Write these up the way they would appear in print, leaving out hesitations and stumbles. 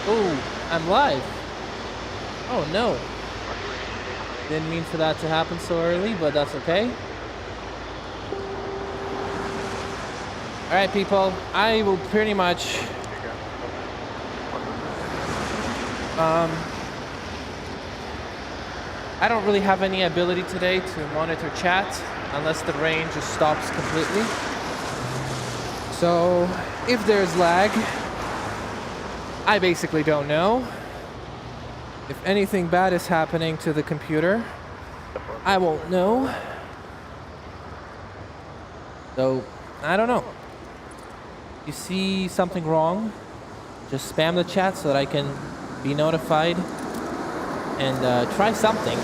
Oh, I'm live. Oh no. Didn't mean for that to happen so early, but that's okay. Alright people, I will pretty much I don't really have any ability today to monitor chat unless the rain just stops completely. So if there's lag, I basically don't know. If anything bad is happening to the computer, I won't know. So, I don't know. If you see something wrong, just spam the chat so that I can be notified and try something.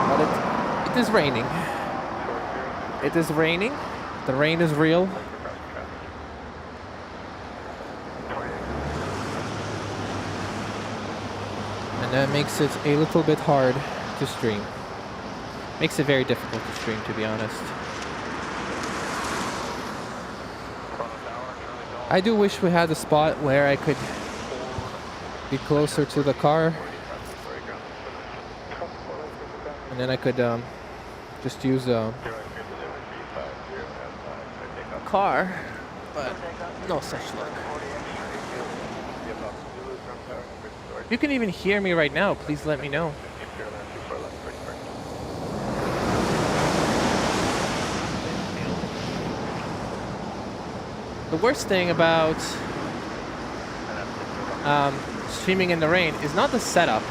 But it is raining. It is raining. The rain is real. And that makes it a little bit hard to stream. Makes it very difficult to stream, to be honest. I do wish we had a spot where I could be closer to the car. And then I could just use a car, but no such luck. You can even hear me right now, please let me know. The worst thing about streaming in the rain is not the setup,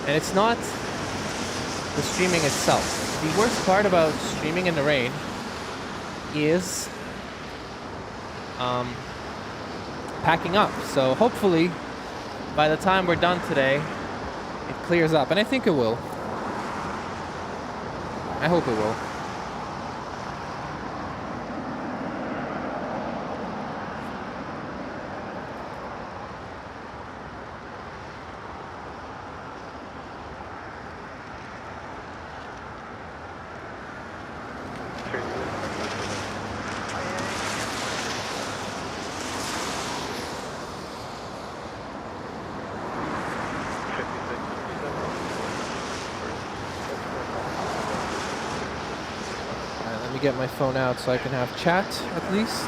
and it's not the streaming itself. The worst part about streaming in the rain is packing up. So hopefully by the time we're done today, it clears up, and I think it will. I hope it will. Get my phone out so I can have chat at least.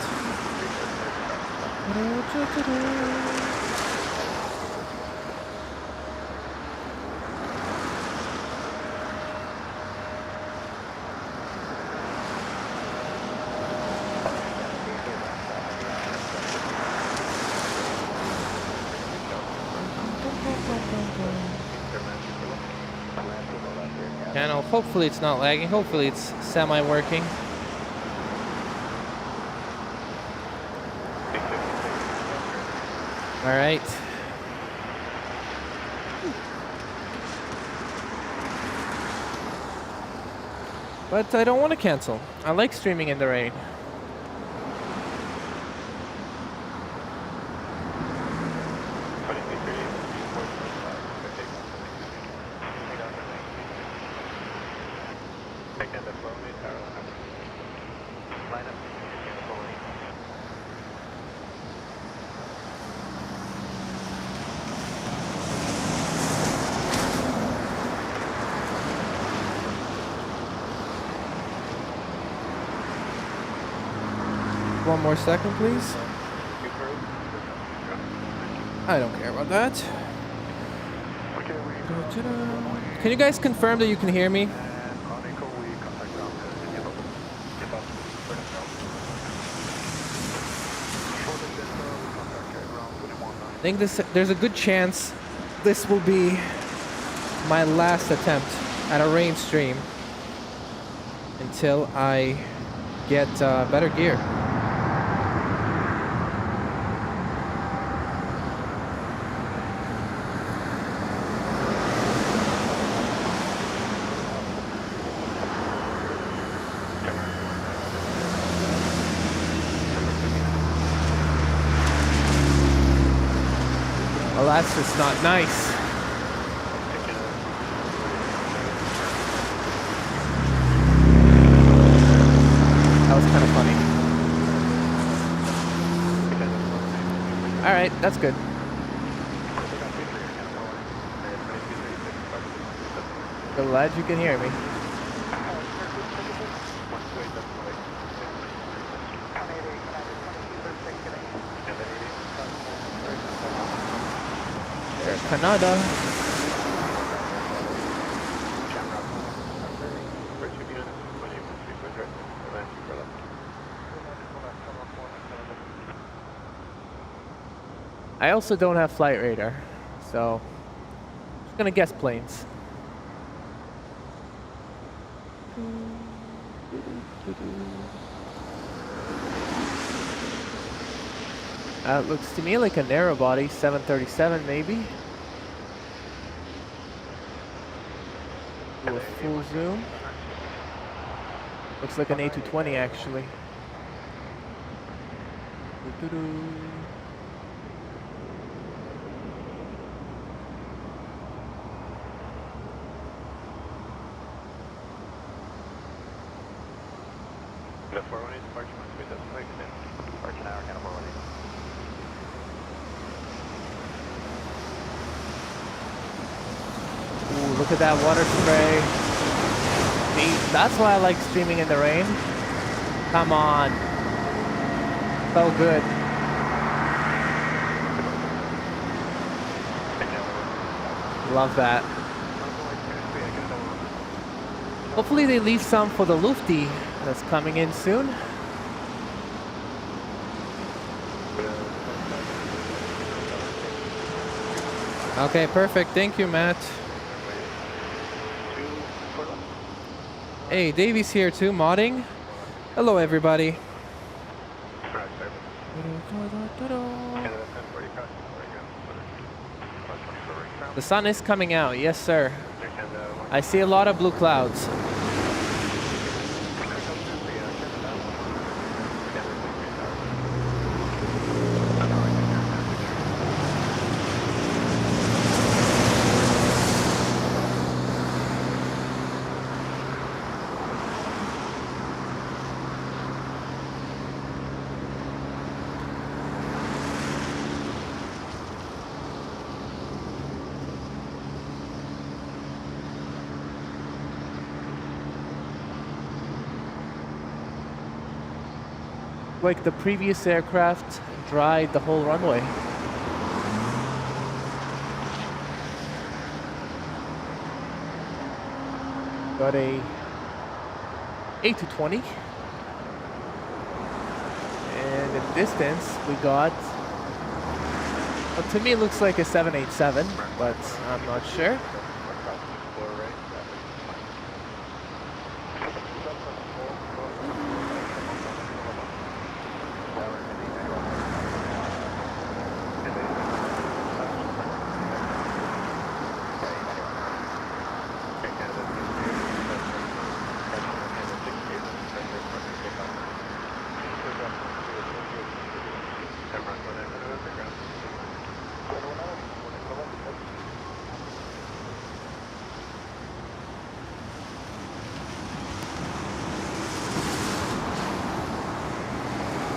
Channel, hopefully it's not lagging, hopefully it's semi-working. All right. But I don't want to cancel. I like streaming in the rain. One more second, please. I don't care about that. Can you guys confirm that you can hear me? I think there's a good chance this will be my last attempt at a rain stream until I get better gear. Well, that's just not nice. That was kind of funny. Alright, that's good. Glad you can hear me. Air Canada. I also don't have flight radar, so I'm just gonna guess planes. It looks to me like a narrow body, 737 maybe. Do a full zoom. Looks like an A220 actually. The 418 departure must be this quick, then departure now, kind of 418. Ooh, look at that water spray. See, that's why I like streaming in the rain. Come on. So good. Love that. Hopefully they leave some for the Lufty that's coming in soon. Okay, perfect. Thank you, Matt. Hey, Davey's here too, modding. Hello, everybody. The sun is coming out, yes, sir. I see a lot of blue clouds. Like the previous aircraft dried the whole runway. Got a A220, and in distance we got, well, to me it looks like a 787, but I'm not sure.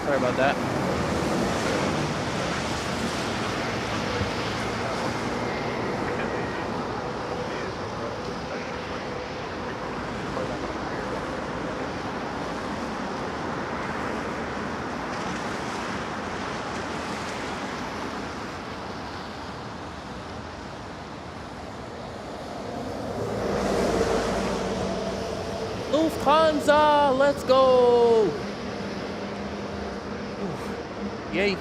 Sorry about that. Lufthansa, let's go! Oof. Yay.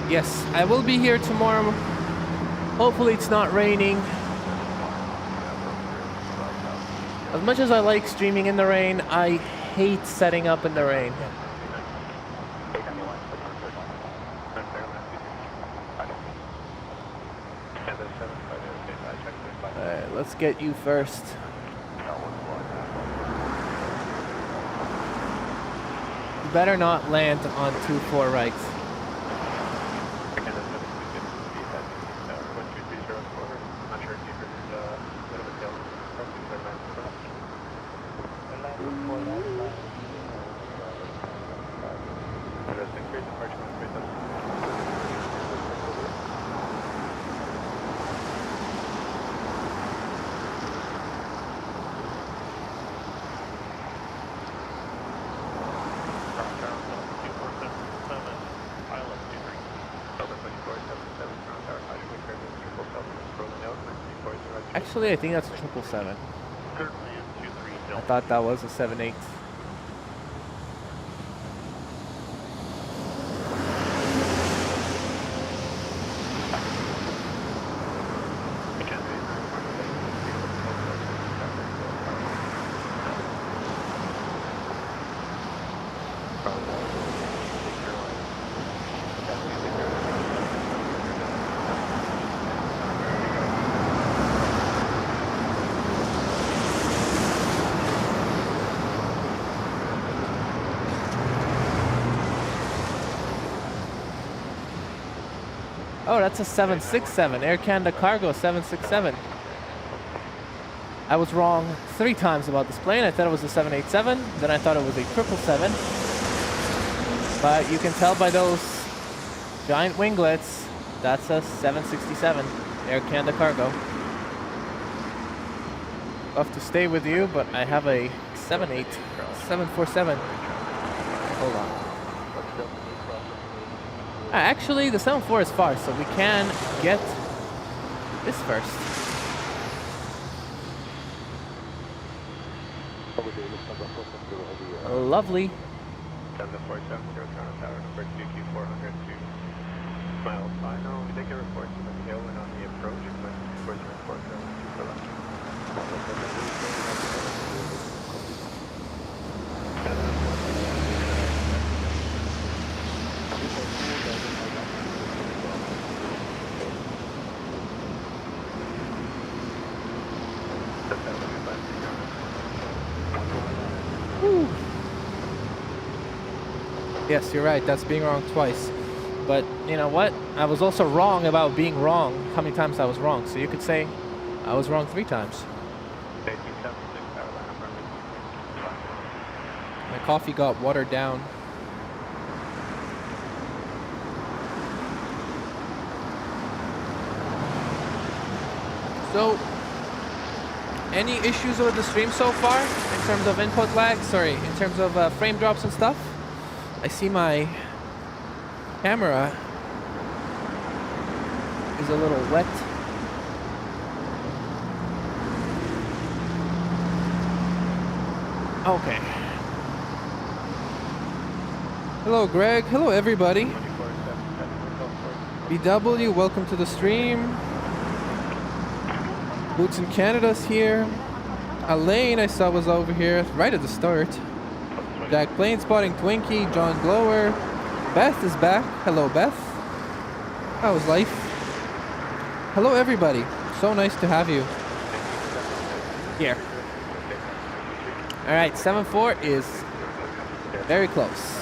Yes, I will be here tomorrow. Hopefully it's not raining. As much as I like streaming in the rain, I hate setting up in the rain. Alright, let's get you first. You better not land on 2-4 rights. Actually, I think that's a 777. I thought that was a 78. Oh, that's a 767. Air Canada Cargo 767. I was wrong 3 times about this plane. I thought it was a 787. Then I thought it was a 777. But you can tell by those giant winglets, that's a 767. Air Canada Cargo. Love to stay with you, but I have a 747. Hold on. Actually, the 74 is far, so we can get this first. Lovely. 7470 Toronto Tower, number 2Q400 to miles final. We take a report to the tailwind on the approach, but of course report to left. Yes, you're right. That's being wrong twice. But you know what? I was also wrong about being wrong. How many times I was wrong? So you could say I was wrong 3 times. My coffee got watered down. So, any issues with the stream so far in terms of input lag? Sorry, in terms of frame drops and stuff? I see my camera is a little wet. Okay. Hello, Greg. Hello, everybody. BW, welcome to the stream. Boots in Canada's here. Elaine, I saw was over here right at the start. Jack Plane Spotting, Twinkie, John Glower. Beth is back. Hello, Beth. How was life? Hello, everybody. So nice to have you here. All right, 7-4 is very close.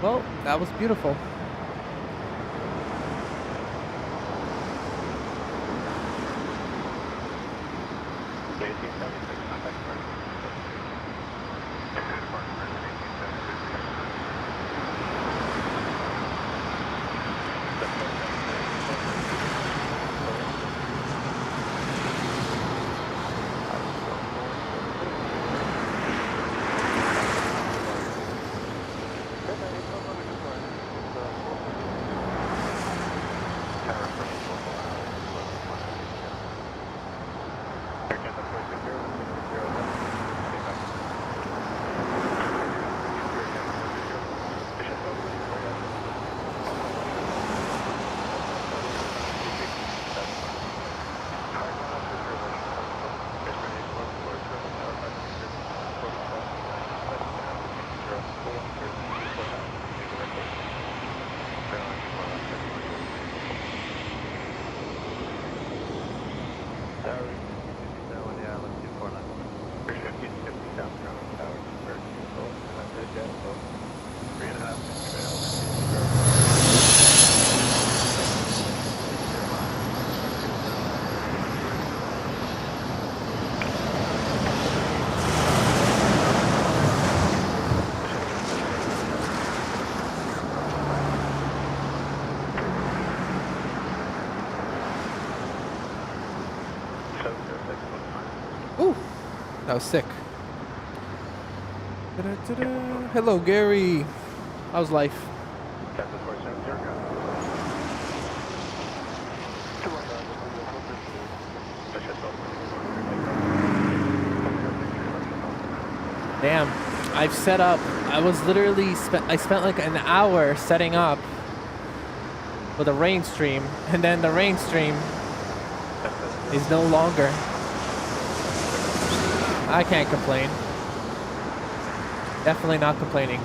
Well, that was beautiful. Ooh, that was sick. Da-da-da-da. Hello, Gary. How's life? Damn, I've set up. I was literally I spent like an hour setting up for the rain stream, and then the rain stream is no longer. I can't complain. Definitely not complaining.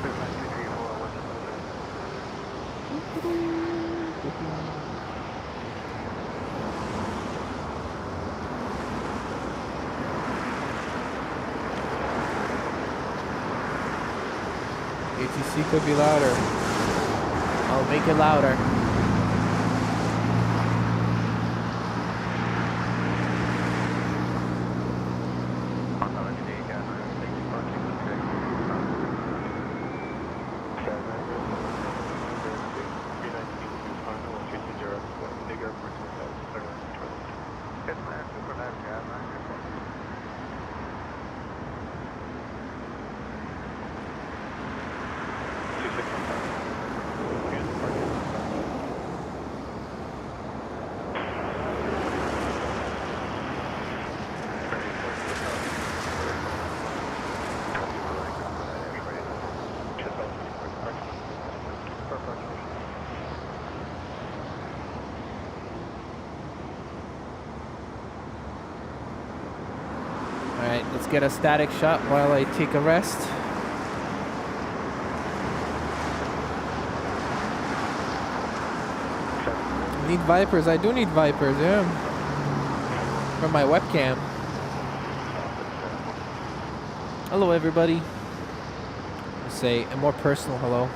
ATC could be louder. I'll make it louder. Alright, let's get a static shot while I take a rest. I need Vipers. I do need Vipers, yeah. For my webcam. Hello, everybody. Let's say a more personal hello.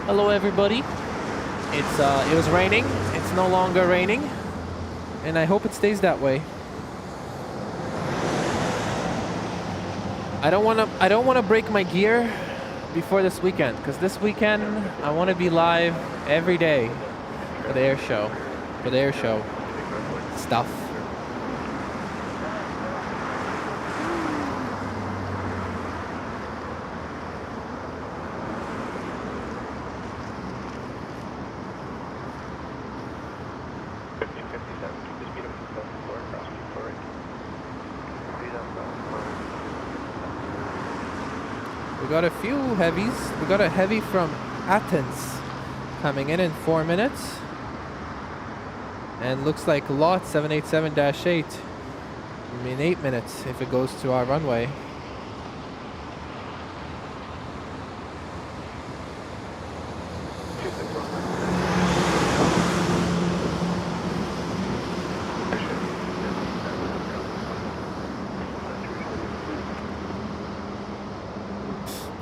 Hello, everybody. It was raining. It's no longer raining, and I hope it stays that way. I don't want to break my gear before this weekend, because this weekend I want to be live every day for the air show, stuff. We got a few heavies. We got a heavy from Athens coming in 4 minutes. And looks like lot 787-8 in 8 minutes if it goes to our runway.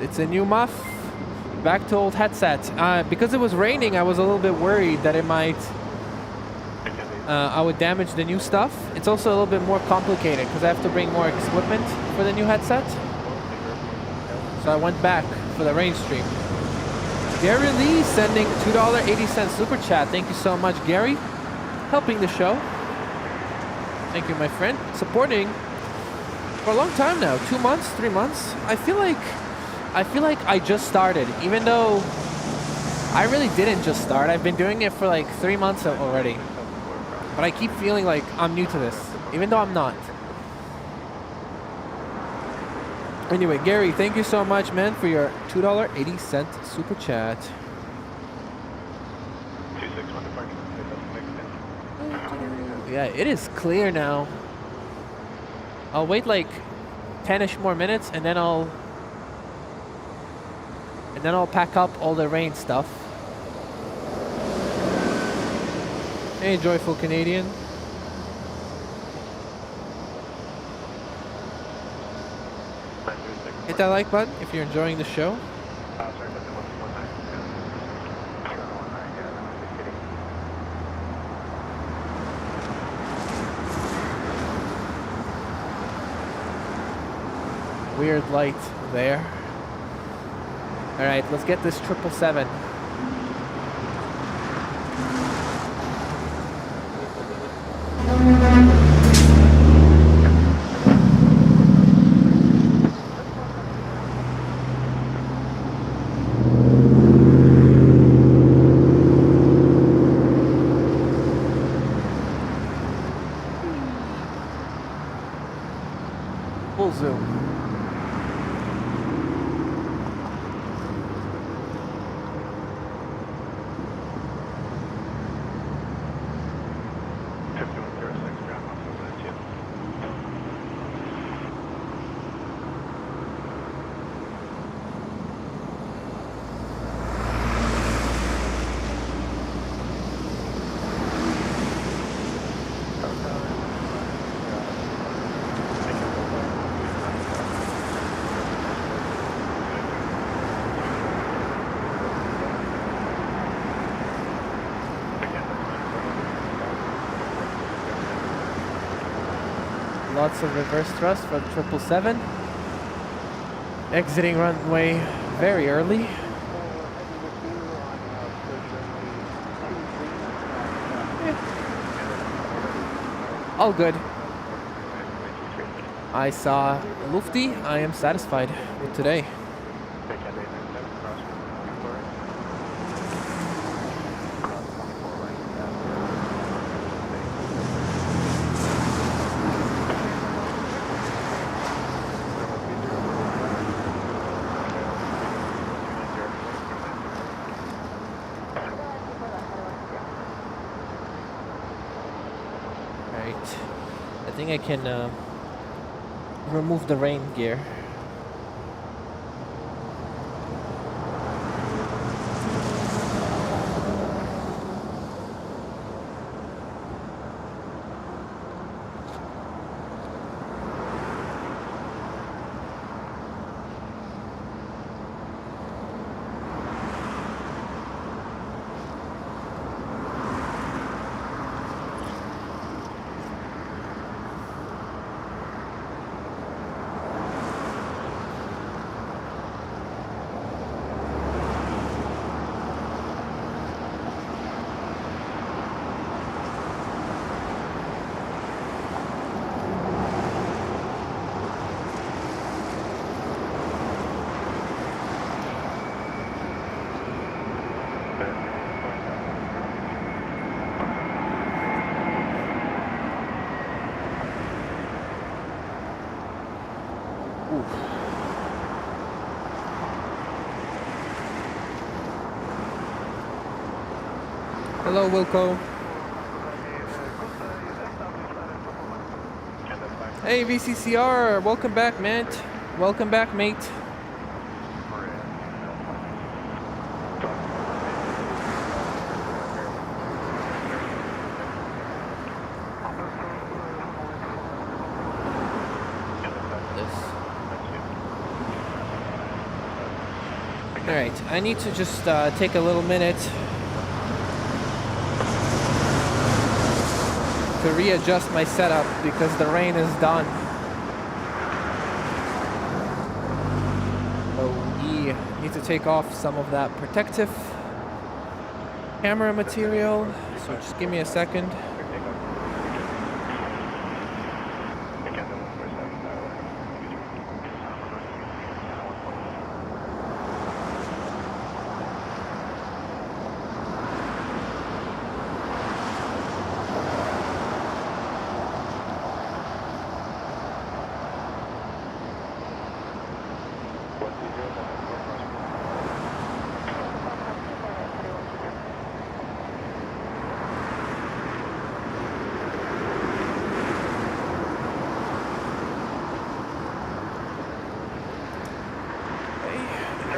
It's a new muff. Back to old headset. Because it was raining, I was a little bit worried that it might... I would damage the new stuff. It's also a little bit more complicated because I have to bring more equipment for the new headset. So I went back for the rain stream. Gary Lee sending $2.80 super chat. Thank you so much, Gary. Helping the show. Thank you, my friend. Supporting for a long time now. 2 months, 3 months. I feel like I just started, even though I really didn't just start. I've been doing it for like 3 months already. But I keep feeling like I'm new to this, even though I'm not. Anyway, Gary, thank you so much, man, for your $2.80 super chat. 261 departure. Yeah, it is clear now. I'll wait like 10-ish more minutes, and then I'll pack up all the rain stuff. Hey, Joyful Canadian. Hit that like button if you're enjoying the show. Weird light there. All right, let's get this 777. Full zoom. Lots of reverse thrust for the 777. Exiting runway very early. All good. I saw Lufty. I am satisfied with today. I think I can remove the rain gear. Hello, Wilco. Hey, VCCR. Welcome back, mate. Welcome back, mate. Alright, I need to just take a little minute to readjust my setup because the rain is done. So we need to take off some of that protective camera material. So just give me a second.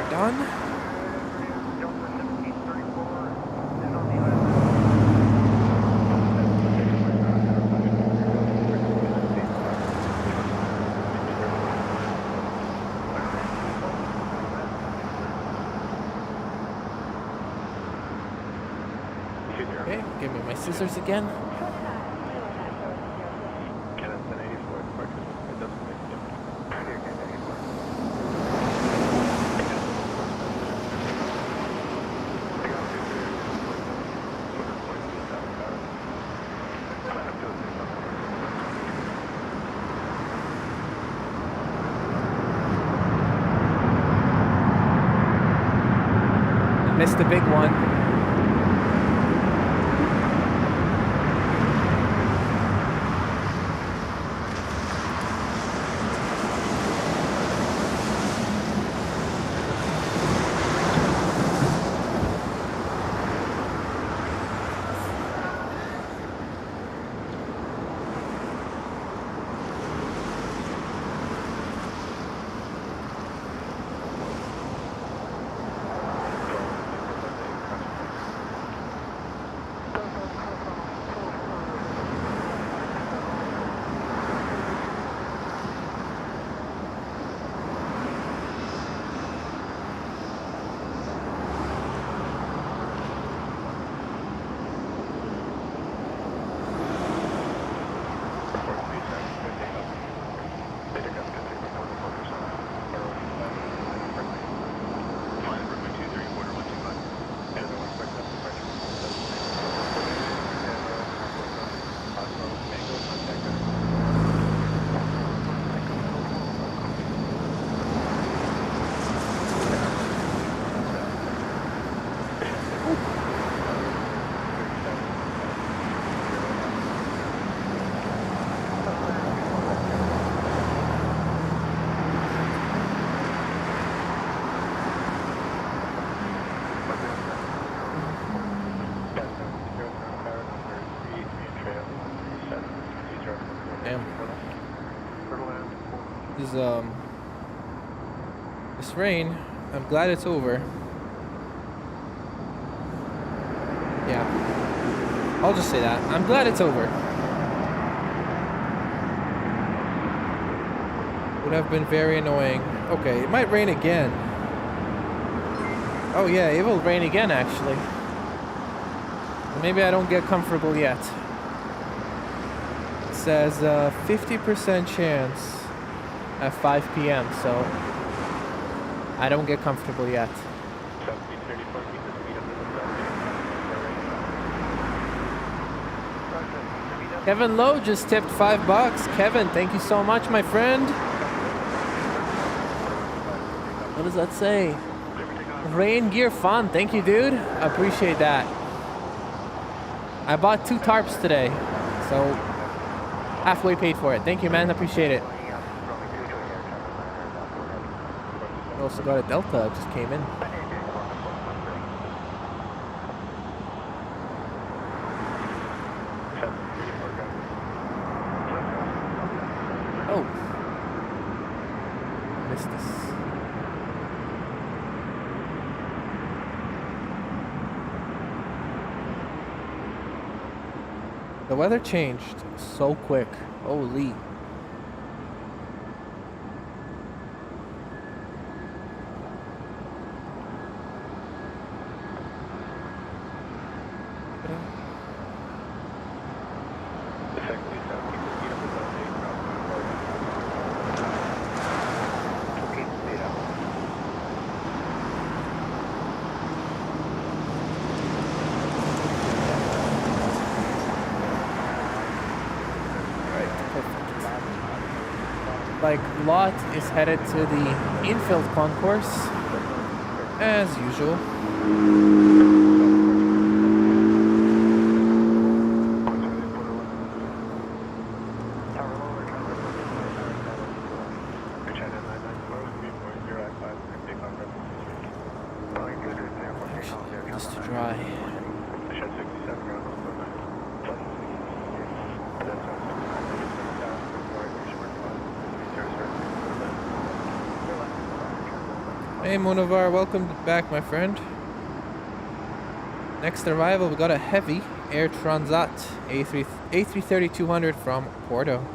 Done. Okay, give me my scissors again. Missed the big one. This rain, I'm glad it's over. Yeah, I'll just say that. I'm glad it's over. Would have been very annoying. Okay, it might rain again. Oh yeah, it will rain again actually. Maybe I don't get comfortable yet. It says 50% chance at 5 p.m. so I don't get comfortable yet. Kevin Lowe just tipped $5. Kevin, thank you so much, my friend. What does that say? Rain gear fun. Thank you, dude. I appreciate that. I bought 2 tarps today, so halfway paid for it. Thank you, man. I appreciate it. I also got a Delta. It just came in. Oh. Missed this. The weather changed so quick. Holy. Bike lot is headed to the infield concourse, as usual. Just to dry. Hey Monovar, welcome back, my friend. Next arrival, we got a heavy Air Transat A330-200 from Porto.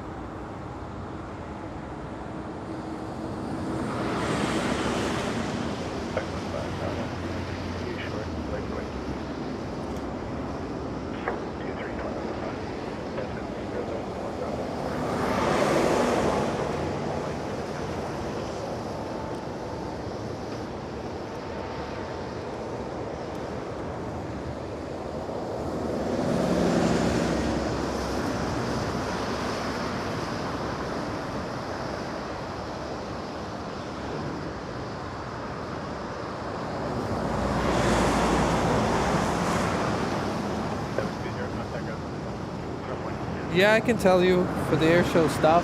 Yeah, I can tell you for the air show stuff.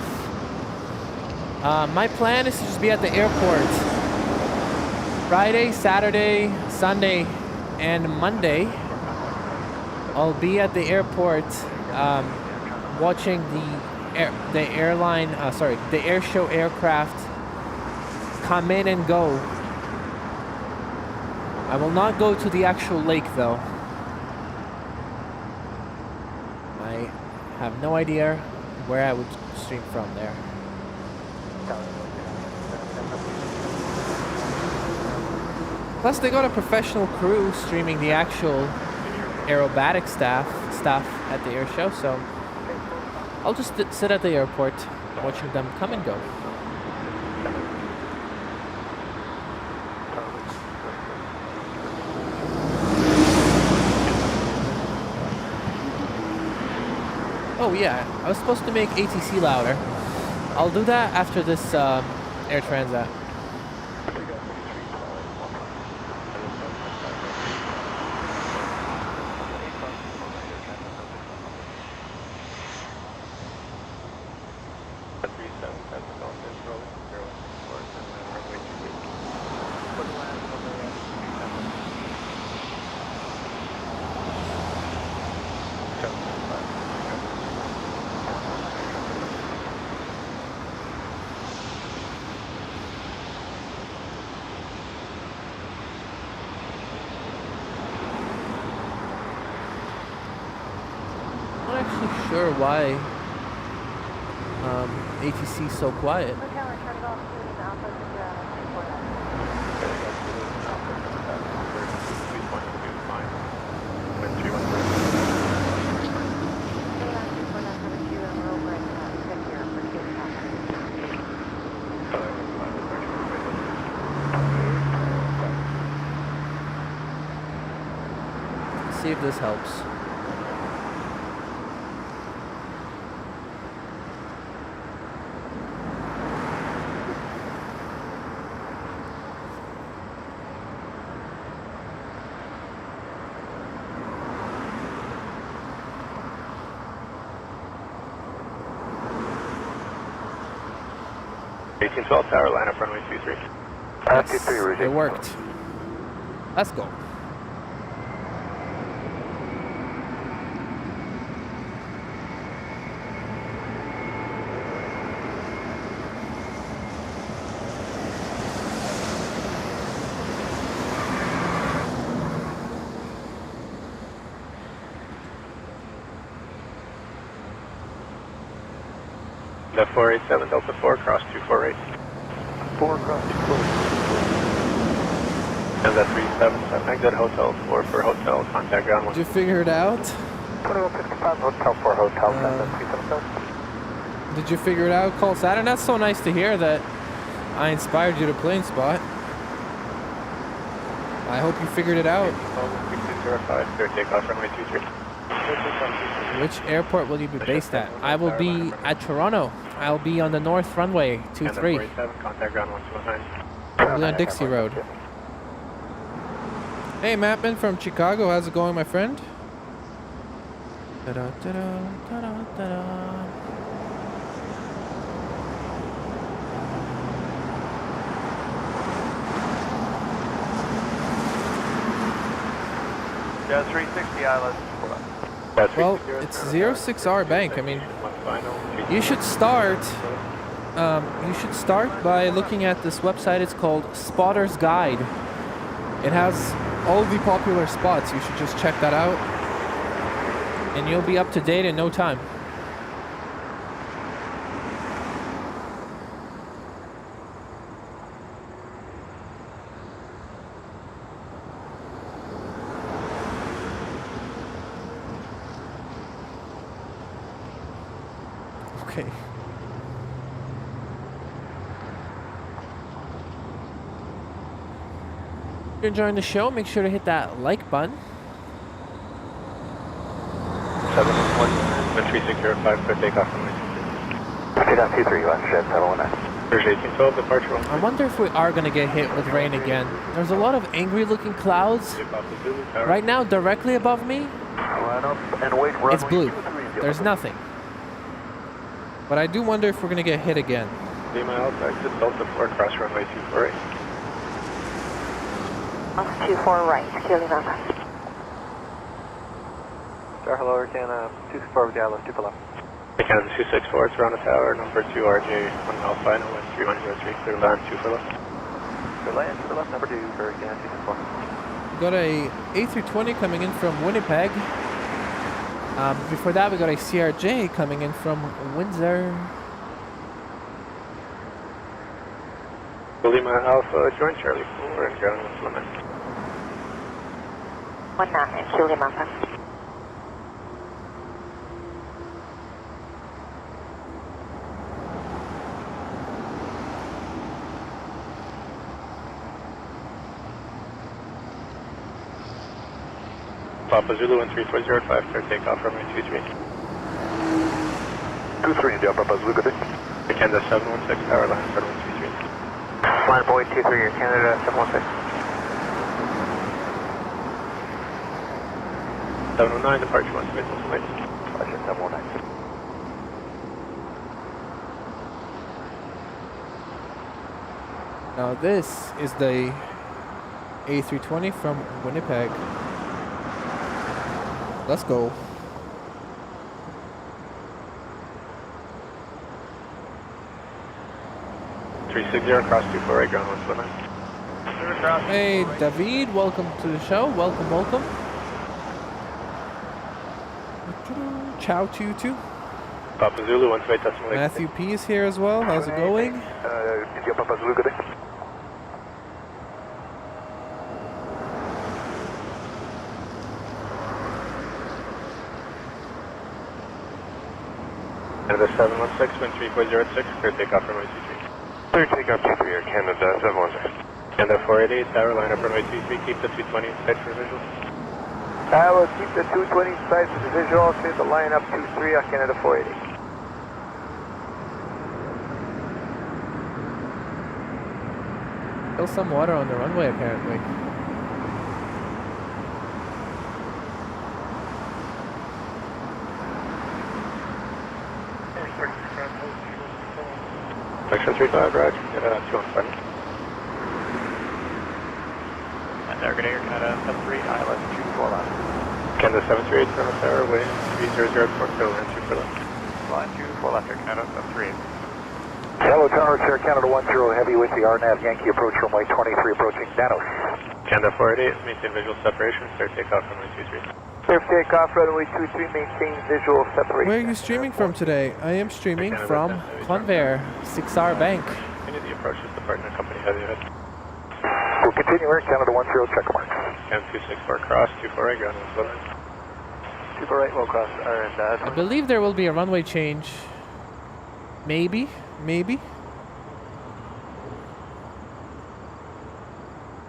My plan is to just be at the airport Friday, Saturday, Sunday, and Monday. I'll be at the airport watching the air show aircraft come in and go. I will not go to the actual lake though. I have no idea where I would stream from there. Plus they got a professional crew streaming the actual aerobatic stuff at the air show, so I'll just sit at the airport watching them come and go. Oh yeah, I was supposed to make ATC louder. I'll do that after this Air Transat. Sure why ATC is so quiet. Let's see if this helps. Tower, line up runway 23. Yes, it worked. Let's go. Left 487, Delta 4, cross 248. 4 cross 248. And that 377, exit Hotel 4 for hotel, contact ground 1. Did you figure it out? 2155, Hotel 4, Hotel 377. Did you figure it out? Call Saturn? That's so nice to hear that I inspired you to plane spot. I hope you figured it out. 1605, clear takeoff runway 23. Which airport will you be based at? I will be at Toronto. I'll be on the North Runway 23. Contact ground 1219. Probably on Dixie Road. Hey, Mattman from Chicago. How's it going, my friend? Ta-da, ta-da, ta-da, ta-da. Yeah, 360 island. Well, it's 06R bank. I mean, you should start. You should start by looking at this website. It's called Spotter's Guide. It has all the popular spots. You should just check that out, and you'll be up to date in no time. Okay. If you're enjoying the show, make sure to hit that like button. 711, 3605 for takeoff from 2.23, left shed 719. There's 1812, departure I wonder if we are going to get hit with rain again. There's a lot of angry looking clouds. Right now, directly above me, Line up and wait, it's blue. There's nothing. But I do wonder if we're going to get hit again. 3 miles, exit Delta 4, cross runway 248. 24 right, clearly not. Star, hello, Arcana, 264 with Dallas, 2 left. Kansas 264, it's Toronto Tower, number 2 RJ, 1 mile final, wind 3103, clear land 2 for left. Clear land, 2 for left, number 2 for Arcana 264. Got a A320 coming in from Winnipeg. Before that, we got a CRJ coming in from Windsor. Lima Alpha, join Charlie 4 and ground 1 limit. 19, Chile Mapa. Papa Zulu 13405, clear takeoff from 23. 23 India, Papa Zulu, good day. Canada 716, power line, start 123. Line boy 23, your Canada 716. 709, departure 1 space, flight. Flight 719. Now this is the A320 from Winnipeg. Let's go. Cross 24 right, ground 1 limit. Hey, David, welcome to the show. Welcome, welcome. Ciao to you too. Papa Zulu 128.8. Matthew P is here as well. How's it going? India, Papa Zulu, good day. Canada 716, wind 3406, clear takeoff from 23. Clear takeoff 23, your Canada 716. Canada 488, tower line up runway 23, keep the 220 inside for visual. I will keep the 220 inside for the visual, see the line up 23 on Canada 480. Still some water on the runway apparently. Section 35, Roger. Get 215. And target air, Canada 73, ILS 24 left. Canada 738, Toronto Tower, wind 3004, clear land 2 for left. Line 24 left, Air Canada 73. Hello Tower, Air Canada 10, heavy with the RNAV Yankee approach runway 23 approaching Danos. Canada 488, maintain visual separation, start takeoff runway 23. Clear takeoff runway 23, maintain visual separation. Where are you streaming from today? I am streaming from Convair, 6R Bank. Continue the approach with the partner company heavy ahead. We'll continue Air Canada 10, check mark. Cam 264 cross, 24 right, ground 1 limit. 248, low cross, I believe there will be a runway change. Maybe.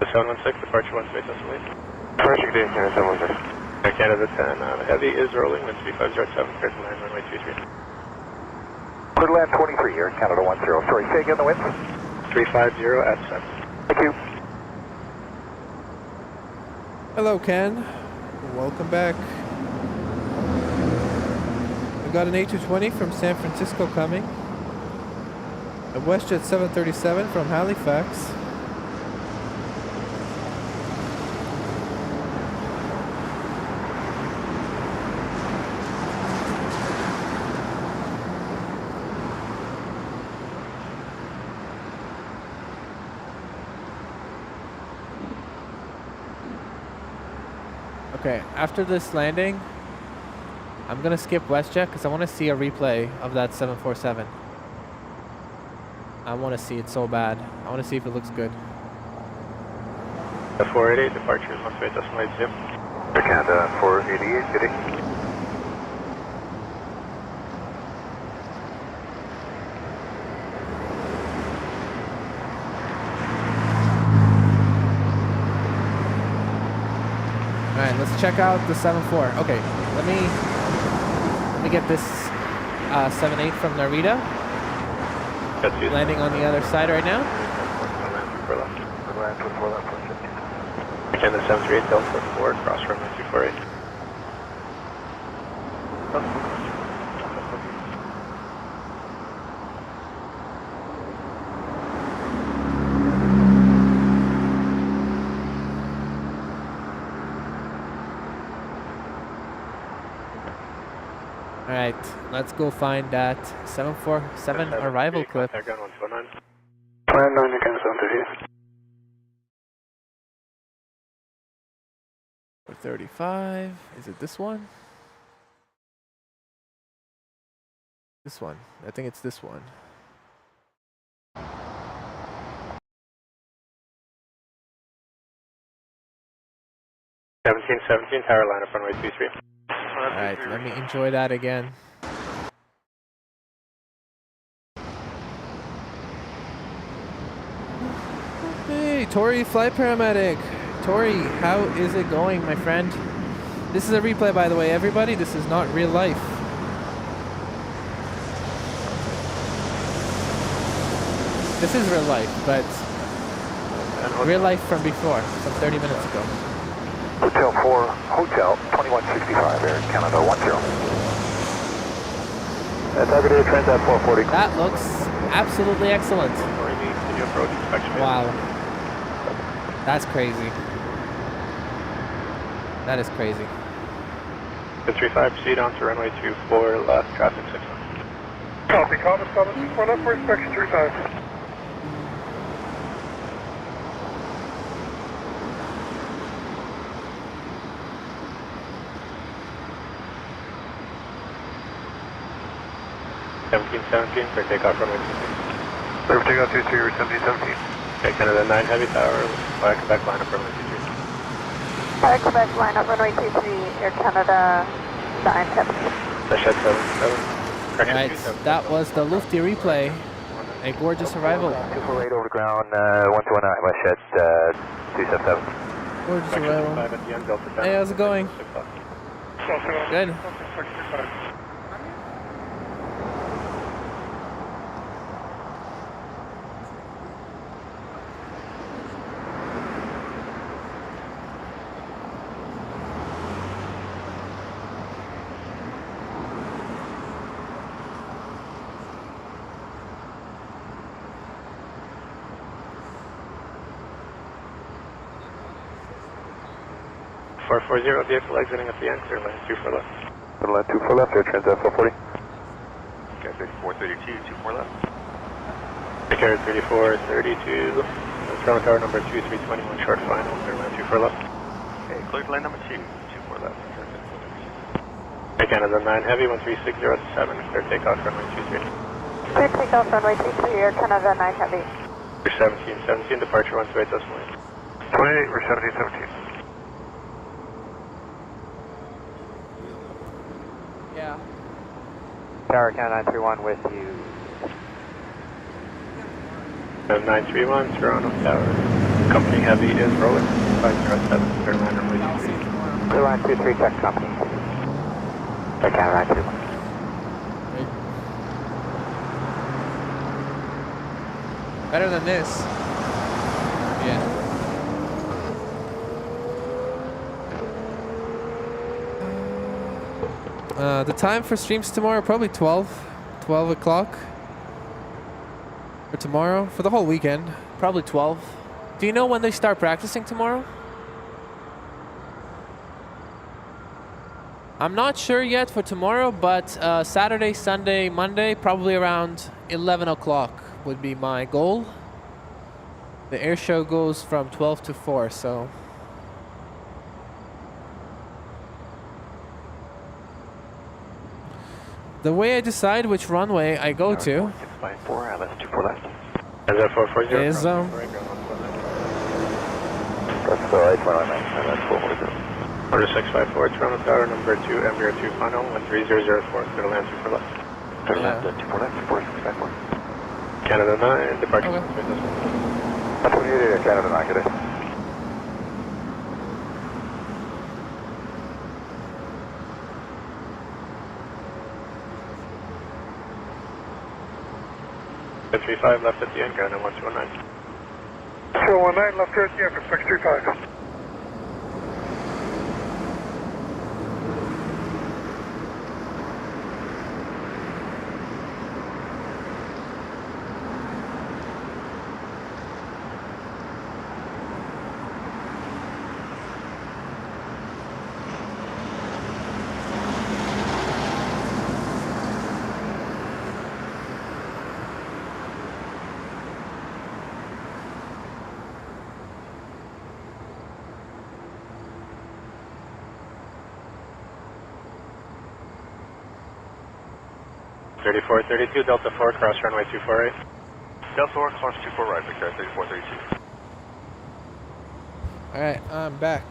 The 716, departure 1 space, escalate. Departure, good day, Canada 716. Air Canada 10, heavy is rolling, wind 3507, clear to land, runway 23. Clear to land 23, Air Canada 10. Sorry, say again the wind. 350 at 7. Thank you. Hello, Ken. Welcome back. We got an A220 from San Francisco coming. A WestJet 737 from Halifax. Okay, after this landing, I'm gonna skip WestJet because I want to see a replay of that 747. I want to see it so bad. I want to see if it looks good. The 488 departure is 18.0. Air Canada 488, good day. Alright, let's check out the 7.4. Okay, let me get this 7.8 from Narita. Landing on the other side right now. Again, the 738 Delta 4, cross runway 248. Alright, let's go find that 747 arrival clip. Contact ground 129. Plan 9 again, 738. 35. Is it this one? This one. I think it's this one. (1717) tower line up runway 23. Alright, let me enjoy that again. Hey, Tori, flight paramedic. Tori, how is it going, my friend? This is a replay, by the way, everybody. This is not real life. This is real life, but real life from before, some 30 minutes ago. Hotel 4, Hotel 2165, Air Canada 10. Targeted Transat 440. That looks absolutely excellent. Wow. That's crazy. That is crazy. 35, proceed on to runway 24, left, traffic 6. Copy, Commerce 24 left for inspection 35. For takeoff runway 23. Clear for takeoff 23, 1717. Okay, Canada 9 heavy tower, fly Quebec line up runway 23. Fire Quebec line up runway 23, Air Canada 9 heavy. The shed 77. Correction, Right, 277. that was the Lufty replay. A gorgeous arrival. 248 over the ground, 129, West Shed 277. Gorgeous Correction, arrival. 5 at the end, Delta 10. Hey, how's it going? 6 o'clock. Good. Vehicle exiting at the end, clear lane 24 left. Clear lane 24 left, Air Transat 440. Okay, 3432, 24 left. Take care, 3432. That's ground tower number 2321, short final, clear lane 24 left. Okay, clear to lane number 2, 24 left. Okay, Canada 9 heavy, 13607, clear takeoff runway 23. Clear takeoff runway 23, Air Canada 9 heavy. 1717, departure 128.8. 28 or 1717. Yeah. Tower Canada 931 with you. 931, Toronto Tower. Company heavy is rolling. 507, clear line runway 23. Clear line 23, check company. Air Canada 931. Better than this. Yeah. The time for streams tomorrow, probably 12 o'clock. For tomorrow, for the whole weekend, probably 12. Do you know when they start practicing tomorrow? I'm not sure yet for tomorrow, but Saturday, Sunday, Monday, probably around 11 o'clock would be my goal. The air show goes from 12 to 4, so... The way I decide which runway I go to 654, LS 24 left. Is that 440? is... That's the right one, that's 440. Order 654, Toronto Tower, number 2, Embraer 2 final, 13004, clear to land 24 left. Clear to Yeah. land 24 left, 4654. Canada 9, departure. Okay. That's 28, Canada 9, good day. At 35 left at the end, Canada 1219. 419, left at the end for 635. Thirty-four, 32, Delta 4, cross runway 248. Delta 4, cross 24 right, Victor, 34, 32. Alright, I'm back.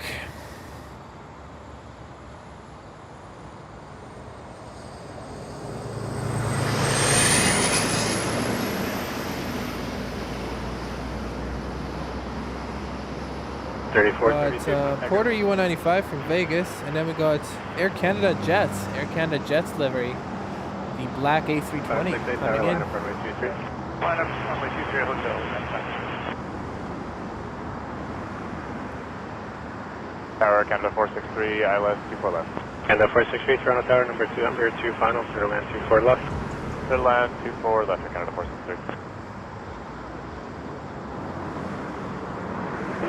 Got Porter U195 from Vegas, and then we got Air Canada Jets, livery, the black A320 coming in. Line up runway 23, hotel. Tower Canada 463, ILS 24 left. Canada 463, Toronto Tower, number 2, Embraer 2 final, clear to land 24 left. Clear to land 24 left for Canada 463.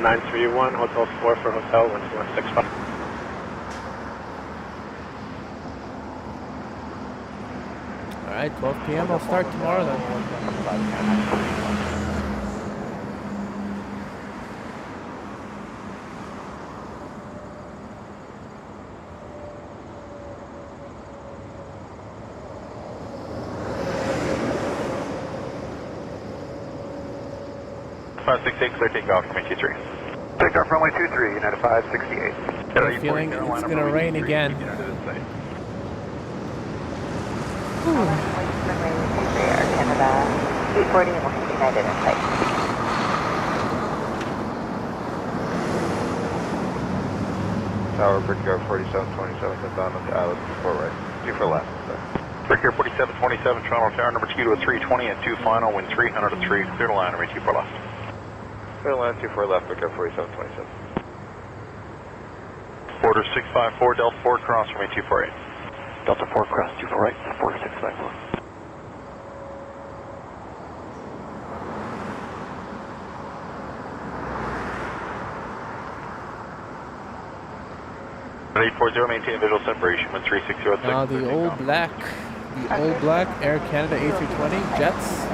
931, Hotel 4 for Hotel 12165. Alright, 12 p.m. I'll start tomorrow then. Clear takeoff, runway 23. Takeoff runway 23, United 568. I have a feeling it's gonna rain again. Runway 23, Air Canada 840 and United in sight. Tower, Brickyard 4727, inbound to Alice, 24 right. 2 for left. Brickyard 4727, Toronto Tower, number 2 to a 320 and 2 final, wind 300 to 3, clear to land, runway 24 left. Clear to land 24 left, Brickyard 4727. Order 654, Delta 4, cross runway 248. Delta 4, cross 24 right, 4654. Maintain visual separation with 3606. Now the old black Air Canada A320 Jets.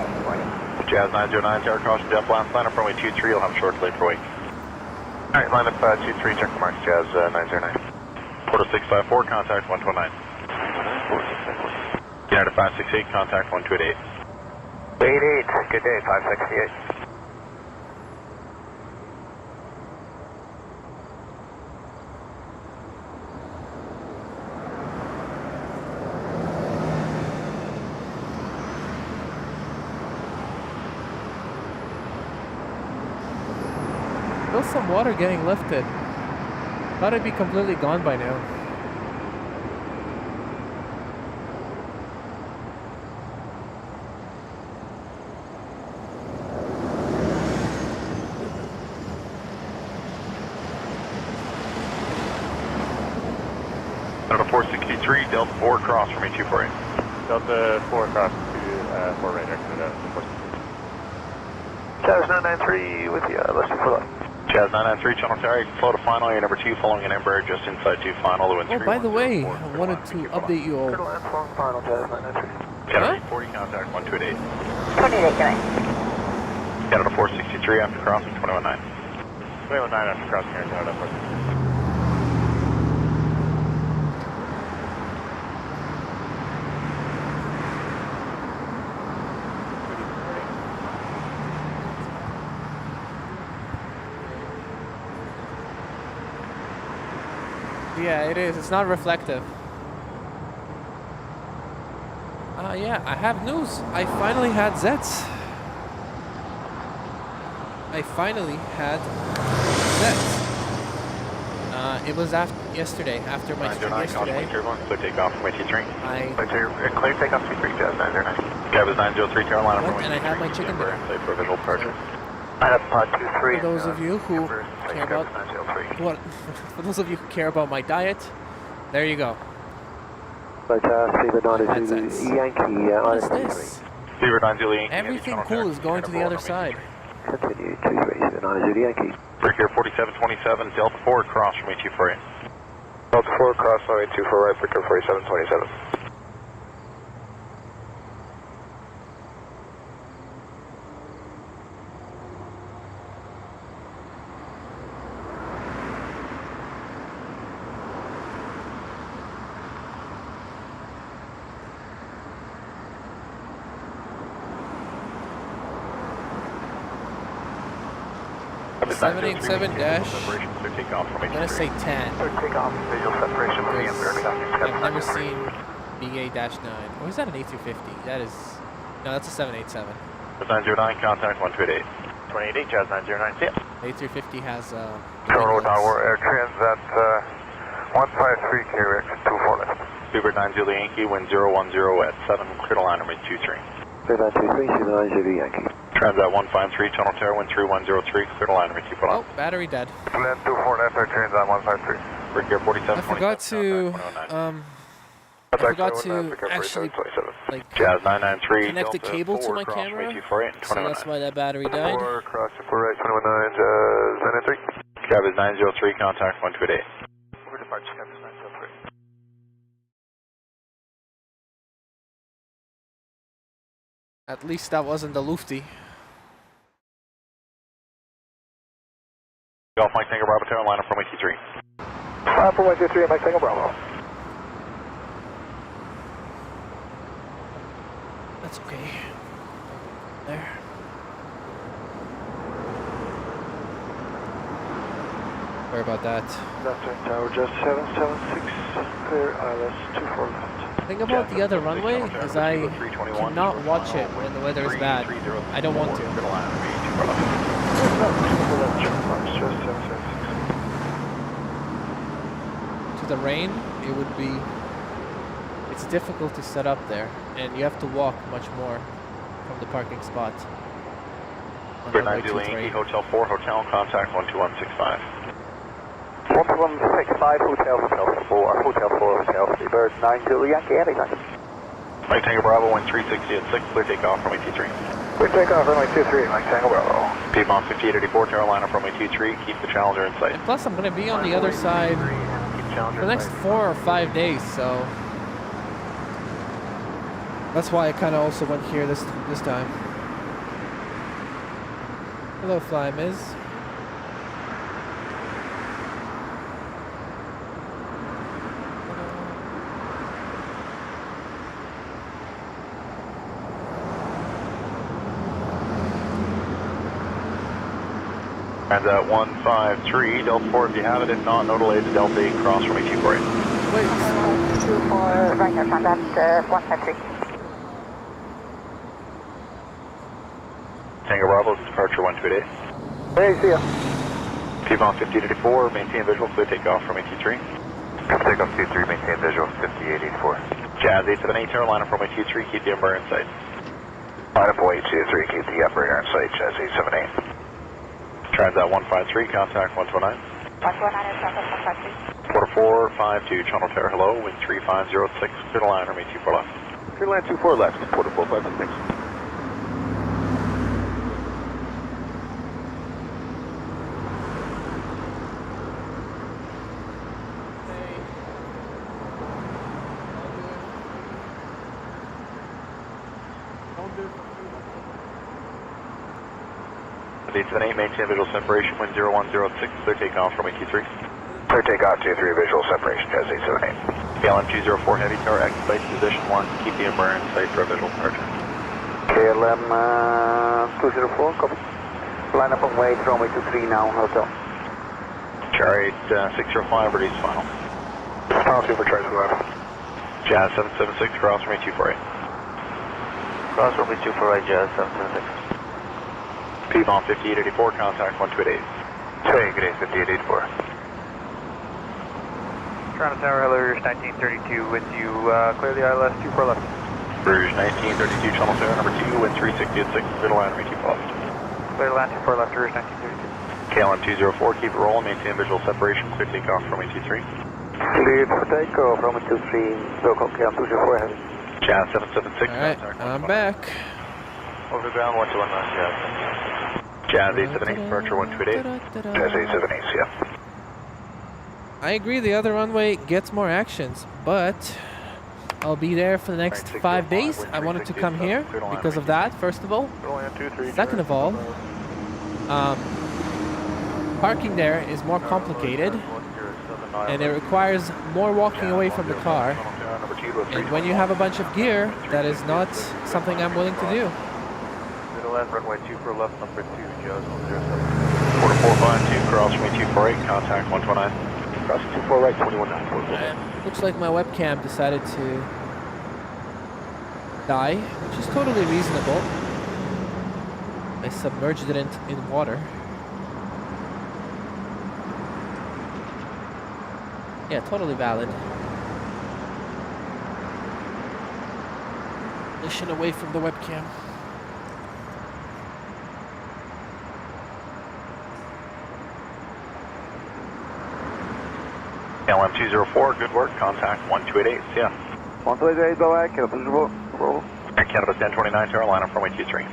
Jazz 909, tower caution, jet blast, line up runway 23, you'll have short delay for wait. Alright, line up 23, check the marks, Jazz 909. Porter 654, contact 129. United 568, contact 1288. 88, good day, 568. There's some water getting lifted. Thought it'd be completely gone by now. Delta 463, Delta 4 cross from 8248. Delta 4 cross to 4 right, Canada. Jazz 993 with you, let's do for left. Jazz 993, channel tower, you can flow to final, you're number 2 following an Embraer just inside 2 final. Oh, by the way, I wanted to update you all. Clear line flowing final, Jazz 993. Canada 40 contact 128. 28, good night. Canada 463 after crossing 219. 219 after crossing here in Canada. Yeah, it is. It's not reflective. Yeah, I have news. I finally had Zets. I finally had Zets. It was yesterday, after my stream yesterday. Clear takeoff from 83. Clear takeoff 23, Jazz 909. Cab is 903 Carolina from 83. And I had my chicken dinner. Play for visual departure. I have pod 23. For those of you who care about for those of you who care about my diet, there you go. But Steven 9 Headsets. Yankee, What is this? Steven 9 Yankee. Everything cool is going to the other side. Continue 23, Steven 9 Yankee. Break here 4727, Delta 4 cross from 8248. Delta 4 cross runway 24 right, Breaker 4727. Cab is 787 dash. Separation, so take off from I'm gonna 83. say 10. Take off, visual separation from the Embraer traffic. I've never seen BA-9. Or is that an A350? That is... No, that's a 787. 909, contact 128. 28, Jazz 909. Yeah. A350 has Toronto Tower, Air Transat 153 KRX 24 left. Super 90 Yankee, wind 010 at 7, clear to line number 23. Clear 923, Steven 9 Yankee. Transat 153, tunnel tower, wind 3103, clear to line number 24. Oh, battery dead. Land 24 left, Air Transat 153. Break here 47. I forgot to actually like Jazz 993, connect the Delta cable to 4, my cross camera, 248 and so that's 219. why that battery died. 4 cross 4 right, 219, Jazz 993. Cab is 903, contact 128. Over departure, Cab is 903. At least that wasn't the Lufty. Golf Mike Tango Bravo Tower, line up from 83. 5123, Mike Tango Bravo. That's okay. There. Sorry about that. Left turn tower, just 776, clear ILS 24 left. The thing about the other runway is I cannot watch it when the weather is bad. I don't want to. To the rain, it would be... It's difficult to set up there, and you have to walk much more from the parking spot. On Super runway 90 Yankee, 23. Hotel 4, hotel, contact 12165. 165, Hotel 4, Hotel 4, Hotel 3, Bird 90 Yankee, anytime. Mike Tango Bravo, wind 360 at 6, clear takeoff from 83. Clear takeoff, runway 23, Mike Tango Bravo. Piedmont 5884, Carolina from 23, keep the Challenger in sight. And plus, I'm going to be on the other side for the next 4 or 5 days, so... That's why I kind of also went here this time. Hello, Fly Miz. Transat 153, Delta 4 if you have it, if not, no delay to Delta 8, cross from 8248. Wait, 24 right here, Transat 153. Tango Bravo, departure 128. Hey, see ya. Piedmont 5084, maintain visual, clear takeoff from 823. Takeoff 23, maintain visual 5884. Jazz 878, airliner from 823, keep the Embraer in sight. Line up way 23, keep the Embraer in sight, Jazz 878. Transat 153, contact 129. 129 is traffic 153. Quarter 452, Channel Tower, hello, wind 3506, clear the liner, maintain 24 left. Clear line 24 left, quarter 456. Eight 78, maintain visual separation, wind 0106, clear takeoff from 823. Clear takeoff 23, visual separation, Jazz 878. KLM 204, heavy tower, X base position 1, keep the Embraer in sight for a visual departure. KLM 204, copy. Line up on way, runway 23 now, hotel. Charlie 605, release final. Final super charge 11. Jazz 776, cross from 8248. Cross runway 248, Jazz 776. Piedmont 5884, contact 1288. Hey, good day, 5884. Toronto Tower, hello, Rouge 1932 with you, clear the ILS 24 left. Rouge 1932, Channel Tower, number 2, wind 360 at 6, clear the line, maintain left. Clear the land 24 left, Rouge 1932. KLM 204, keep it rolling, maintain visual separation, clear takeoff from 823. Cleared for takeoff, runway 23, local KLM 204, heavy. Jazz 776, Alright, contact I'm 129. back. Over ground 1219, Jazz. Jazz 878, departure 1288. Jazz 878, yeah. I agree the other runway gets more actions, but I'll be there for the next 5 days. I wanted to come here because of that, first of all. Second of all, parking there is more complicated and it requires more walking away from the car. And when you have a bunch of gear, that is not something I'm willing to do. Runway 24 left, number 2, Jazz 107. Quarter 452, cross from 248, contact 129. Cross 24 right, 219. Looks like my webcam decided to die, which is totally reasonable. I submerged it in water. Yeah, totally valid. Position away from the webcam. KLM 204, good work, contact 1288, yeah. 1288, go back, KLM 204, roll. Canada 1029, Carolina from 823.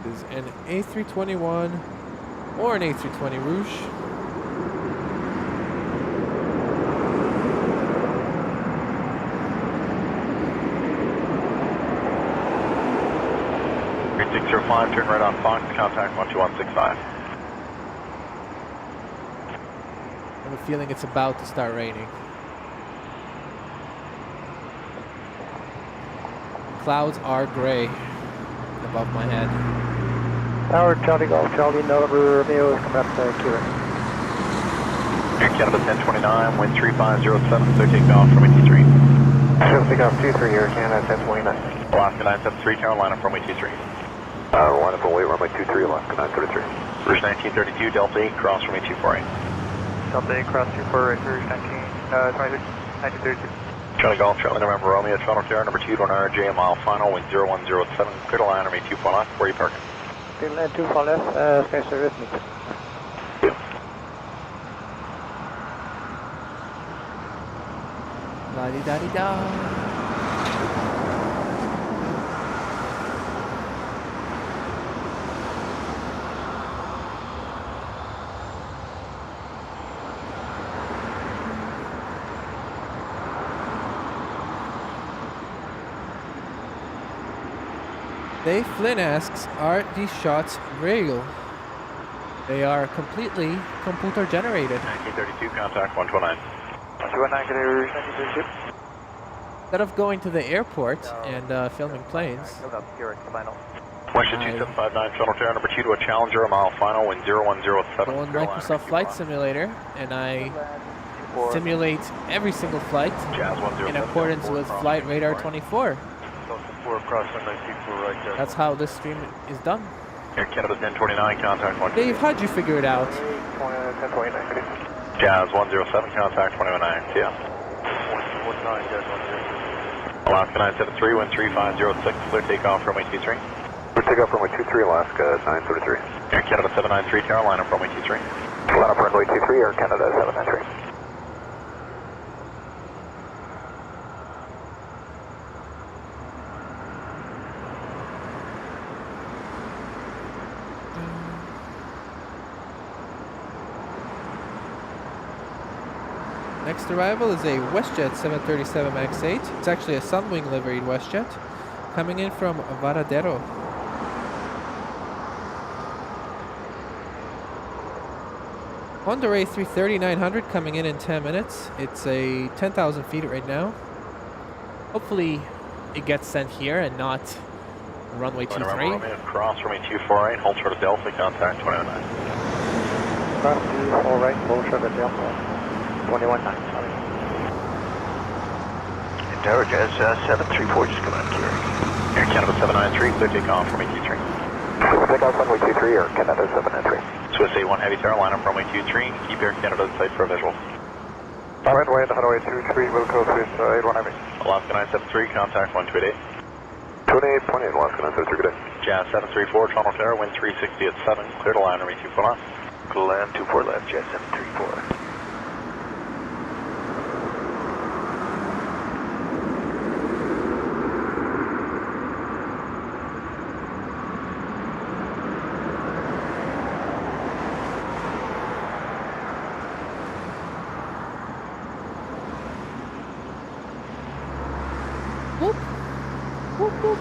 This is an A321 or an A320 Rouge. Turn right on Fox, contact 12165. I have a feeling it's about to start raining. Clouds are gray above my head. Tower, Charlie Golf, Charlie, November, Romeo is coming up to Kieran. Air Canada 1029, wind 3507, so take off from 83. Show takeoff 23, Air Canada 1029. Alaska 973, Carolina from 83. Line up and wait, runway 23, Alaska 933. Rouge 1932, Delta 8, cross from 8248. Delta 8, cross 24 right, Rouge 1932. Charlie Golf, Charlie November, Romeo, Toronto Tower, number 2 to an RJ, a mile final, wind 0107, clear to line, runway 24 left, where are you parking? Clear land 24 left, sky service me. La-di-da-di-da. Dave Flynn asks, are these shots real? They are completely computer generated. 1932, contact 129. 219, good day, Rouge 1932. Instead of going to the airport and filming planes, Western 2759, Shuttle Tower, number 2 to a Challenger, a mile final, wind 0107. go on Microsoft Flight Simulator and I simulate every single flight Jazz 107, in accordance with Flight Radar 24. 4 cross runway 24 right there. That's how this stream is done. Air Canada 1029, contact 1. Dave, how'd you figure it out? 1029, Jazz 107, contact 219, yeah. 119, Jazz 109. Alaska 973, wind 3506, clear takeoff from 23. Clear takeoff from 23, Alaska 973. Air Canada 793, Carolina from 23. Line up runway 23, Air Canada 793. Next arrival is a WestJet 737 MAX 8. It's actually a Sunwing liveried WestJet coming in from Varadero. Honda Ray 330-900 coming in 10 minutes. It's a 10,000 feet right now. Hopefully it gets sent here and not runway 23. Cross runway 248, hold short of Delta, contact 209. Cross 248, hold short of Delta. 219. Tower Jazz 734, just come out here. Air Canada 793, clear takeoff from 23. Takeoff runway 23, Air Canada 793. Swiss A1 Heavy Carolina from runway 23, keep Air Canada in sight for a visual. Runway 23, will close with 81 Heavy. Alaska 973, contact 128. 28.8, Alaska 973, good day. Jazz 734, Toronto Tower, wind 360 at 7, clear to line, runway 24 left. Land 24 left, Jazz 734. Whoop. Whoop, whoop.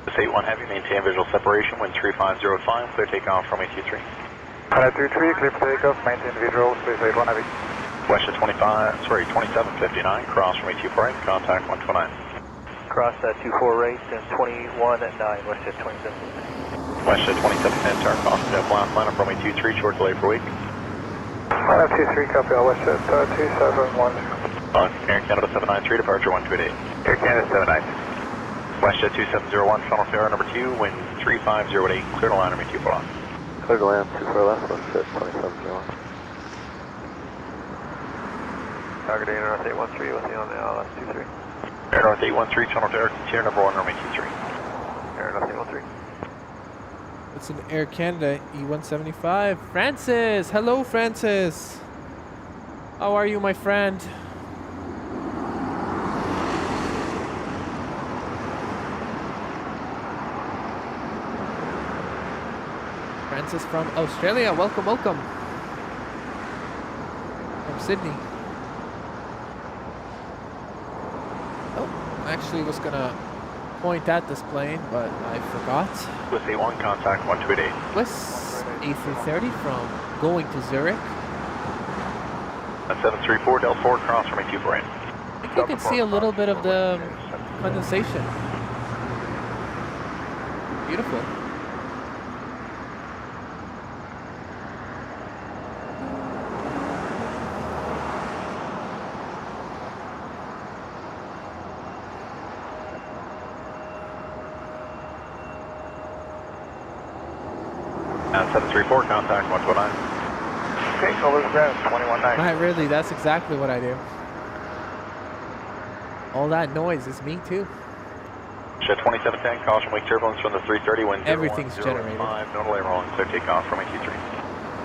This 81 Heavy, maintain visual separation, wind 3505, clear takeoff from 23. Runway 23, clear for takeoff, maintain visual, please 81 Heavy. West at 2759, cross from 248, contact 129. Cross 248 and 21 at 9, West at 27. West at 2710, turn off, line up runway 23, short delay for week. Line up 23, copy all, West at 271. Air Canada 793, departure 128. Air Canada 79. West at 2701, Funnel Fair number 2, wind 3508, clear to line, runway 24 off. Clear to land 24 left, West at 2701. Target Air North 813 with you on the LS 23. Air North 813, Funnel Fair, tier number 1, runway 23. Air North 813. It's an Air Canada E175. Francis! Hello, Francis! How are you, my friend? Francis from Australia. Welcome, welcome. From Sydney. Oh, I actually was gonna point at this plane, but I forgot. Swiss A1, contact 128. Swiss A330 from going to Zurich. At 734, Del 4, cross from 248. I think you can see a little bit of the condensation. Beautiful. At 734, contact 129. Okay, colors ground 219. Not really, that's exactly what I do. All that noise is me too. Jet 2710, caution wake turbulence from the 330, wind Everything's generated. 5, no delay rolling, clear takeoff from 23.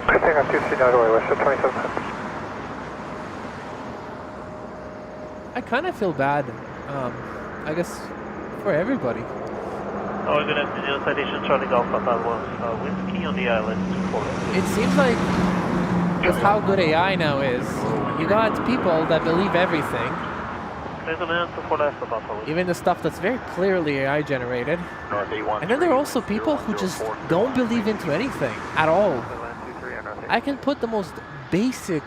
Clear takeoff 23, no delay, West at 2710. I kind of feel bad, I guess, for everybody. Oh, we're going to have to do citation Charlie Golf Papa 1 Whiskey on the island 24. It seems like with how good AI now is, you got people that believe everything, Clear the land 24 left for Papa Whiskey. even the stuff that's very clearly AI generated. North 813. And then there are also people who just don't believe into anything at all. Land 23 and North 8. I can put the most basic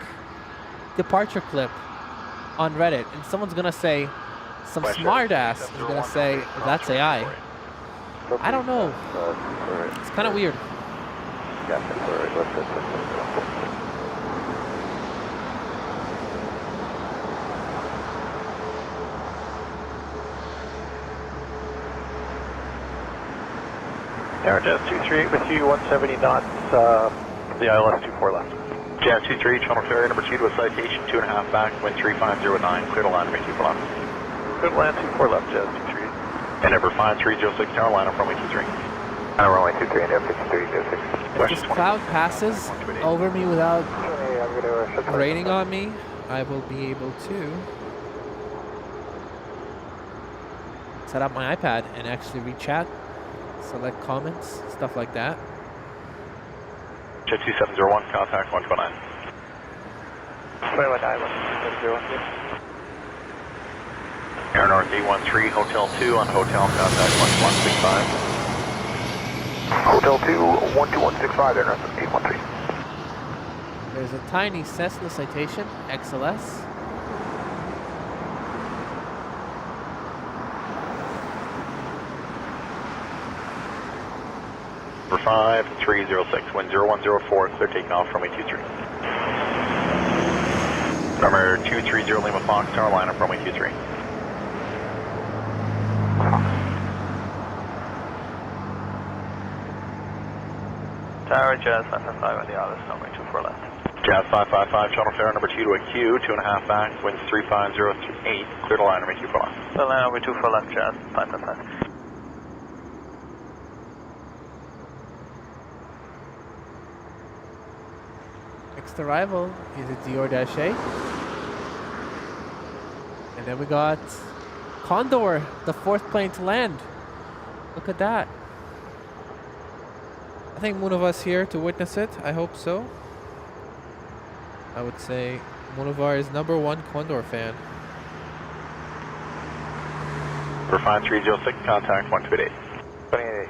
departure clip on Reddit, and someo's gonna say, some smart ass is gonna say, that's AI. I don't know. It's kind of weird. Tower Jazz 23 with you, 170 knots, the ILS 24 left. Jazz 23, Channel Ferry number 2 to a citation, 2.5 back, wind 3509, clear to land, runway 24 left. Clear to land, 24 left, Jazz 23. And number 5306, tower line up, runway 23. Runway 23 and F5306. If this cloud passes over me without raining on me, I will be able to set up my iPad and actually read chat, select comments, stuff like that. Jet 2701, contact 129. Island 701. Air North 813, Hotel 2 on Hotel, contact 1165. Hotel 2, 12165, Air North 813. There's a tiny Cessna citation, XLS. For 5306, wind 0104, clear takeoff from runway 23. Number 230 Lima Fox, tower line up runway 23. Tower Jazz 555 on the ILS, number 24 left. Jazz 555, Channel Ferry number 2 to a Q, 2.5 back, winds 3508, clear to line runway 24 left. So line number 24 left, Jazz 555. Next arrival is a Dior-A. And then we got Condor, the 4th plane to land. Look at that. I think one of us here to witness it. I hope so. I would say one of our is #1 Condor fan. For 5306, contact 128. 28.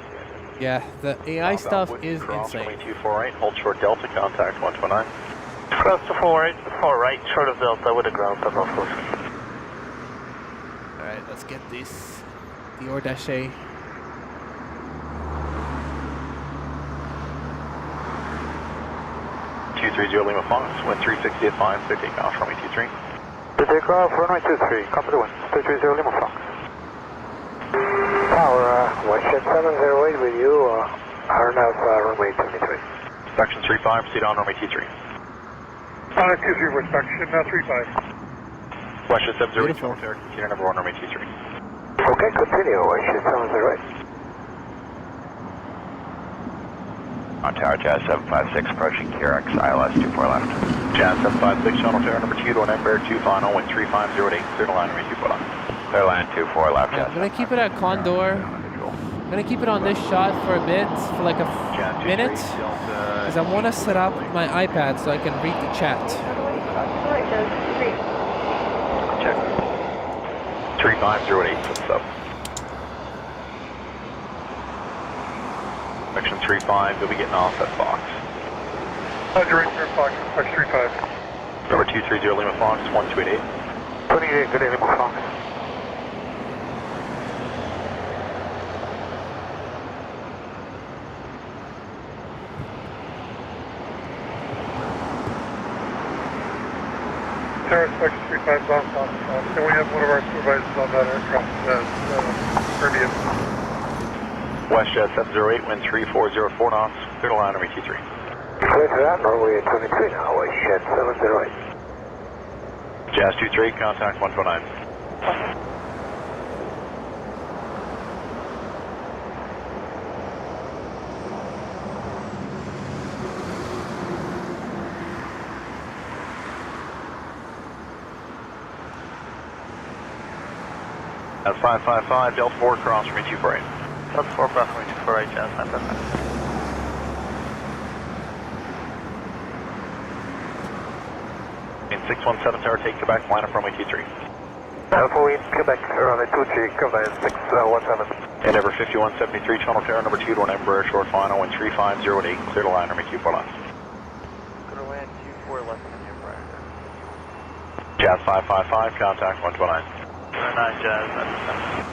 Yeah, the AI stuff is insane. 248, hold short Delta, contact 129. Cross to forward, far right, short of Delta with a ground set off course. Alright, let's get this Dior-A. 230 Lima Fox, wind 360 at 5, clear takeoff from runway 23. The takeoff, runway 23, copy the wind, 230 Lima Fox. Tower, YYZ 708 with you, RNAV runway 23. Section 35, proceed on runway 23. 23, we're section 35. YYZ 708, Beautiful. Channel Ferry, container number 1, runway 23. Okay, continue, YYZ 708. On Tower Jazz 756, approaching QRX, ILS 24 left. Jazz 756, Channel Ferry number 2 to an Embraer 2 final, wind 3508, clear to line runway 24 left. Clear land 24 left. Yeah, I'm gonna keep it at Condor. I'm gonna keep it on this shot for a bit, for like a minute, because I want to set up my iPad so I can read the chat. Check. 3508, what's up? Section 35, you'll be getting off that box. Roger, Fox, Fox 35. Number 230 Lima Fox, 1288. 28, good day, Lima Fox. Tower Fox 35, bound. And we have one of our supervisors on that aircraft, Caribbean. WestJet 708, wind 3404 knots, clear to line runway 23. Clear to that, Runway 23 now, YYZ 708. Jazz 23, contact 129. At 555, Delta 4, cross runway 248. Delta 4 cross runway 248, Jazz 555. In 617 tower, take Quebec, line up runway 23. Alpha Wing, Quebec, runway 23, Quebec 617. And number 5173, Channel Terra, number 2 to an Embraer, short final, wind 3508, clear to line runway 24 left. Clear to land 24 left on the Embraer. Jazz 555, contact 129. 9 Jazz 555.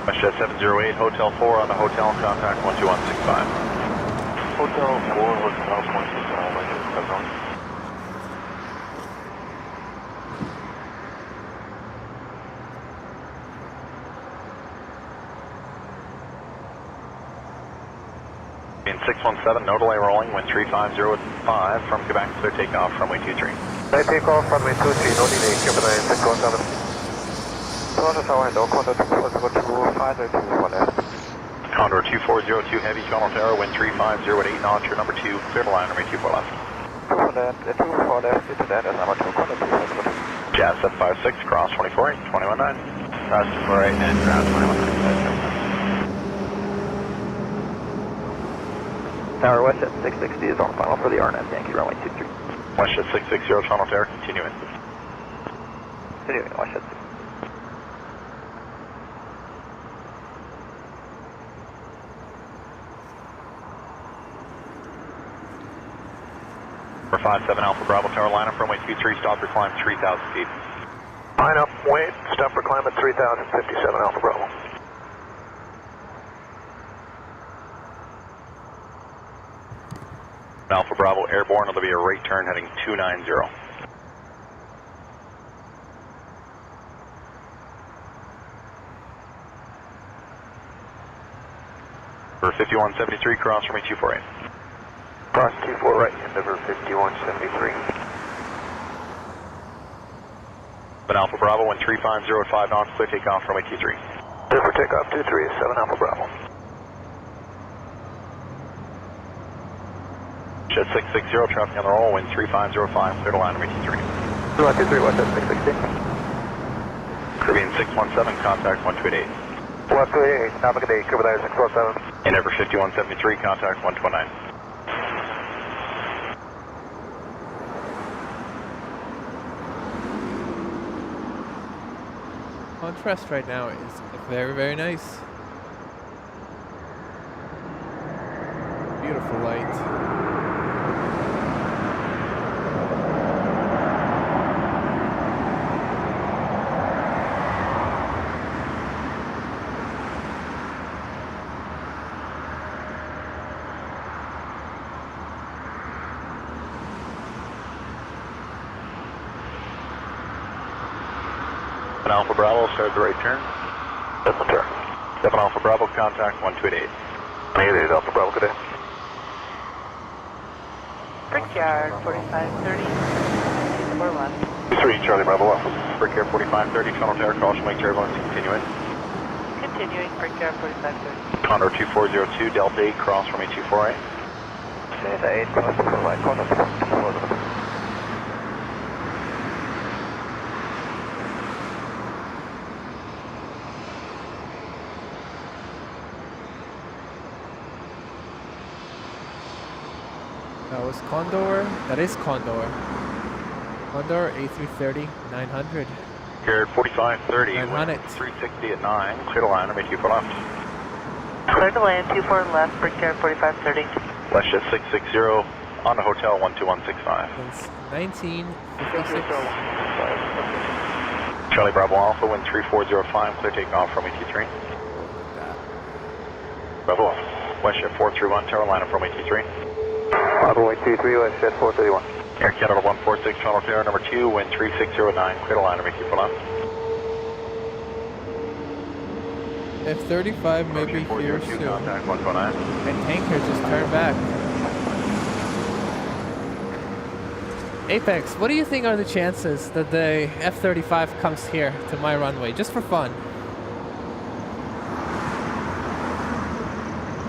WestJet 708, Hotel 4 on the hotel, contact 12165. Hotel 4, Hotel 165, like this, on. In 617, no delay rolling, wind 3505 from Quebec, clear takeoff, runway 23. Clear takeoff, runway 23, no delay, Quebec 617. Condor Tower, no Condor 240 for left. Condor 2402 Heavy, Channel Tower, wind 350 at 8 knots, your number 2, clear to line, runway 24 left. 2 for left, into that, as number 2, Condor 240. Jazz 756, cross 248, 219. Cross 248 and ground 219. Tower WestJet 660 is on final for the RNAV Yankee runway 23. WestJet 660, Channel Tower, continuing. Continuing, WestJet 660. For 57 Alpha Bravo Tower, line up runway 23, stop your climb 3,000 feet. Line up, wait, stop for climb at 3057 Alpha Bravo. Alpha Bravo airborne, it'll be a right turn heading 290. For 5173, cross runway 248. Cross 24 right, Endeavour 5173. But Alpha Bravo, wind 350 at 5 knots, clear takeoff, runway 23. Clear for takeoff 23, 7 Alpha Bravo. Jet 660, traffic on the roll, wind 3505, clear to line, runway 23. 223, WestJet 660. Caribbean 617, contact 1288. 128, have a good day, Cuba 647. Endeavour 5173, contact 129. Contrast right now is very, very nice. Beautiful light. Alpha Bravo, start the right turn. 7 turn. 7 Alpha Bravo, contact 1288. 88 Alpha Bravo, good day. Brickyard 4530, 4 left. 3 Charlie Bravo Alpha. Brickyard 4530, Channel Tower, caution, make turbulence, continuing. Continuing, Brickyard 4530. Condor 2402, Delta 8, cross runway 248. Delta 8, cross 248, Condor 2402. That was Condor. That is Condor. Condor A330 900. Brickyard 4530, 900. 360 at 9, clear to line, runway 24 left. Clear to land 24 left, Brickyard 4530. WestJet 660, on the hotel 12165. Since 1956. Charlie Bravo Alpha, wind 3405, clear takeoff, runway 23. Bravo Alpha, WestJet 431, tower line up runway 23. Runway 23, WestJet 431. Air Canada 146, Channel Tower, number 2, wind 3609, clear to line, runway 24 left. F-35 may be here soon. Contact 129. And tanker just turned back. Apex, what do you think are the chances that the F-35 comes here to my runway, just for fun?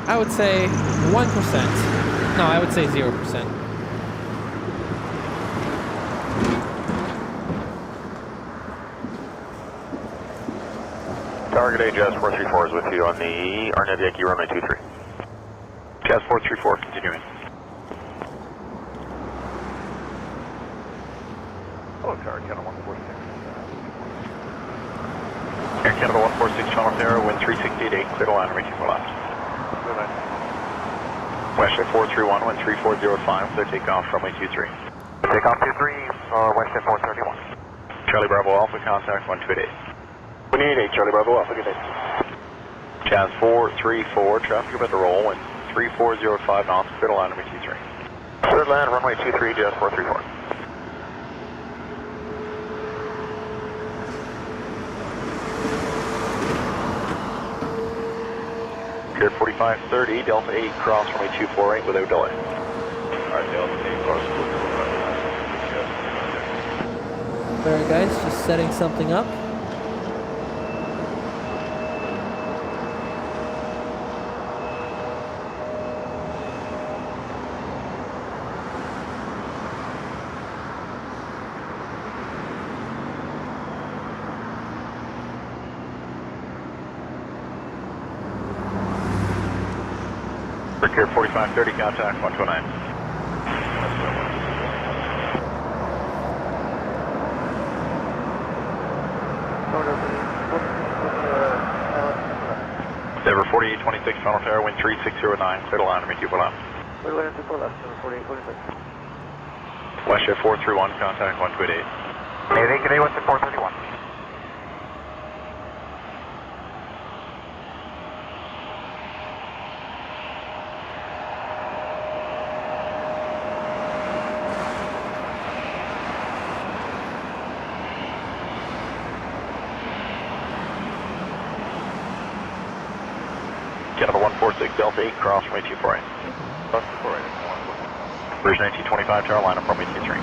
I would say 1%. No, I would say 0%. Target Jazz 434 is with you on the RNAV Yankee runway 23. Jazz 434, continuing. Hello, Tower Canada 146. Air Canada 146, Channel Tower, wind 368, clear to line, runway 24 left. WestJet 431, wind 3405, clear takeoff, runway 23. Takeoff 23, WestJet 431. Charlie Bravo Alpha, contact 1288. 188, Charlie Bravo Alpha, good day. Jazz 434, traffic about to roll, wind 3405 knots, clear to line number 23. Clear to land, runway 23, Jazz 434. Pier 4530, Delta 8, cross runway 248 without delay. Alright, Delta 8, cross. Alright guys, just setting something up. Pier 4530, contact 129. Denver 4826, final tower, wind 3609, clear to line, number 2 for left. Clear to land 2 for left, 4826. West Jet 431, contact 128. Mayday, good day, what's the 431? Canada 146, Delta 8, cross runway 248. Cross 248. Rouge 1925, tower line up runway 23.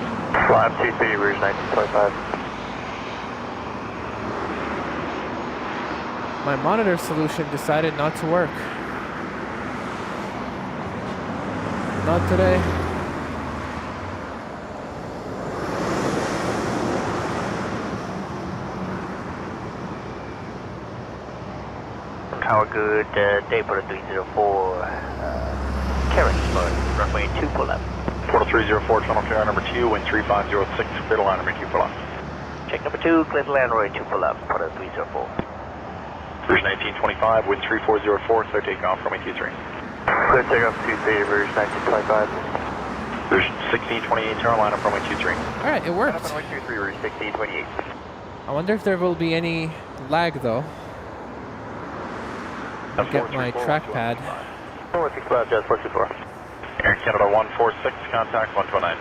Flat 23, Rouge 1925. My monitor solution decided not to work. Not today. Tower good, day for the 304, Carrick, runway 2 for left. Portal 304, tunnel tower number 2, wind 3506, clear to line number 2 for left. Check number 2, clear to land, runway 2 for left, for the 304. Rouge 1925, wind 3404, clear takeoff, runway 23. Clear takeoff 23, Rouge 1925. Rouge 1628, tower line up runway 23. Alright, it worked. Runway 23, Rouge 1628. I wonder if there will be any lag though. I'll get my trackpad. 465, Jazz 424. Air Canada 146, contact 129.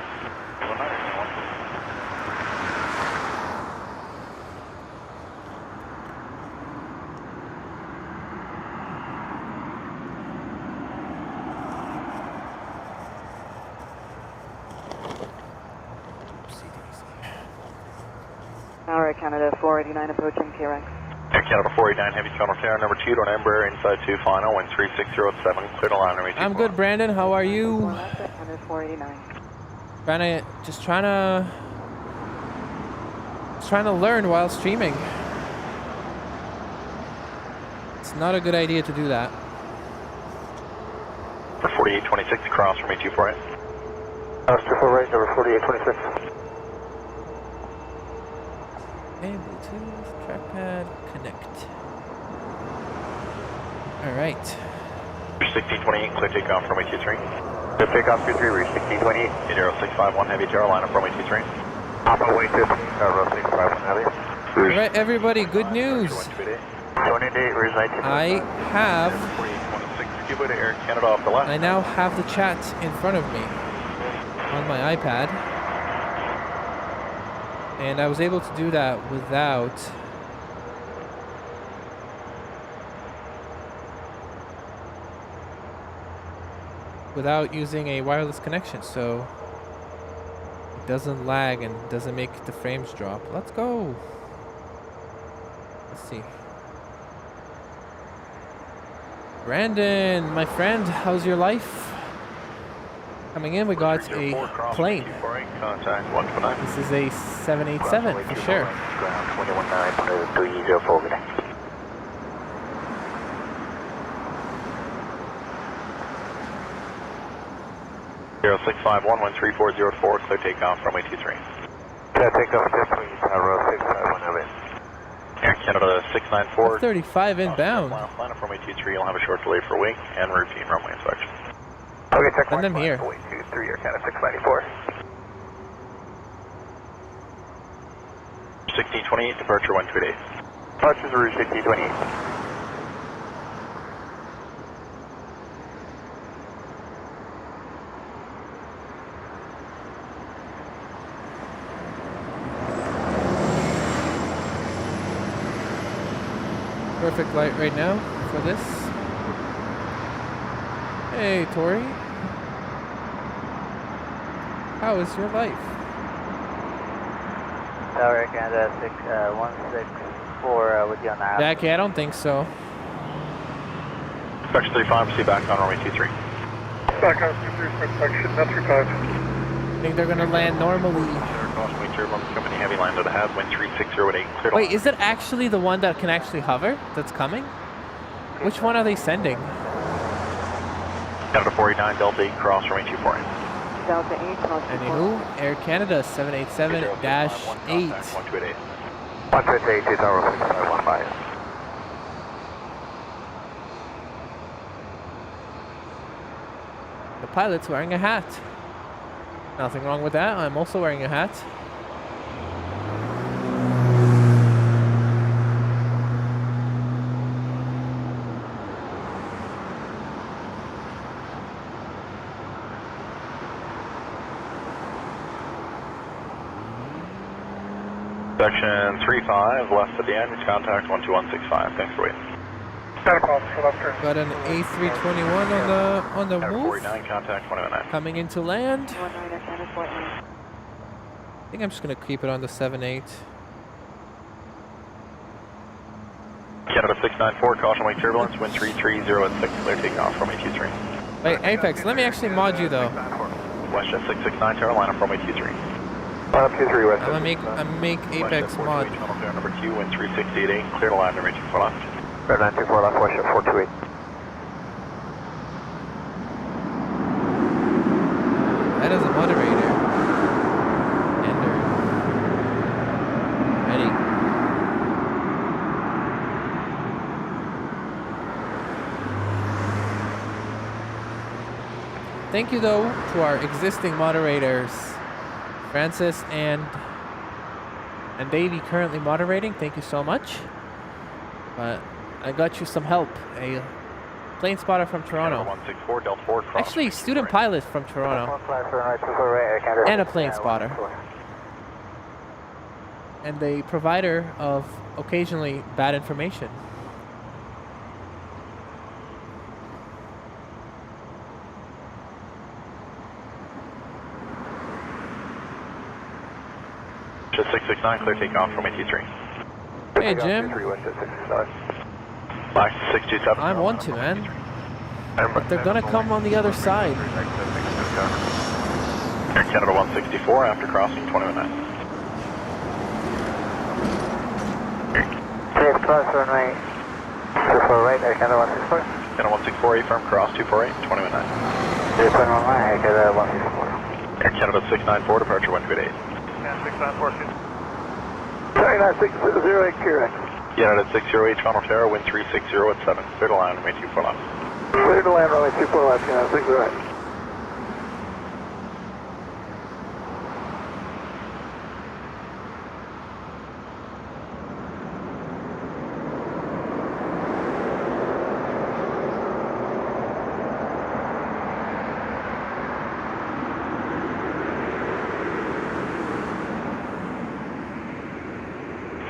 Alright, Canada 489 approaching TRX. Air Canada 489, heavy tunnel tower number 2, don't Embraer, inside 2, final, wind 3607, clear to line number 2. I'm good, Brandon. How are you? Canada 489. Just trying to learn while streaming. It's not a good idea to do that. For 4826, cross from 8248. Triple right, number 4826. Okay, Bluetooth, trackpad, connect. Alright. 1628, clear takeoff from 823. Clear takeoff 23, Rouge 1628. 80651, heavy tower line up from 823. Alpha way 2, 651 heavy. Alright, everybody, good news. 28, Rouge 19. I have 4826, give way to Air Canada off the left. I now have the chat in front of me on my iPad. And I was able to do that without using a wireless connection, so it doesn't lag and doesn't make the frames drop. Let's go. Let's see. Brandon, my friend, how's your life? Coming in, we got a plane. Contact 129. This is a 787 for sure. Ground 219, 304, good day. Zero 651, 13404, clear takeoff from 823. Clear takeoff, please, 651 heavy. Air Canada 694. 35 inbound. Line up from 823, you'll have a short delay for wing and routine runway inspection. Okay, check Send them here. 23, Air Canada 694. 1628, departure 128. Departures Rouge 1628. perfect light right now for this. Hey, Tori. How is your life? Tower Canada 164 with you on the app. Jackie, I don't think so. Section 35, proceed back on runway 23. Back on 23 for inspection, not 35. I think they're gonna land normally. Crossway turbulence, company heavy land to the HAB, wind 3608, clear to Wait, is it actually the one that can actually hover that's coming? Which one are they sending? Canada 489, Delta 8, cross runway 24. Delta 8, Anywho, Air Canada 787-8. 1288. 158, 2065, 15. The pilot's wearing a hat. Nothing wrong with that. I'm also wearing a hat. Section 35, left at the end, contact 12165. Thanks for waiting. Got an A321 on the Canada move. 489, contact 109. Coming into land. 19 at 14. I think I'm just gonna keep it on the 7-8. Canada 694, caution wake turbulence, wind 330 at 6, clear takeoff from AT3. Wait, Apex, let me actually mod you though. Westjet 669, Carolina from AT3. 23 West. I'm gonna make Apex mod. Channel clear number 2, wind 3688, clear to land, range 4 left. Red 924 left, Westjet 428. That is a moderator. Ender. Ready. Thank you though to our existing moderators, Francis and Davey currently moderating. Thank you so much. But I got you some help. A plane spotter from Toronto. 164, Delta 4, cross. Actually, student pilot from Toronto. And a plane spotter. And a provider of occasionally bad information. Just 669, clear takeoff from AT3. Hey, Jim. Black 627. I want to, man. But they're gonna come on the other side. Air Canada 164 after crossing 219. Clear cross runway 24 right, Air Canada 164. Canada 164, firm cross 248, 219. 0.11, Air Canada 164. Air Canada 694, departure 128. 694. Sorry, 608, QRX. Canada 608, Toronto Terra, wind 360 at 7, clear to land, runway 24 left. Clear to land, runway 24 left, Canada 608.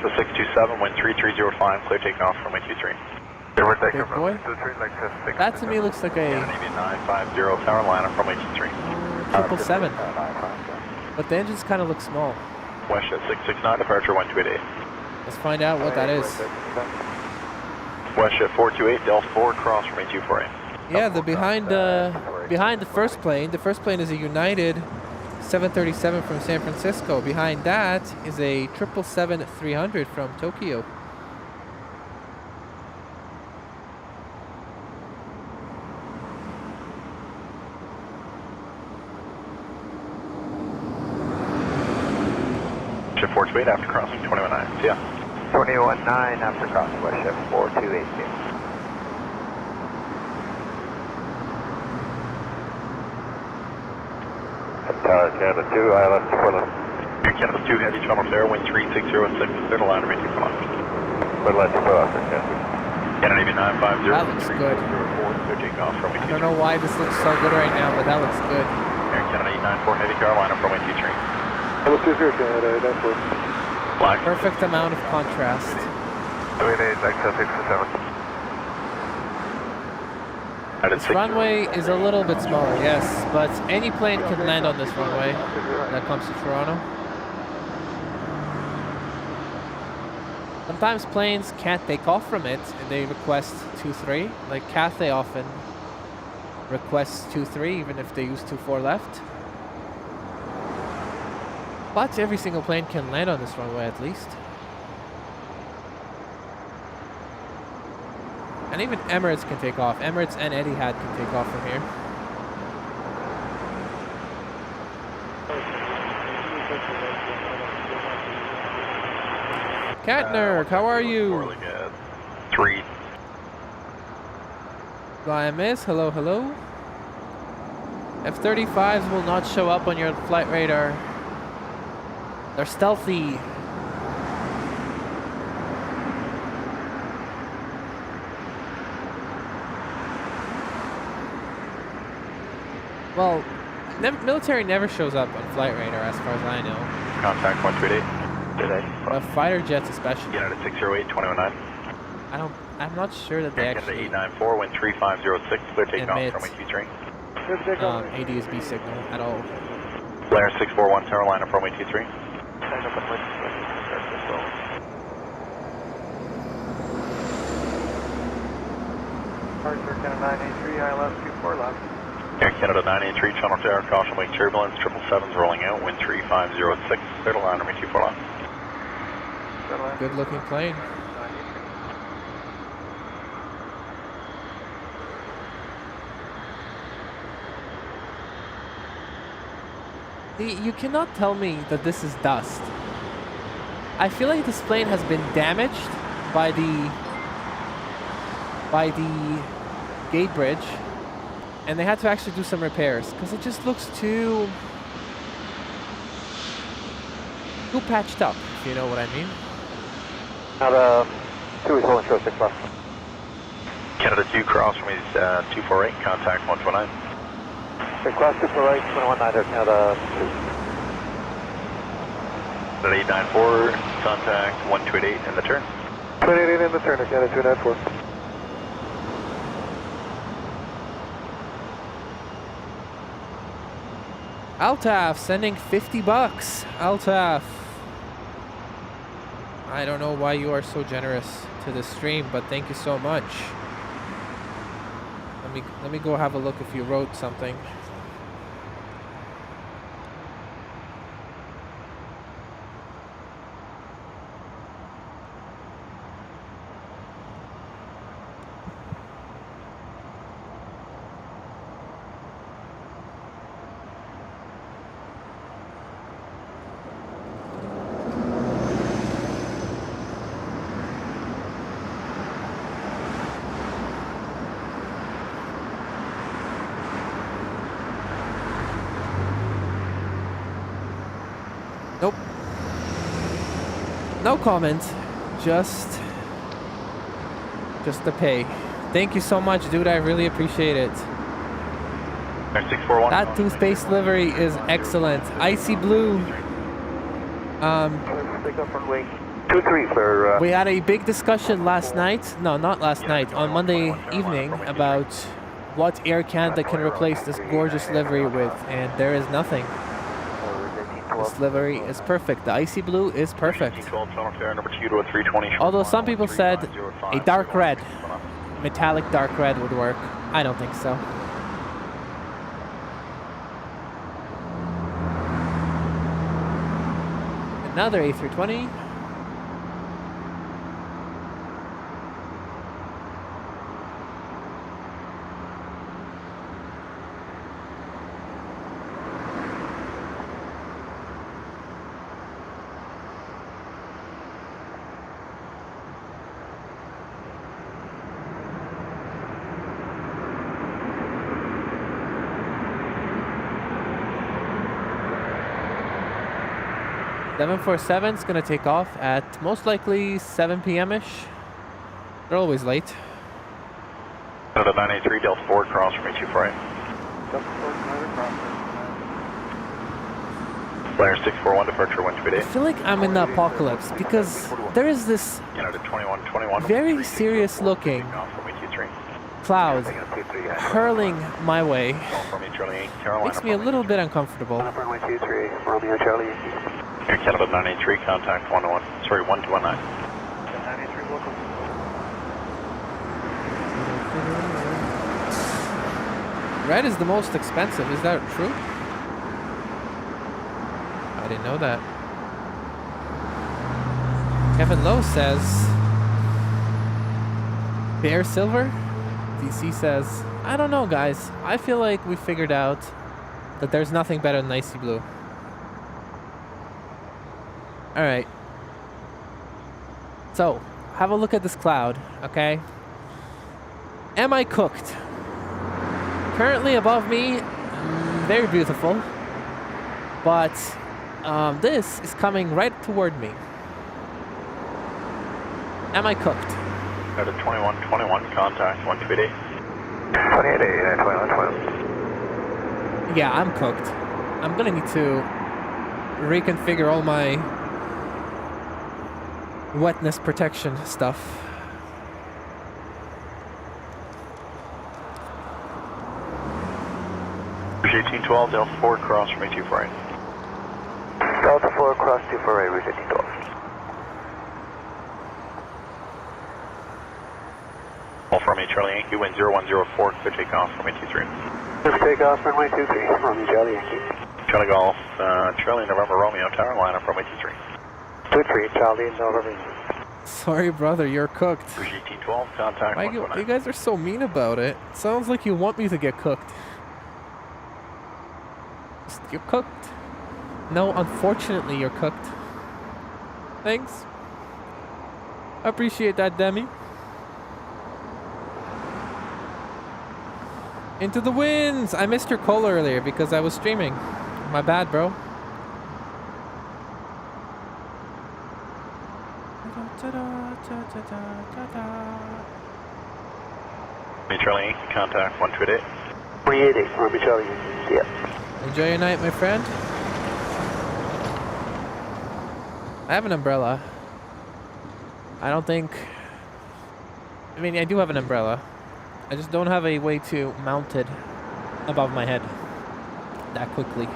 So 627, wind 3305, clear takeoff from AT3. Big boy. That to me looks like a Navy 950, Carolina from AT3. 777. But the engines kind of look small. Westjet 669, departure 1288. Let's find out what that is. Westjet 428, Delta 4, cross from A248. Yeah, the behind the first plane. The first plane is a United 737 from San Francisco. Behind that is a 777-300 from Tokyo. Westjet 428 after crossing 219. Yeah. 219 after crossing Westjet 428. Tower Canada 2, ILS 24 left. Air Canada 2, heavy Toronto Terra, wind 360 at 6, clear to land, runway 24 left. Red line 24 left, Canada. Canada Navy 950, That looks good. 304, clear takeoff from I AT3. don't know why this looks so good right now, but that looks good. Air Canada 894, heavy Carolina from AT3. Hello, 20 Canada, 894. Black. Perfect amount of contrast. 288, access 627. This runway is a little bit smaller, yes, but any plane can land on this runway that comes to Toronto. Sometimes planes can't take off from it and they request 2-3. Like Cathay often requests 2-3 even if they use 2-4 left. But every single plane can land on this runway at least. And even Emirates can take off. Emirates and Etihad can take off from here. Katner, how are you? 3. IMS, hello, hello. F-35s will not show up on your flight radar. They're stealthy. Well, military never shows up on flight radar as far as I know. Contact 138. Fighter jets especially. Unit 608, 219. I'm not sure that they actually 894, wind 3506, clear takeoff from AT3. ADSB signal at all. Blair 641, Carolina from AT3. Departure Canada 983, ILS 24 left. Air Canada 983, channel to air, caution wake turbulence, 777's rolling out, wind 3506, clear to line, runway 24 left. Good looking plane. You cannot tell me that this is dust. I feel like this plane has been damaged by the gate bridge, and they had to actually do some repairs because it just looks too patched up, if you know what I mean. Now 2 is holding short 6 left. Canada 2, cross from 248, contact 129. Request 248, 219 there, Canada 2. At 894, contact 128 in the turn. 288 in the turn, Canada 294. Altaf sending $50. Altaf. I don't know why you are so generous to the stream, but thank you so much. Let me go have a look if you wrote something. Nope. No comment. Just the pay. Thank you so much, dude. I really appreciate it. 641. That toothpaste livery is excellent. Icy blue. Take up runway 23 for... We had a big discussion last night. No, not last night. On Monday evening about what Air Canada can replace this gorgeous livery with, and there is nothing. This livery is perfect. The icy blue is perfect. Although some people said a dark red, metallic dark red would work. I don't think so. Another A320. .747's gonna take off at most likely 7 p.m.-ish. They're always late. Canada 983, Delta 4, cross from 248. Delta 4, Canada cross. Flyer 641, departure 128. I feel like I'm in the apocalypse because there is this Canada 2121. very serious looking Takeoff from 823. cloud hurling my way. From Charlie Yankee, Carolina. Makes me a little bit uncomfortable. Runway 23, Romeo Charlie Yankee. Air Canada 983, contact 1219. 983, welcome. Red is the most expensive, is that true? I didn't know that. Kevin Lowe says Bear Silver. DC says, I don't know guys. I feel like we figured out that there's nothing better than icy blue. Alright. So, have a look at this cloud, okay? Am I cooked? Currently above me, very beautiful. But this is coming right toward me. Am I cooked? Out of 2121, contact 128. 28, 21. Yeah, I'm cooked. I'm gonna need to reconfigure all my wetness protection stuff. Rouge 1812, Delta 4, cross from 8248. Delta 4, cross 248, Rouge 1812. All from Charlie Yankee, wind 0104, clear takeoff from 823. Clear takeoff, runway 23, Romeo Charlie Yankee. Charlie Golf, Charlie November Romeo, tower liner from 823. 23, Charlie November. Sorry, brother, you're cooked. Rouge 1812, contact Why you 129. guys are so mean about it. Sounds like you want me to get cooked. You're cooked. No, unfortunately, you're cooked. Thanks. I appreciate that, Demi. Into the winds! I missed your call earlier because I was streaming. My bad, bro. Charlie Yankee, contact 128. 28, Romeo Charlie Yankee. Yeah. Enjoy your night, my friend. I have an umbrella. I don't think... I mean, I do have an umbrella. I just don't have a way to mount it above my head that quickly.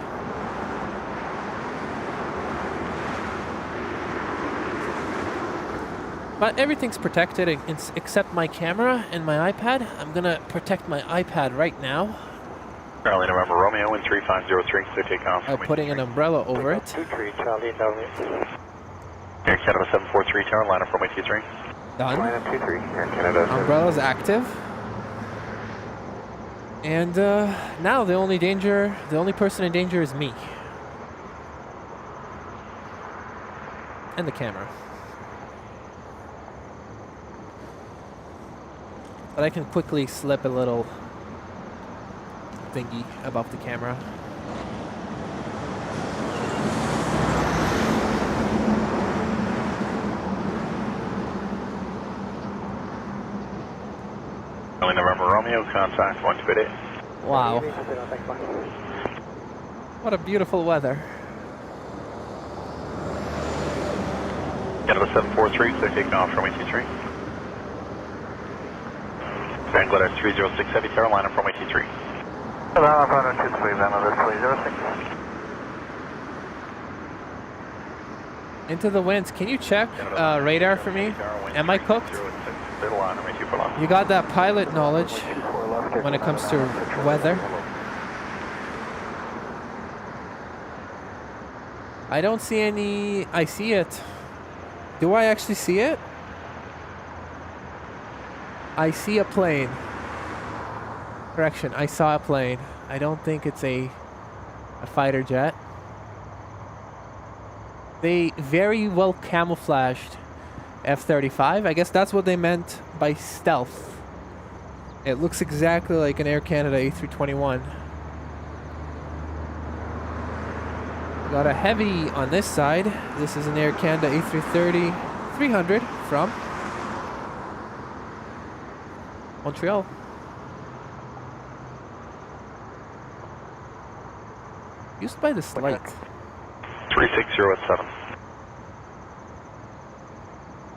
But everything's protected except my camera and my iPad. I'm gonna protect my iPad right now. Charlie November Romeo, wind 3503, clear takeoff By from putting an umbrella over it. 23, Charlie November. Air Canada 743, tower liner from 823. Done. 23, Air Canada. Umbrella's active. And now the only person in danger is me. And the camera. But I can quickly slip a little thingy above the camera. Charlie November Romeo, contact 128. Wow. What a beautiful weather. Canada 743, clear takeoff from 823. Bangladesh 306 Heavy, tower liner from 823. Hello, 523, Bangladesh 306. Into the winds. Can you check radar for me? Am I cooked? You got that pilot knowledge when it comes to weather. I don't see any... I see it. Do I actually see it? I see a plane. Correction, I saw a plane. I don't think it's a fighter jet. They very well camouflaged F-35. I guess that's what they meant by stealth. It looks exactly like an Air Canada A321. Got a heavy on this side. This is an Air Canada A330-300 from Montreal. Used by the Slight. 360 at 7.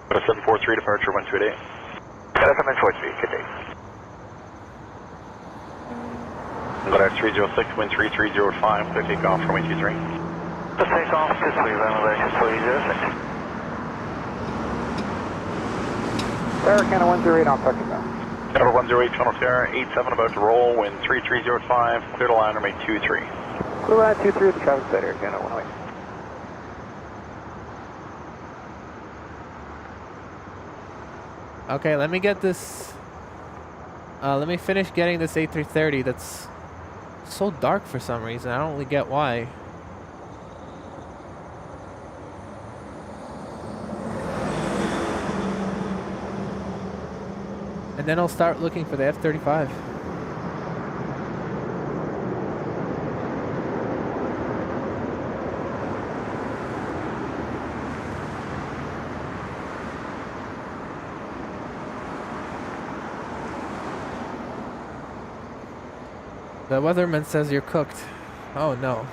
Got a 743 departure 1288. Got a 743, good day. Got a 306, wind 3305, clear takeoff from 123. The takeoff, this way, elevation 306. Air Canada 108 on Tucking now. Tower 108, Channel Sierra, 87 about to roll, wind 3305, clear to line, runway 23. Clear line 23 at the traffic side, Air Canada 108. Okay, let me get this. Let me finish getting this A330 that's so dark for some reason. I don't really get why. And then I'll start looking for the F-35. The weatherman says you're cooked. Oh no.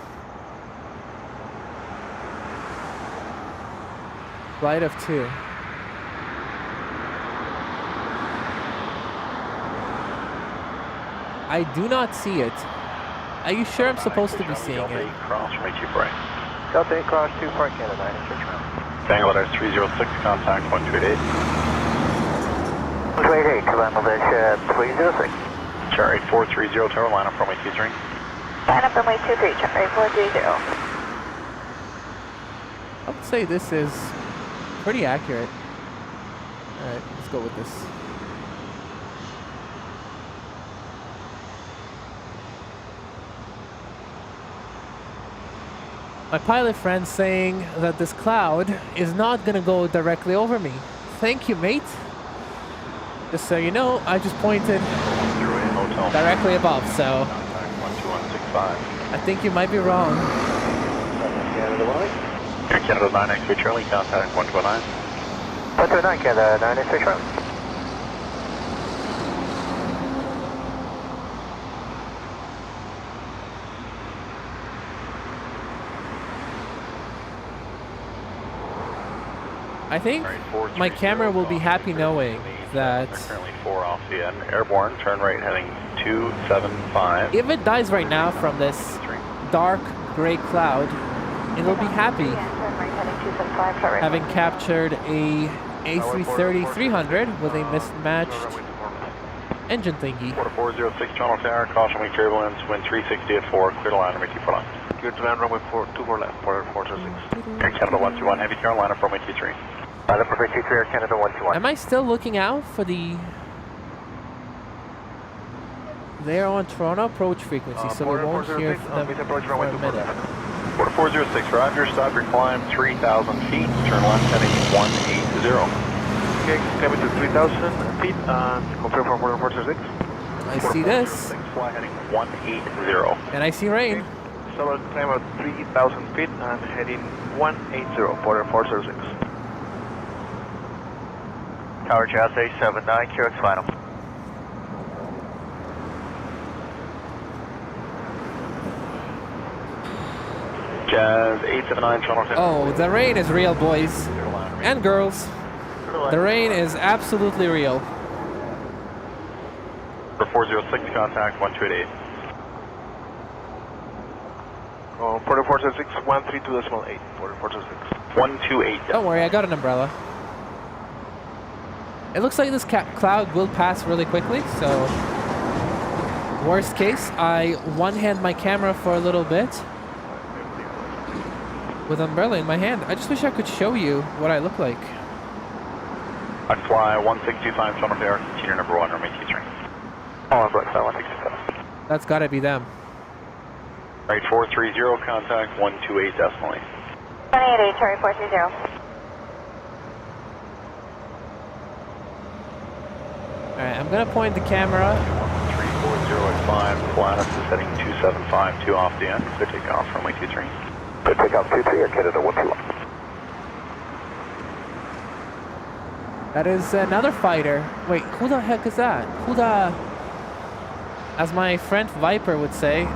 Flight of 2. I do not see it. Are you sure I'm supposed to be seeing it? Cross from 824. Delta 8 cross 2 Park Canada 9 in church round. Tango letter 306, contact 128. 128, Climb elevation 306. Chart 8430, tower line up from 123. Line up runway 23, chart 8430. I would say this is pretty accurate. Alright, let's go with this. My pilot friend saying that this cloud is not gonna go directly over me. Thank you, mate. Just so you know, I just pointed directly above, so I think you might be wrong. Canada 108. Air Canada 9X Charlie, contact 129. 129, Canada 9 in church round. I think my camera will be happy knowing that currently 4 off the end, airborne, turn right heading 275. if it dies right now from this dark gray cloud, it'll be happy having captured a A330-300 with a mismatched engine thingy. 4406 Channel Tower, caution weak turbulence, wind 360 at 4, clear to line, runway 24 left. Clear to land runway 24 left, border 406. Air Canada 121, heavy Carolina from 123. Line up runway 23, Air Canada 121. Am I still looking out for the... They're on Toronto approach frequency, so we won't hear from them for a minute. 4406, roger, stop your climb 3,000 feet, turn left heading 180. Okay, climb to 3,000 feet and confirm for border 406. I see this, Fly heading 180. and I see rain. So climb at 3,000 feet and heading 180, border 406. Tower Jazz 879, QX final. Jazz 879, Channel 10. Oh, the rain is real, boys and girls. The rain is absolutely real. 406, contact 1288. Border 406, 132.8, border 406. 128. Don't worry, I got an umbrella. It looks like this cloud will pass really quickly, so worst case, I one-hand my camera for a little bit with umbrella in my hand. I just wish I could show you what I look like. I'd fly 1625 Channel Tower, continue number 1, runway 23. Oh, I'm black, 167. That's gotta be them. Right, 430, contact 128 decimally. 188, Charlie 430. Alright, I'm gonna point the camera. 340 at 5, Planet is heading 2752 off the end, clear takeoff from runway 23. Clear takeoff 23, Air Canada 121. That is another fighter. Wait, who the heck is that? Who the... As my friend Viper would say,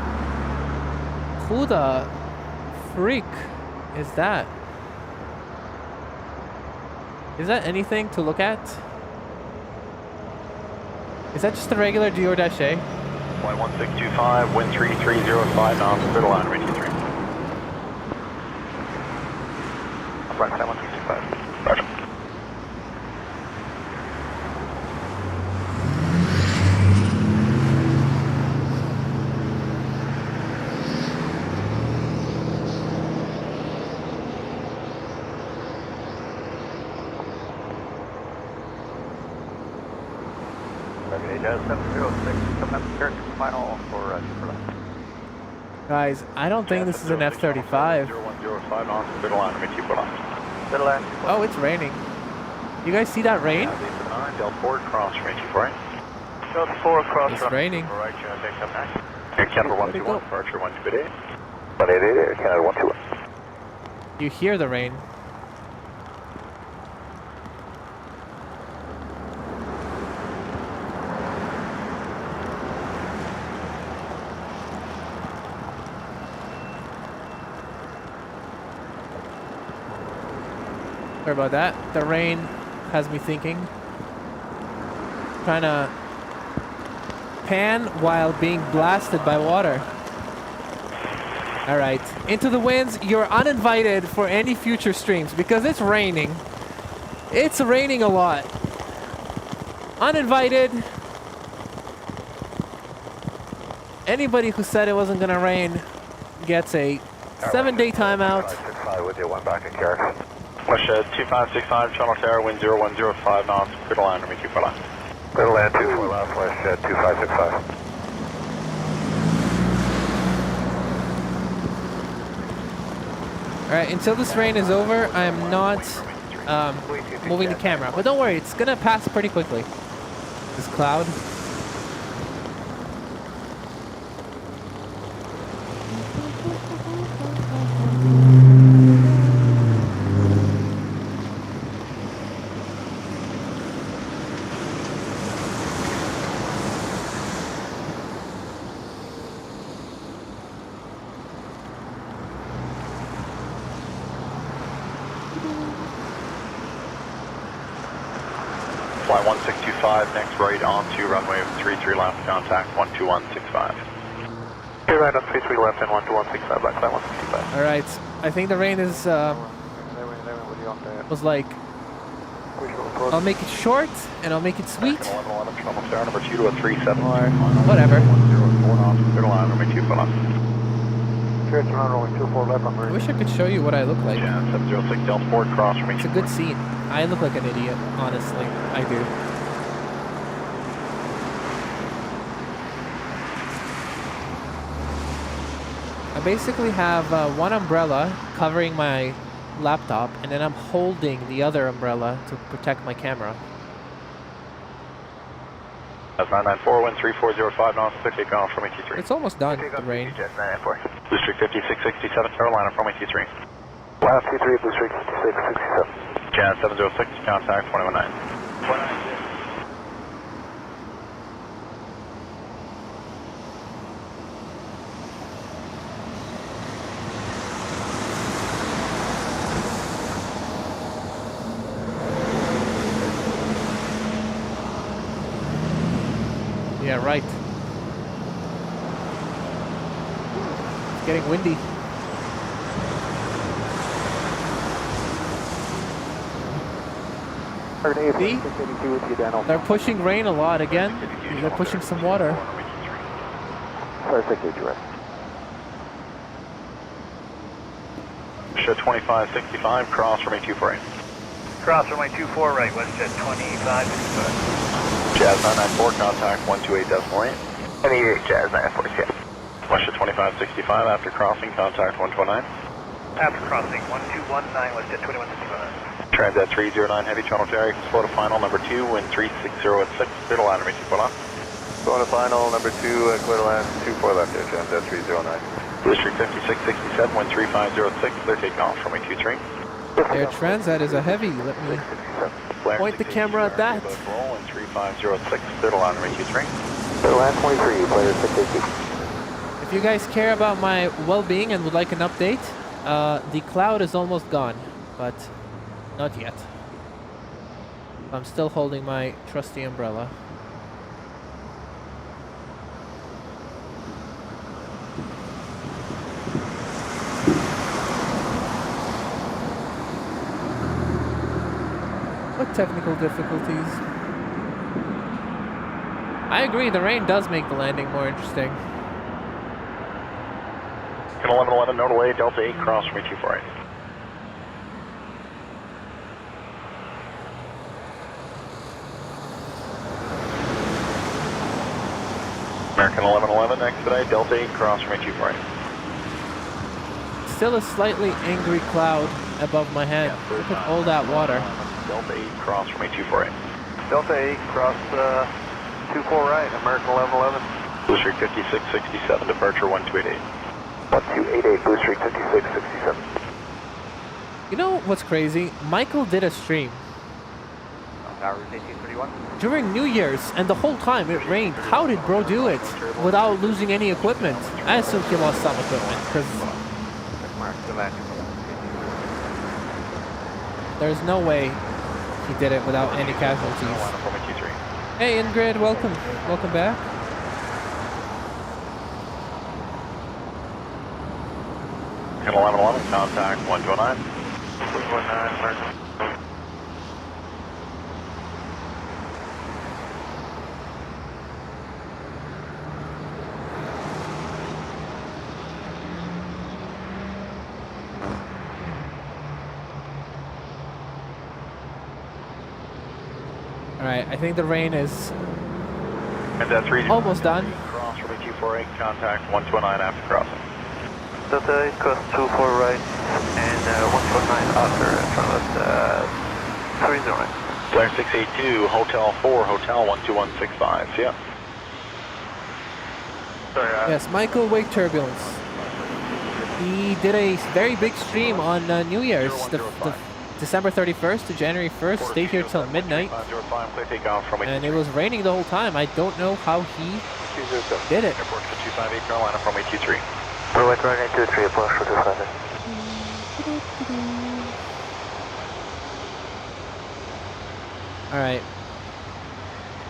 who the freak is that? Is that anything to look at? Is that just a regular GO-A? Y1625, wind 3305 knots, clear to line, runway 23. Front 1625. Roger. Guys, I don't think this is an F-35. 0105 knots, clear to line, runway 24 left. Clear to line. Oh, it's raining. You guys see that rain? Del Ford, cross, runway 24. Del Ford, cross, It's raining. All right, take up next. Air Canada 121, departure 128. 188, Air Canada 121. You hear the rain. Sorry about that. The rain has me thinking. Trying to pan while being blasted by water. Alright. Into the winds. You're uninvited for any future streams because it's raining. It's raining a lot. Uninvited. Anybody who said it wasn't gonna rain gets a 7-day timeout. 565 with you, one back in Carrick. Push 2565, channel tower, wind 0105 knots, clear to line, runway 24 left. Clear to land 24 left, flash 2565. Alright, until this rain is over, I am not moving the camera. But don't worry, it's gonna pass pretty quickly. This cloud. Fly 1625, next right onto runway 33 left, contact 12165. Okay, right on 33 left and 12165, back flight 165. Alright, I think the rain is was like, I'll make it short and I'll make it sweet. 1111, channel tower number 2 to a 37. Or whatever. 104 knots, clear to line, runway 24 left. Pearson, runway 24 left, I'm I wish I could show you what I look like. Yeah, 706 Del Ford, cross, runway It's a good scene. I look like an idiot, honestly. I do. I basically have one umbrella covering my laptop, and then I'm holding the other umbrella to protect my camera. That's 994, wind 3405 knots, clear takeoff from 83. It's almost done, the rain. Blue Streak 5667, Carolina from 83. Line 23, Blue Streak 5667. Jan 706, contact 219. Yeah, right. It's getting windy. See? They're pushing rain a lot again. They're pushing some water. Show 2565, cross runway 24 right. Cross runway 24 right, WestJet 2565. Jazz 994, contact 128.8. 28, Jazz 994, yeah. WestJet 2565, after crossing, contact 129. After crossing 1219, WestJet 2165. Transat 309, heavy channel ferry, slow to final, number 2, wind 360 at 6, clear to line, runway 24 left. Going to final, number 2, clear to land 24 left there, Transat 309. Blue Streak 5667, wind 3506, clear takeoff, runway 23. Air Transat is a heavy. Let me point the camera at that. Roll, wind 3506, clear to line, runway 23. Clear to land 23, player 682. If you guys care about my well-being and would like an update, The cloud is almost gone, but not yet. I'm still holding my trusty umbrella. What technical difficulties? I agree, the rain does make the landing more interesting. 1111, note away, Delta 8, cross from 248. American 1111, expedite, Delta 8, cross from 248. Still a slightly angry cloud above my head. Look at all that water. Delta 8, cross from 248. Delta 8, cross 24 right, American 1111. Blue Streak 5667, departure 1288. 1288, Blue Streak 5667. You know what's crazy? Michael did a stream during New Year's, and the whole time it rained. How did bro do it without losing any equipment? I assume he lost some equipment, because there's no way he did it without any casualties. Hey Ingrid, welcome. Welcome back. And 1111, contact 129. 129, American. Alright, I think the rain is And that's reading. almost done. Cross from 248, contact 129 after crossing. Delta 8, cross 24 right, and 129 after front left, 30 right. Flare 682, Hotel 4, Hotel 12165, yeah. Sorry, Yes, Michael, wake turbulence. He did a very big stream on New Year's, the December 31st to January 1st, stayed here till midnight, and it was raining the whole time. I don't know how he did it. Airport 258, Carolina, from 823. Runway 823, approach for 258. Alright.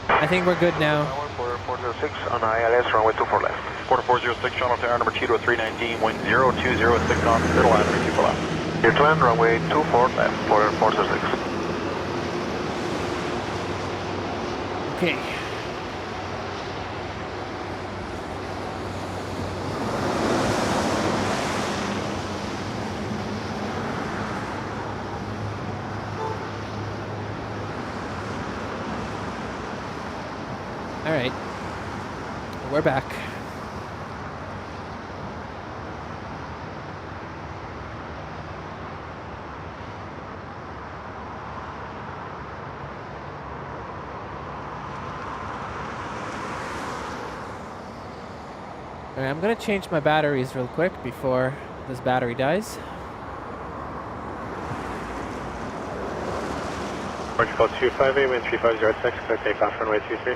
I think we're good now. Porter 406 on ILS, runway 24 left. Porter 406, Channel Tower, number 2 to 319, wind 0206 knots, clear to land, 32 left. Clear to land, runway 24 left, Porter 406. Okay. Alright. We're back. Alright, I'm gonna change my batteries real quick before this battery dies. Portugal 258, wind 3506, clear takeoff, runway 23.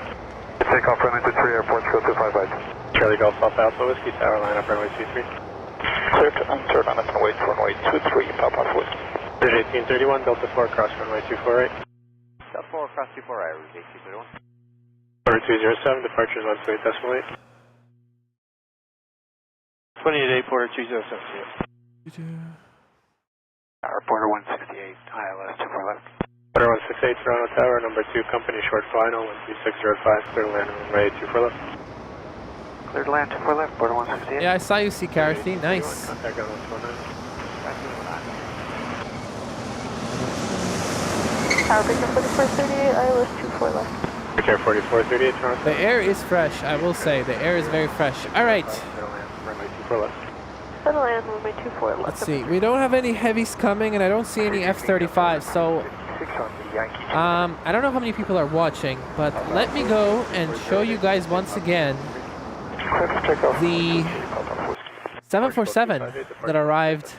Takeoff runway 23, airport Portugal 255. Charlie Golf Alpha Alpha Whiskey Tower, line up runway 23. Clear to enter on runway 23, Papa Whiskey. Bridge 1831, Delta 4, cross runway 248. Delta 4, cross 24, route 1831. Order 207, departures 128.8. 28 Porter 207. Reporter 168, ILS 24 left. Order 168, Toronto Tower, number 2, company short final, 13605, clear to land runway 24 left. Clear to land 24 left, Porter 168. Yeah, I saw you, see Carthy. Nice. Contact on 129. Tower picture 4438, ILS 24 left. Care 4438, Toronto. The air is fresh, I will say. The air is very fresh. Alright. Runway 24 left. Settle land, runway 24 left. Let's see. We don't have any heavies coming, and I don't see any F-35, so I don't know how many people are watching, but let me go and show you guys once again the 747 that arrived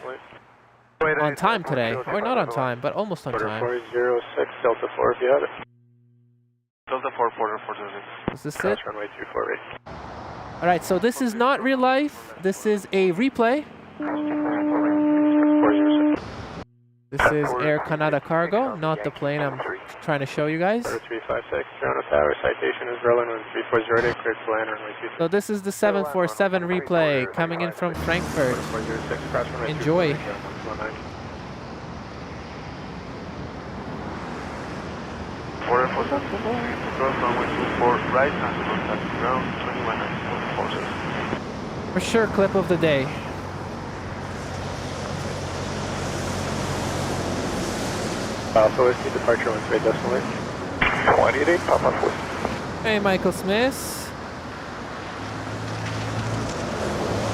on time today. Or not on time, but almost on time. 406, Delta 4 if you have it. Delta 4, Porter 406. Is this Cross it? runway 248. Alright, so this is not real life. This is a replay. This is Air Canada Cargo, not the plane I'm trying to show you guys. 356, Toronto Tower, citation is Berlin 1340, cleared to land runway 23. So this is the 747 replay coming in from Frankfurt. 4406, cross runway Enjoy. 119. Order for that. Cross runway 24 right and contact ground 2194 forces. For sure, clip of the day. Alpha Whiskey, departure 13.8. 28, Papa Whiskey. Hey, Michael Smith.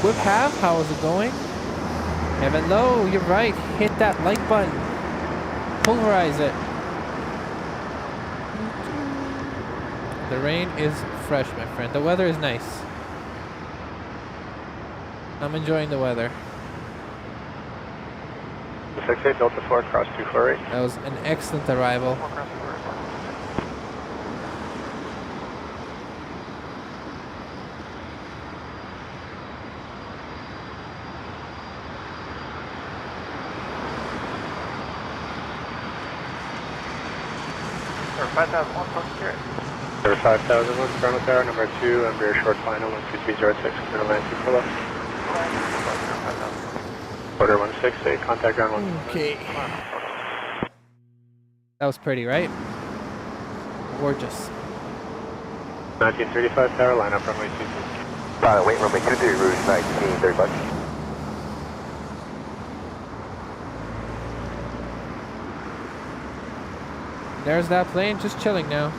Whip half, how is it going? Evan Lowe, you're right. Hit that like button. Pulverize it. The rain is fresh, my friend. The weather is nice. I'm enjoying the weather. 68 Delta 4, cross 248. That was an excellent arrival. Or 5001 plus carry. Number 5001, Toronto Tower, number 2, Embraer short final 12306, clear to land 24 left. Order 168, contact ground 1. Okay. That was pretty, right? Gorgeous. 1935 Tower, line up runway 23. Wait, runway 23, Rouge 19, very much. There's that plane just chilling now.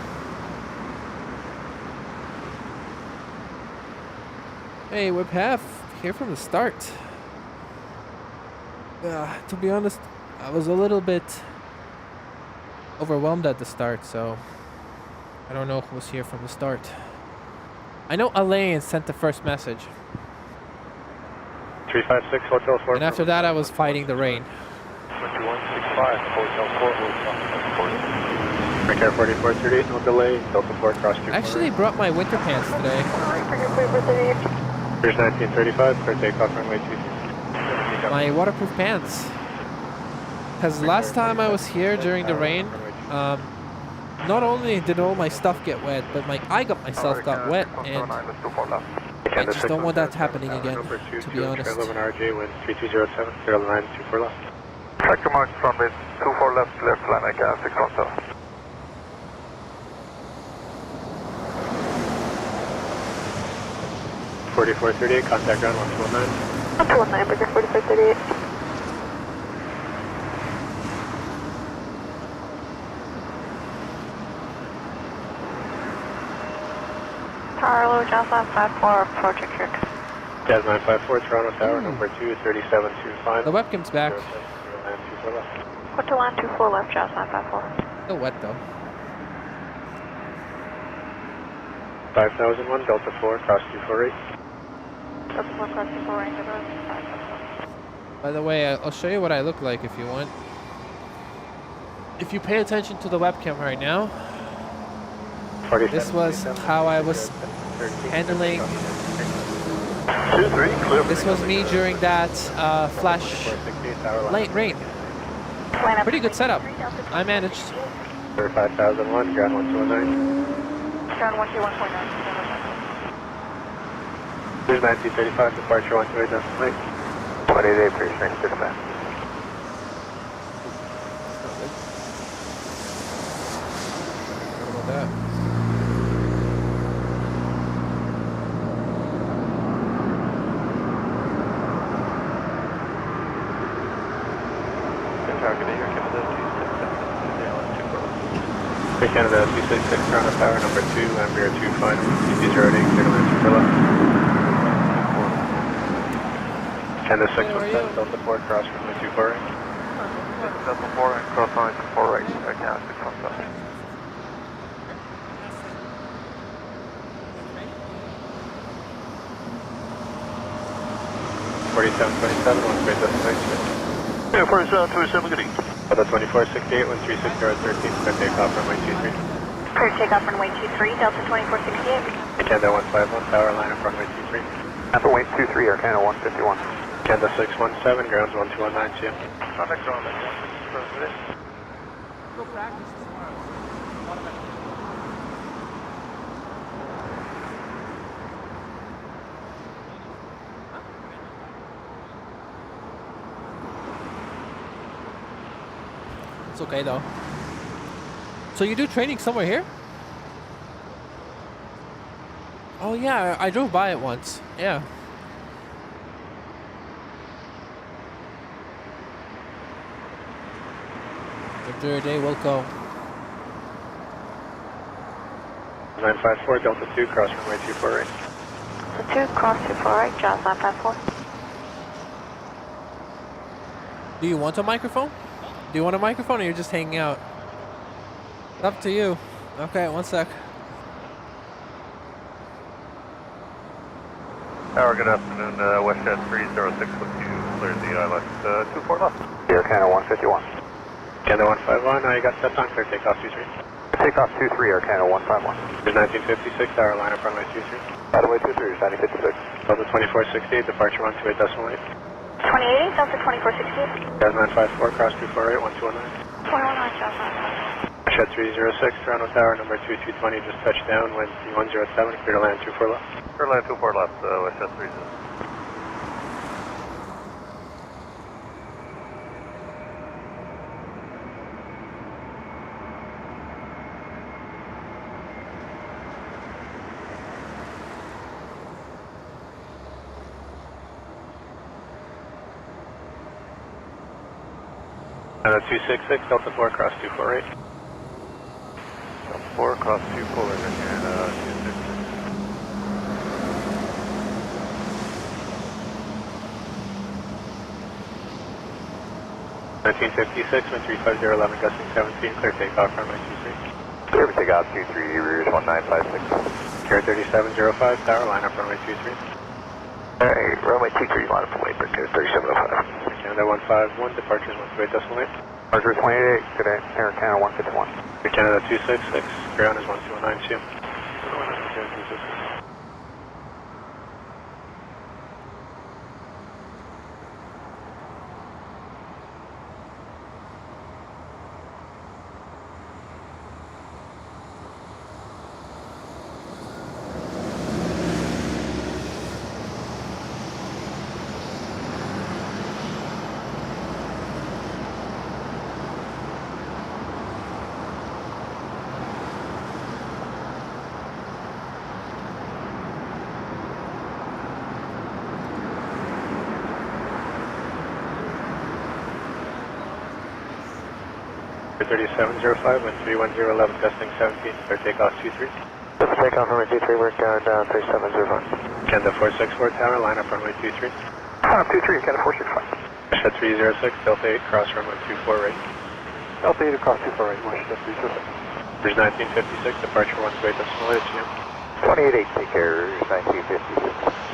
Hey, Whip half, here from the start. To be honest, I was a little bit overwhelmed at the start, so I don't know who was here from the start. I know Elaine sent the first message. 356 Hotel 4. And after that, I was fighting the rain. 2165 Hotel 4, Air 4438, no delay, Delta 4, cross 2. I actually brought my winter pants today. Here's 1935, clear takeoff runway 23. My waterproof pants. Because last time I was here during the rain, not only did all my stuff get wet, but I got myself got wet, and I just don't want that happening again, to be honest. 11 RJ, wind 3207, clear line 24 left. Tractor mark from it, 24 left, line again, 617. 4438, contact ground 119. 119, Bridger 4438. Tower low, Jocelyn 54, approaching Kirk. Jazz 954, Toronto Tower, number 2, 3725. The webcam's back. Go to line 24 left, Jocelyn 54. Still wet though. 5001, Delta 4, cross 248. Delta 4, cross 24, range of road. By the way, I'll show you what I look like if you want. If you pay attention to the webcam right now, this was how I was handling. This was me during that flash light rain. Pretty good setup. I managed. 5001, ground 1219. Ground 121.9. Here's 1935, departure 128, destination. 28, Pearson, good man. What about that? Air Canada 266, Toronto Tower, number 2, Embraer 2 final, CP 08, clear to land 24 left. Canada 617, Delta 4, cross runway 24 right. Delta 4 and cross line 24 right, Air Canada 617. 4727, one straight destination. Yeah, 4727, good evening. Delta 2468, 136, 13, clear takeoff runway 23. Clear takeoff runway 23, Delta 2468. Air Canada 151, tower line up runway 23. Alpha Wing 23, Air Canada 151. Canada 617, grounds 1219, CM. Contact ground 1. Go practice tomorrow. It's okay though. So you do training somewhere here? Oh yeah, I drove by it once. Yeah. After a day, we'll go. 954 Delta 2, cross runway 24 right. So 2, cross 24 right, Jaws 954. Do you want a microphone? Do you want a microphone or you're just hanging out? It's up to you. Okay, one sec. Tower, good afternoon. WestJet 306 with you. Clear the island. 24 left. Air Canada 151. Canada 151, you got set time, clear takeoff 23. Takeoff 23, Air Canada 151. There's 1956, tower line up runway 23. Runway 23, 1956. Delta 2468, departure 128.8. 28, Delta 2468. Gas 954, cross 248, 1219. 419, Jaws 954. Shed 306, Toronto Tower, number 2220, just touched down, wind 107, clear to land 24 left. Clear to land 24 left, Shed 306. And a 266, Delta 4, cross 248. Delta 4, cross 24, and 266. 1956, wind 35011, gusting 17, clear takeoff, runway 23. Clear takeoff 23, rears 1956. Care 3705, tower, line up runway 23. Alright, runway 23, line up away, break 3705. Canada 151, departures 128.8. Departure 28, good Air Canada 151. Air Canada 266, ground is 12192. 3705, wind 31011, gusting 17, clear takeoff 23. Let's take off runway 23, we're down 3705. Canada 464, tower, line up runway 23. 23, Canada 465. Shed 306, Delta 8, cross runway 24 right. Delta 8 across 24 right, Washington 306. Bridge 1956, departure 128.8 GM. 28.8, take care, 1956.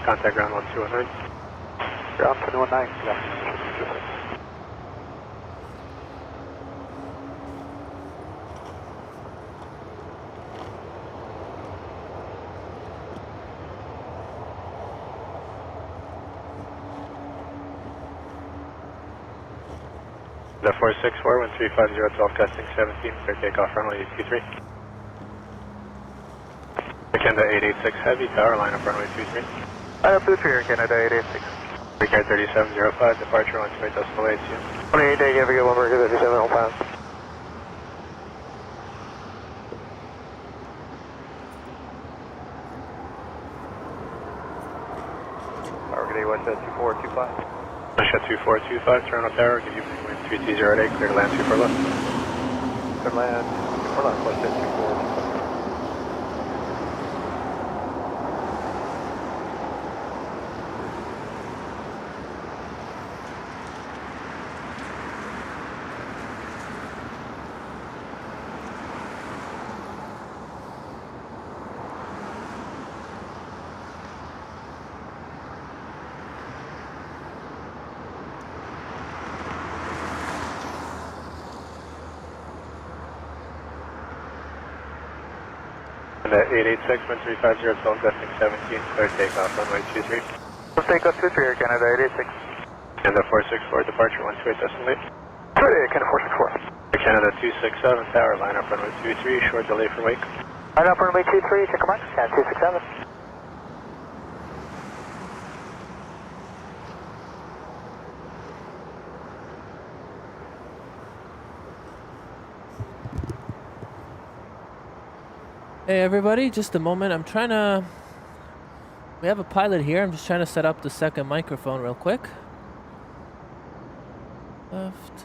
Contact ground 1219. Ground 219, good afternoon. The 464, wind 350, 12, gusting 17, clear takeoff runway 23. Canada 886 heavy, tower, line up runway 23. Line up 23, Canada 886. Recard 3705, departure 128.8 GM. 28 day, have a good one, Mercury 3705. Tower, good day, WestJet 2425. WestJet 2425, Toronto Tower, good evening, wind 3208, clear to land 24 left. Clear to land 24 left, WestJet 2425. And the 886, 1350, 12, gusting 17, clear takeoff, runway 23. Takeoff 23, Air Canada 886. And the 464, departure 128 decimal 8. Air Canada 464. Air Canada 267, tower, line up runway 23, short delay for wake. Line up runway 23, check mark, Canada 267. Hey everybody, just a moment. We have a pilot here. I'm just trying to set up the second microphone real quick. Left.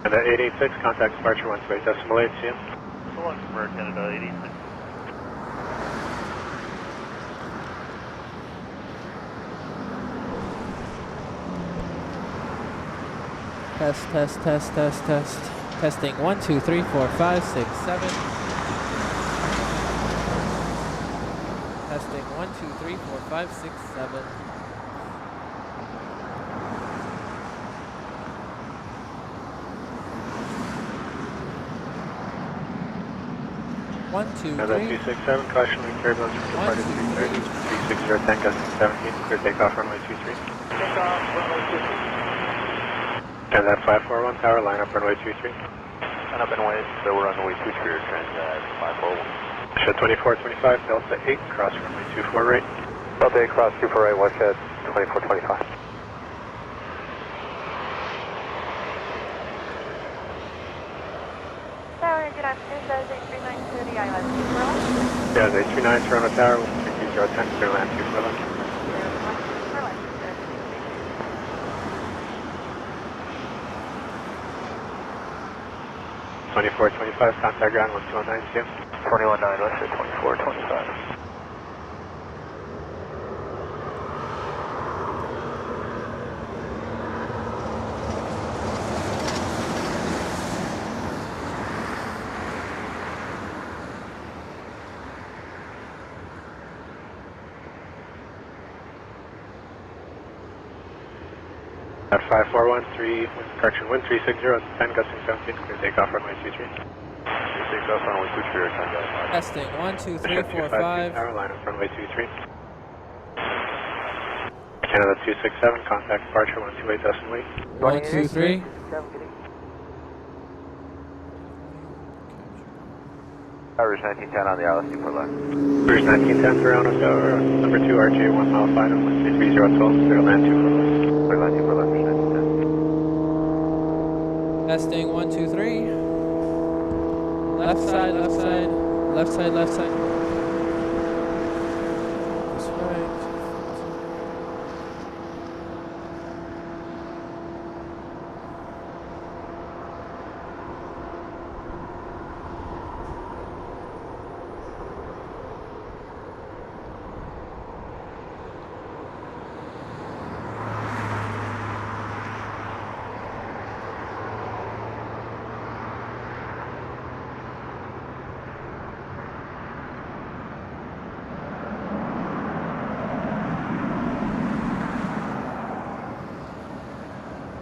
And the 886, contact departure 128 decimal 8, see you. So long for Air Canada 86. Test. Testing 1, 2, 3, 4, 5, 6, 7. Testing 1, 2, 3, 4, 5, 6, 7. 1, 2, 3. And the 267, cautionary turbulence from departed 330, 360, 10, gusting 17, clear takeoff runway 23. Takeoff runway 23. And that 541, tower, line up runway 23. And up and away, so we're on the way 23, Transat 541. Shed 2425, Delta 8, cross runway 24 right. Delta 8, cross 24 right, watch at 2425. Tower, good afternoon. That is 839 to the island. Yeah, the 839, Toronto Tower, 33010, clear land 241. 2425, contact ground 1219, see you. 219, watch at 2425. At 5413, correction, wind 360, 10, gusting 17, clear takeoff runway 23. Clear takeoff runway 23, Transat 541. Testing 1, 2, 3, 4, 5. Tower, line up runway 23. Canada 267, contact departure 128 decimal 8. 1, 2, 3. Towers 1910 on the ILS for left. Cruise 1910, Toronto Tower, number 2, RJ 1 mile final, 133012, clear land 2 for left. Clear land 2 for left, 1910. Testing 1, 2, 3. Left side. That's right.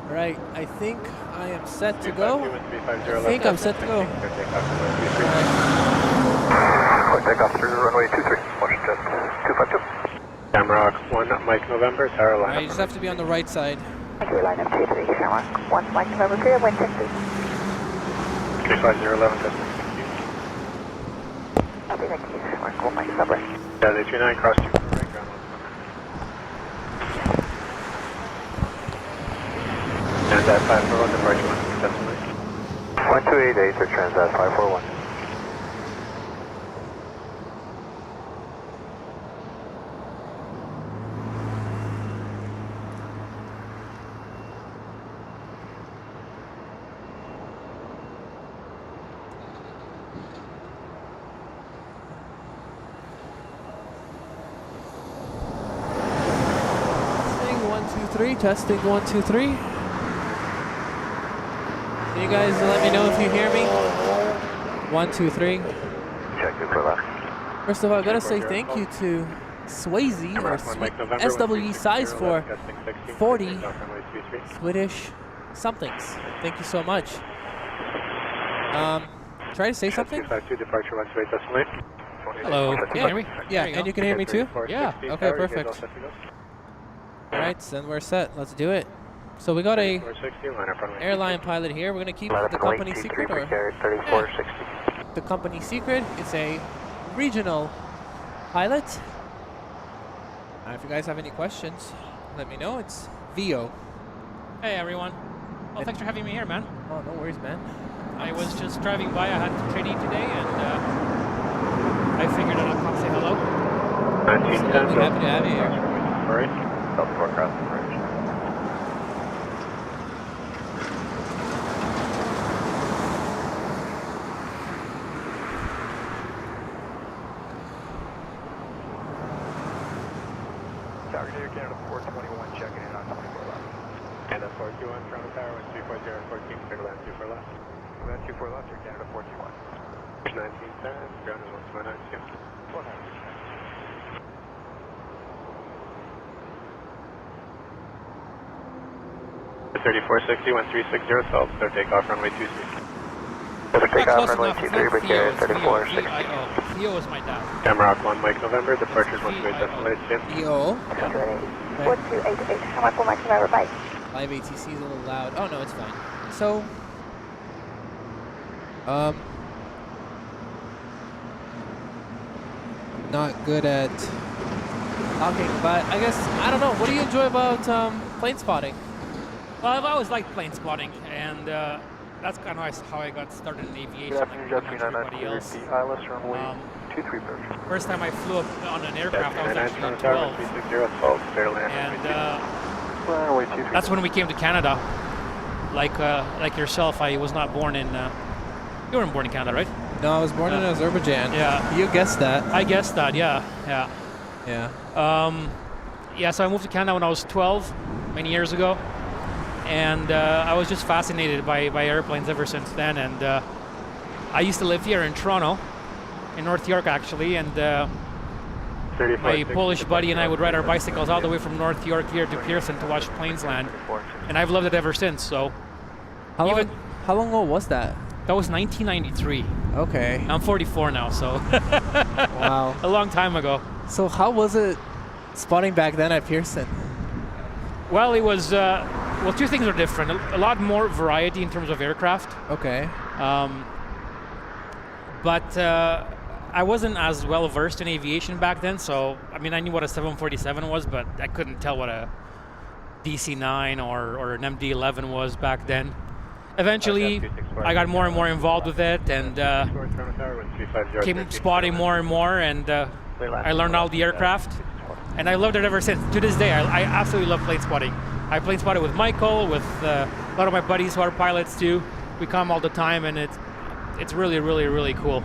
Right, I think I am set to go. I think I'm set to go. Quick takeoff through runway 23, watch at 252. Shamrock 1, Mike November, tower line Right, you just have to be on the right side. Okay, line up 23, Shamrock. 1 Mike November, clear, wind 60. 35011, customer. Okay, thank you, Shamrock. 1 Mike November. Yeah, the 29, cross 2 for right ground. And that 541, departure 1, decimal 8. 1288 or Transat 541. 3, testing 1, 2, 3. Can you guys let me know if you hear me? 1, 2, 3. Check 2 for left. First of all, I gotta say thank you to Swayze or SWE size for 40 Swedish somethings. Thank you so much. Try to say something. 252 departure 1 straight decimal. Hello, can you hear me? Yeah, and you can hear me too? Yeah. Okay, perfect. Alright, then we're set. Let's do it. So we got a airline pilot here. We're gonna keep the company secret, or the company secret. It's a regional pilot. If you guys have any questions, let me know. It's VO. Hey everyone. Well, thanks for having me here, man. Oh, no worries, man. I was just driving by. I had training today, and I figured I'd come say hello. 1910. So happy to have you here. Right. South Fork across the bridge. Tower Air Canada 421 checking in on 24 left. Canada 421, Toronto Tower 1340 14, clear to land 24 left. Land 24 left, Air Canada 421. 1910, ground is 1292. 3460, 1360, salt, start takeoff runway 23. Takeoff runway 23, Brigade 3460. Theo is my dad. Camrock 1, Mike November, departures 128 destination. VO. 4288, Hamad 1 Mike November, bye. Live ATC is a little loud. Oh no, it's fine. So, not good at talking, but I guess, I don't know, what do you enjoy about plane spotting? Well, I've always liked plane spotting, and that's kind of how I got started in aviation, like pretty much everybody else. First time I flew up on an aircraft, I was actually 12, and that's when we came to Canada. Like yourself, I was not born in. You weren't born in Canada, right? No, I was born in Azerbaijan. Yeah. You guessed that. I guessed that. Yeah. Yeah. Yeah. So I moved to Canada when I was 12, many years ago, and I was just fascinated by airplanes ever since then. And I used to live here in Toronto, in North York actually, and my Polish buddy and I would ride our bicycles all the way from North York here to Pearson to watch planes land, and I've loved it ever since. So, How long ago was that? That was 1993. Okay. I'm 44 now, so Wow. a long time ago. So how was it spotting back then at Pearson? Well, it was well, two things are different. A lot more variety in terms of aircraft. Okay. But I wasn't as well versed in aviation back then, so I mean I knew what a 747 was, but I couldn't tell what a DC-9 or an MD-11 was back then. Eventually, I got more and more involved with it, and came spotting more and more, and I learned all the aircraft, and I loved it ever since. To this day, I absolutely love plane spotting. I plane spotted with Michael, with a lot of my buddies who are pilots too. We come all the time, and it's really, really, really cool.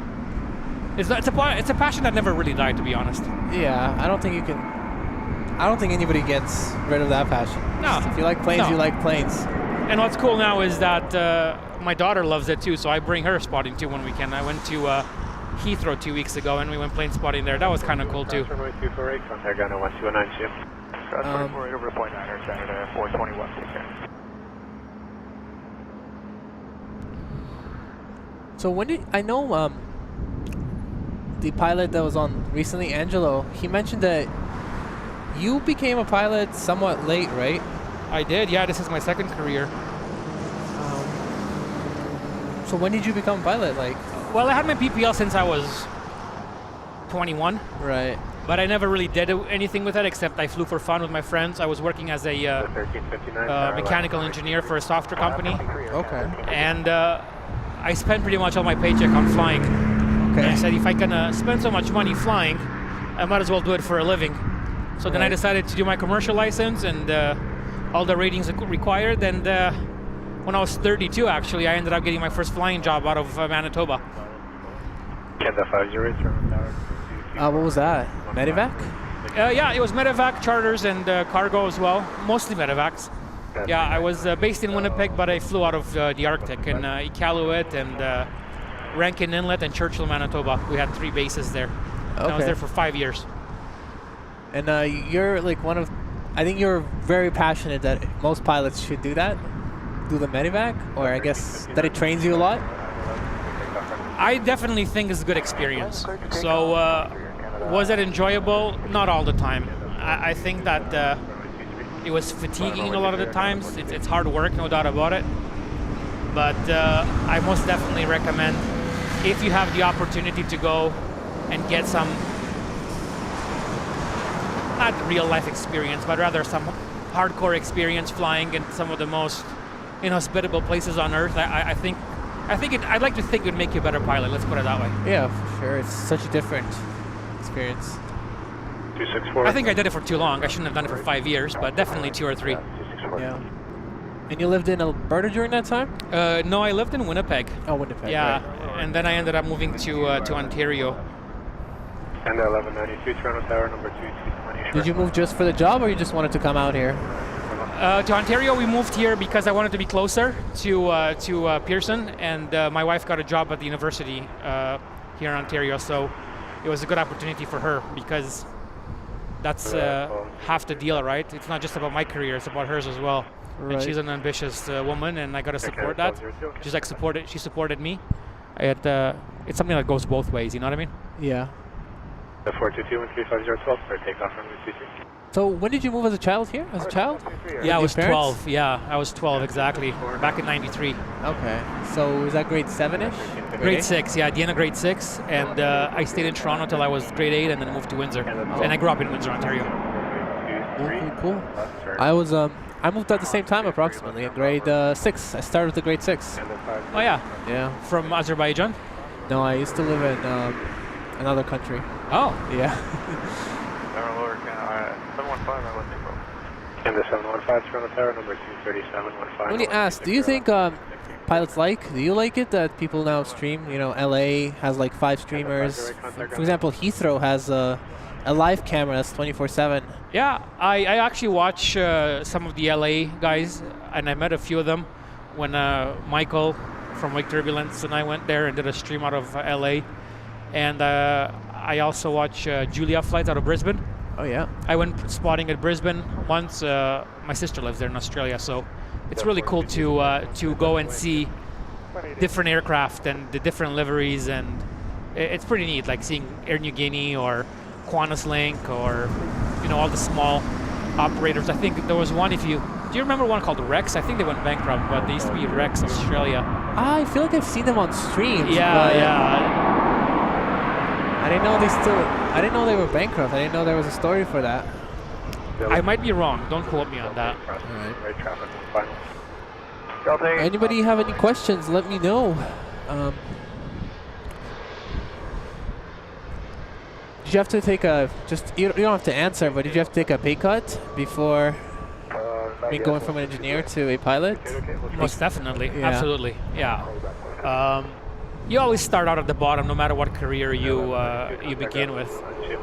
It's a passion that never really died, to be honest. Yeah, I don't think anybody gets rid of that passion. No. If you like planes, you like planes. And what's cool now is that my daughter loves it too, so I bring her spotting too when we can. I went to Heathrow 2 weeks ago, and we went plane spotting there. That was kind of cool too. So when did I know the pilot that was on recently, Angelo? He mentioned that you became a pilot somewhat late, right? I did, yeah. This is my second career. So when did you become a pilot? Like, well, I had my PPL since I was 21. Right. But I never really did anything with it, except I flew for fun with my friends. I was working as a mechanical engineer for a software company. Okay. And I spent pretty much all my paycheck on flying. Okay. And I said, if I can spend so much money flying, I might as well do it for a living. So then I decided to do my commercial license and all the ratings required. And when I was 32, actually, I ended up getting my first flying job out of Manitoba. What was that? Medevac? Yeah, it was medevac, charters, and cargo as well. Mostly medevacs. Yeah, I was based in Winnipeg, but I flew out of the Arctic in Iqaluit and Rankin Inlet and Churchill, Manitoba. We had 3 bases there. Okay. And I was there for 5 years. And you're like I think you're very passionate that most pilots should do that, do the medevac, or I guess that it trains you a lot. I definitely think it's a good experience. So, was it enjoyable? Not all the time. I think that it was fatiguing a lot of the times. It's hard work, no doubt about it. But I most definitely recommend, if you have the opportunity to go and get some, not real life experience, but rather some hardcore experience flying in some of the most inhospitable places on Earth, I'd like to think it would make you a better pilot. Let's put it that way. Yeah, for sure. It's such a different experience. 264. I think I did it for too long. I shouldn't have done it for 5 years, but definitely 2 or 3. Yeah. And you lived in Alberta during that time? No, I lived in Winnipeg. Oh, Winnipeg. Yeah, Right. and then I ended up moving to Ontario. And 1192 Toronto Tower, number 2220. Did you move just for the job, or you just wanted to come out here? To Ontario, we moved here because I wanted to be closer to Pearson, and my wife got a job at the university here in Ontario, so it was a good opportunity for her because that's half the deal, right? It's not just about my career; it's about hers as well. Right. And she's an ambitious woman, and I got to support that. She supported me. It's something that goes both ways. You know what I mean? Yeah. The 422-135-012 for takeoff from Route 23. So when did you move as a child here? As a child? Yeah, I With was your parents? 12. Yeah, I was 12 exactly. Back in '93. Okay. So was that grade 7-ish? Grade 6, yeah, at the end of grade 6, and I stayed in Toronto till I was grade 8, and then moved to Windsor. And I grew up in Windsor, Ontario. Cool. I moved at the same time approximately in grade 6. I started with the grade 6. Oh yeah, Yeah. from Azerbaijan. No, I used to live in another country. Oh, Yeah. 715, I was April. And the 715 Toronto Tower, number 23715. Let me ask, do you think pilots do you like it that people now stream? You know, LA has like 5 streamers. For example, Heathrow has a live camera that's 24/7. yeah. I actually watch some of the LA guys, and I met a few of them when Michael from Wake Turbulence and I went there and did a stream out of LA. And I also watch Julia flights out of Brisbane. Oh yeah. I went spotting at Brisbane once. My sister lives there in Australia, so it's really cool to go and see different aircraft and the different liveries, and it's pretty neat, like seeing Air Niugini or Qantas Link or all the small operators. I think there was one. Do you remember one called Rex? I think they went bankrupt, but they used to be Rex Australia. I feel like I've seen them on streams. Yeah. I didn't know they were bankrupt. I didn't know there was a story for that. I might be wrong. Don't quote me on that. Right traffic, final. Anybody have any questions? Let me know. Did you have to take you don't have to answer, but did you have to take a pay cut before going from an engineer to a pilot? Most definitely. Yeah. Absolutely. Yeah. You always start out at the bottom, no matter what career you begin with.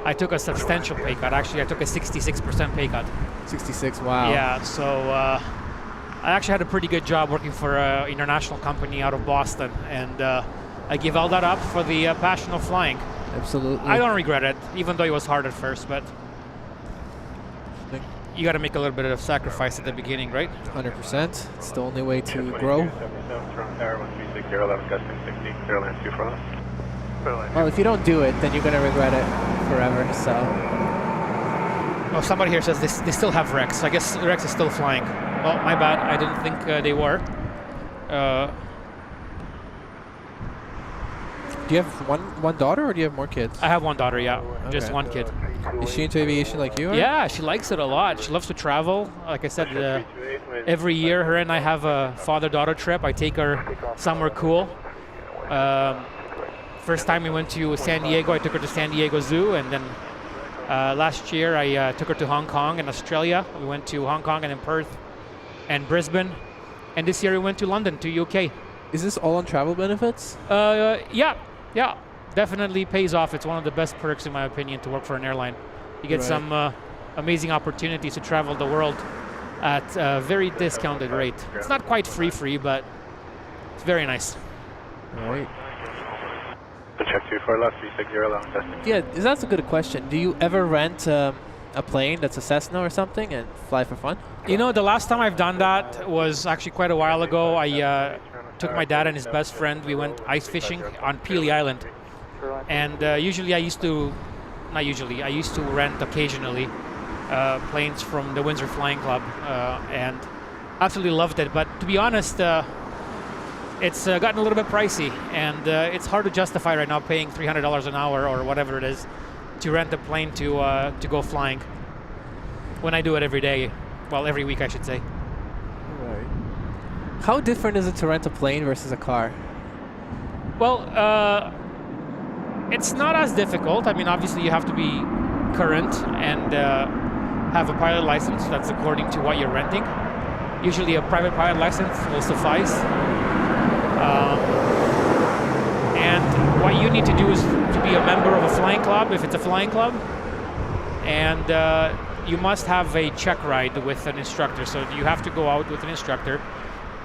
I took a substantial pay cut. Actually, I took a 66% pay cut. 66, wow. Yeah, so I actually had a pretty good job working for an international company out of Boston, and I gave all that up for the passion of flying. Absolutely. I don't regret it, even though it was hard at first, but you got to make a little bit of sacrifice at the beginning, right? 100%. It's the only way to grow. Well, if you don't do it, then you're going to regret it forever, so. Oh, somebody here says they still have Rex. I guess Rex is still flying. Oh, my bad. I didn't think they were. Do you have one daughter, or do you have more kids? I have one daughter, yeah. Just Okay. one kid. Is she into aviation like you are? Yeah, she likes it a lot. She loves to travel. Like I said, every year her and I have a father-daughter trip. I take her somewhere cool. First time we went to San Diego, I took her to San Diego Zoo, and then last year I took her to Hong Kong and Australia. We went to Hong Kong and then Perth and Brisbane. And this year we went to London, to UK. Is this all on travel benefits? Yeah, definitely pays off. It's one of the best perks, in my opinion, to work for an airline. You get Right. some amazing opportunities to travel the world at a very discounted rate. It's not quite free, but it's very nice. Right. Check 24 left, 360 long distance. Yeah, that's a good question. Do you ever rent a plane that's a Cessna or something and fly for fun? You know, the last time I've done that was actually quite a while ago. I took my dad and his best friend. We went ice fishing on Peely Island. And I used to rent occasionally planes from the Windsor Flying Club and absolutely loved it. But to be honest, it's gotten a little bit pricey, and it's hard to justify right now paying $300 an hour or whatever it is to rent a plane to go flying when I do it every day. Well, every week, I should say. Right. How different is it to rent a plane versus a car? Well, it's not as difficult. I mean, obviously, you have to be current and have a pilot license. That's according to what you're renting. Usually, a private pilot license will suffice. And what you need to do is to be a member of a flying club, if it's a flying club, and you must have a check ride with an instructor. So you have to go out with an instructor,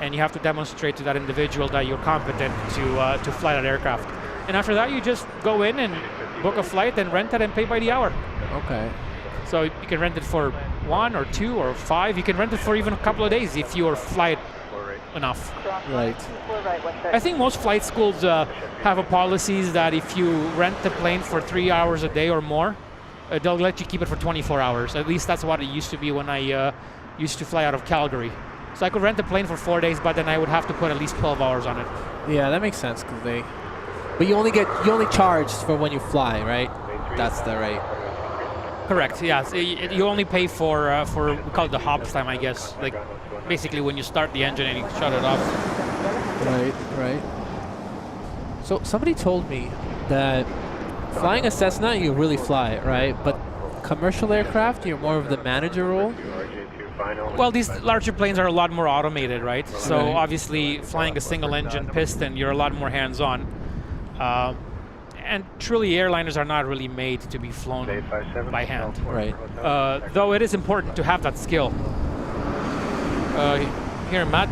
and you have to demonstrate to that individual that you're competent to fly that aircraft. And after that, you just go in and book a flight and rent it and pay by the hour. Okay. So you can rent it for 1 or 2 or 5. You can rent it for even a couple of days if you fly it enough. Right. I think most flight schools have a policies that if you rent the plane for 3 hours a day or more, they'll let you keep it for 24 hours. At least that's what it used to be when I used to fly out of Calgary. So I could rent the plane for 4 days, but then I would have to put at least 12 hours on it. Yeah, that makes sense because but you only charge for when you fly, right? That's the rate. Correct. Yeah. So you only pay for we call it the hops time, I guess. Like basically when you start the engine and you shut it off. Right. So somebody told me that flying a Cessna, you really fly it, right? But commercial aircraft, you're more of the manager role. Well, these larger planes are a lot more automated, right? So Right. obviously, flying a single-engine piston, you're a lot more hands-on. And truly, airliners are not really made to be flown by hand. Right. Though it is important to have that skill. Here, Matt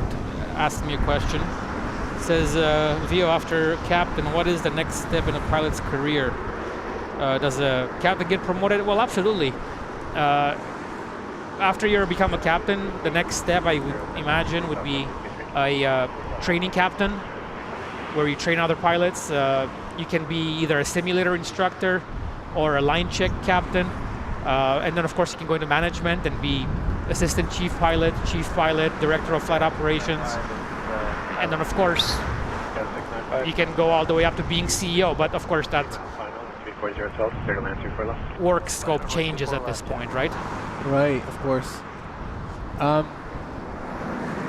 asked me a question. It says, Vio, after captain, what is the next step in a pilot's career? Does a captain get promoted? Well, absolutely. After you become a captain, the next step I would imagine would be a training captain, where you train other pilots. You can be either a simulator instructor or a line check captain. And then of course you can go into management and be assistant chief pilot, director of flight operations. And then of course you can go all the way up to being CEO, but of course that work scope changes at this point, right? Right, of course.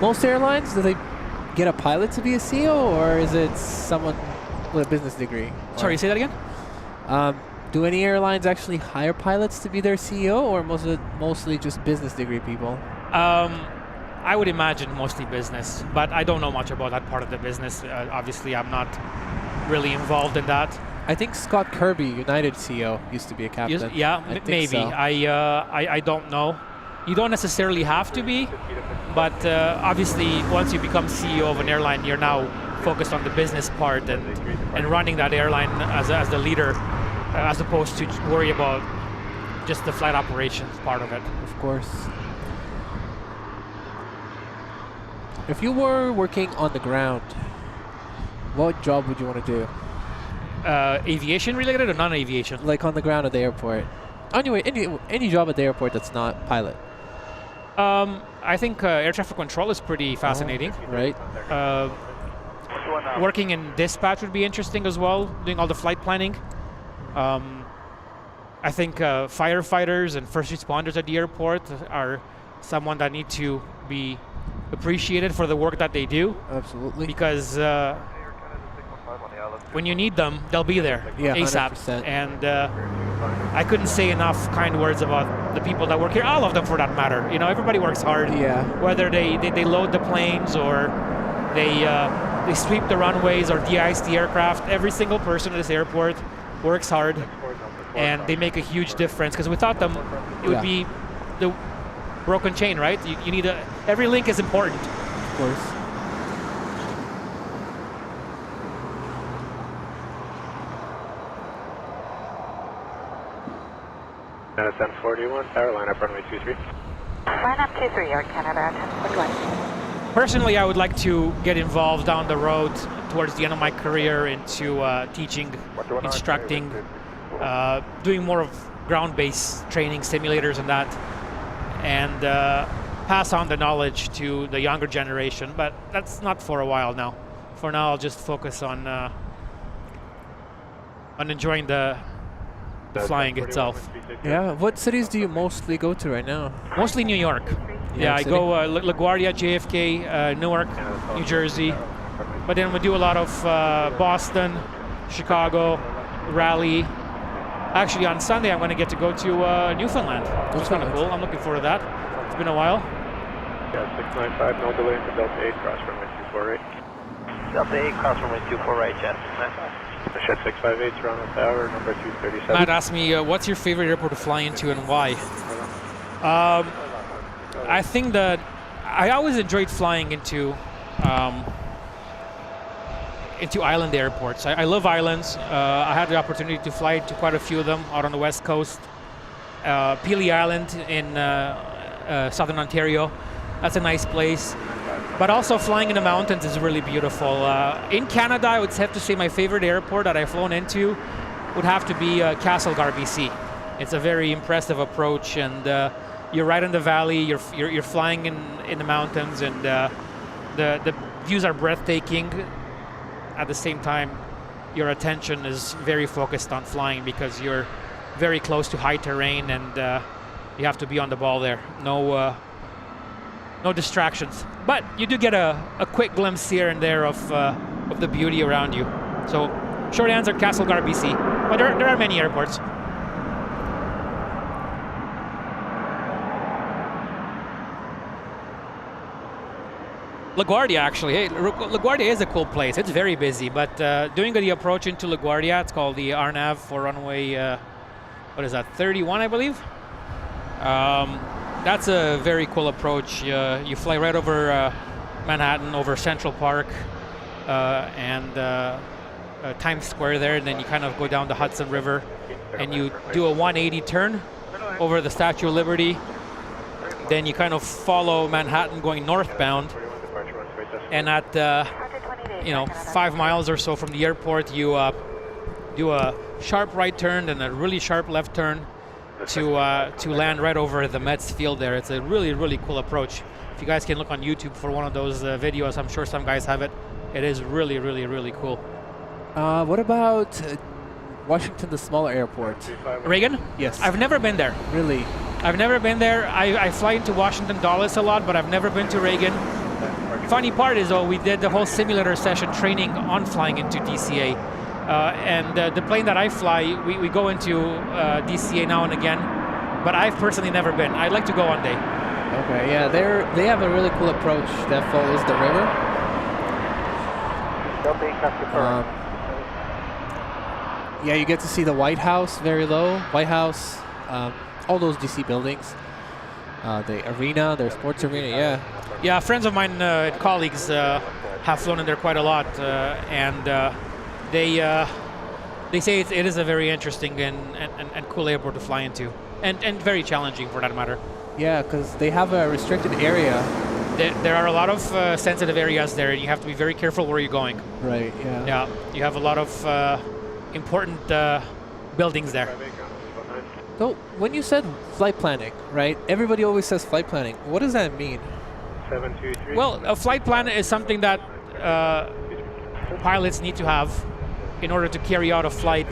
Most airlines, do they get a pilot to be a CEO, or is it someone with a business degree? Sorry, say that again? Do any airlines actually hire pilots to be their CEO, or mostly just business degree people? I would imagine mostly business, but I don't know much about that part of the business. Obviously, I'm not really involved in that. I think Scott Kirby, United CEO, used to be a captain. Maybe. So. I don't know. You don't necessarily have to be, but obviously once you become CEO of an airline, you're now focused on the business part and running that airline as the leader, as opposed to worry about just the flight operations part of it. Of course. If you were working on the ground, what job would you want to do? Aviation related or non-aviation? Like on the ground at the airport. Anyway, any job at the airport that's not pilot. I think air traffic control is pretty fascinating. Right. Working in dispatch would be interesting as well, doing all the flight planning. I think firefighters and first responders at the airport are someone that need to be appreciated for the work that they do. Absolutely. Because when you need them, they'll be there ASAP. 100%. And I couldn't say enough kind words about the people that work here, all of them for that matter. You know, everybody works hard. Yeah. Whether they load the planes or they sweep the runways or de-ice the aircraft, every single person at this airport works hard. and they make a huge difference, because without them, it would be the broken chain, right? You need every link is important. Of course. That is 1041, tower line up runway 23. Line up 23, Air Canada, 1041. Personally, I would like to get involved down the road towards the end of my career into teaching, instructing, doing more of ground-based training, simulators and that, and pass on the knowledge to the younger generation, but that's not for a while now. For now, I'll just focus on enjoying the flying itself. Yeah, what cities do you mostly go to right now? Mostly New York. Yeah, I go LaGuardia, JFK, Newark, New Jersey. But then we do a lot of Boston, Chicago, Raleigh. Actually, on Sunday, I'm going to get to go to Newfoundland, which is kind of cool. I'm looking forward to that. It's been a while. Yeah, 695, no delay into Delta 8, cross runway 24 right. Delta 8, cross runway 24 right, Jet. Shed 658, Toronto Tower, number 237. Matt asked me, what's your favorite airport to fly into and why? I think that I always enjoyed flying into island airports. I love islands. I had the opportunity to fly to quite a few of them out on the west coast. Pelee Island in southern Ontario, that's a nice place. But also flying in the mountains is really beautiful. In Canada, I would have to say my favorite airport that I've flown into would have to be Castlegar, BC. It's a very impressive approach, and you're right in the valley. You're flying in the mountains, and the views are breathtaking. At the same time, your attention is very focused on flying because you're very close to high terrain, and you have to be on the ball there. No distractions. But you do get a quick glimpse here and there of the beauty around you. So, short answer, Castlegar, BC. But there are many airports. LaGuardia, actually. Hey, LaGuardia is a cool place. It's very busy, but doing the approach into LaGuardia, it's called the RNAV for runway, 31, I believe? That's a very cool approach. You fly right over Manhattan, over Central Park, and Times Square there, and then you kind of go down the Hudson River, and you do a 180 turn over the Statue of Liberty. Then you kind of follow Manhattan going northbound, and at 5 miles or so from the airport, you do a sharp right turn and a really sharp left turn to land right over the Mets field there. It's a really, really cool approach. If you guys can look on YouTube for one of those videos, I'm sure some guys have it. It is really, really, really cool. What about Washington, the smaller airport? Reagan? Yes. I've never been there. Really? I've never been there. I fly into Washington Dulles a lot, but I've never been to Reagan. Funny part is, we did the whole simulator session training on flying into DCA. And the plane that I fly, we go into DCA now and again, but I've personally never been. I'd like to go one day. Okay, yeah, they have a really cool approach that follows the river. Yeah, you get to see the White House very low. White House, all those DC buildings, the arena, their sports arena, yeah. Yeah, friends of mine, colleagues, have flown in there quite a lot, and they say it is a very interesting and cool airport to fly into, and very challenging for that matter. Yeah, because they have a restricted area. There are a lot of sensitive areas there, and you have to be very careful where you're going. Right, yeah. Yeah, you have a lot of important buildings there. So, when you said flight planning, right? Everybody always says flight planning. What does that mean? 723. Well, a flight plan is something that pilots need to have in order to carry out a flight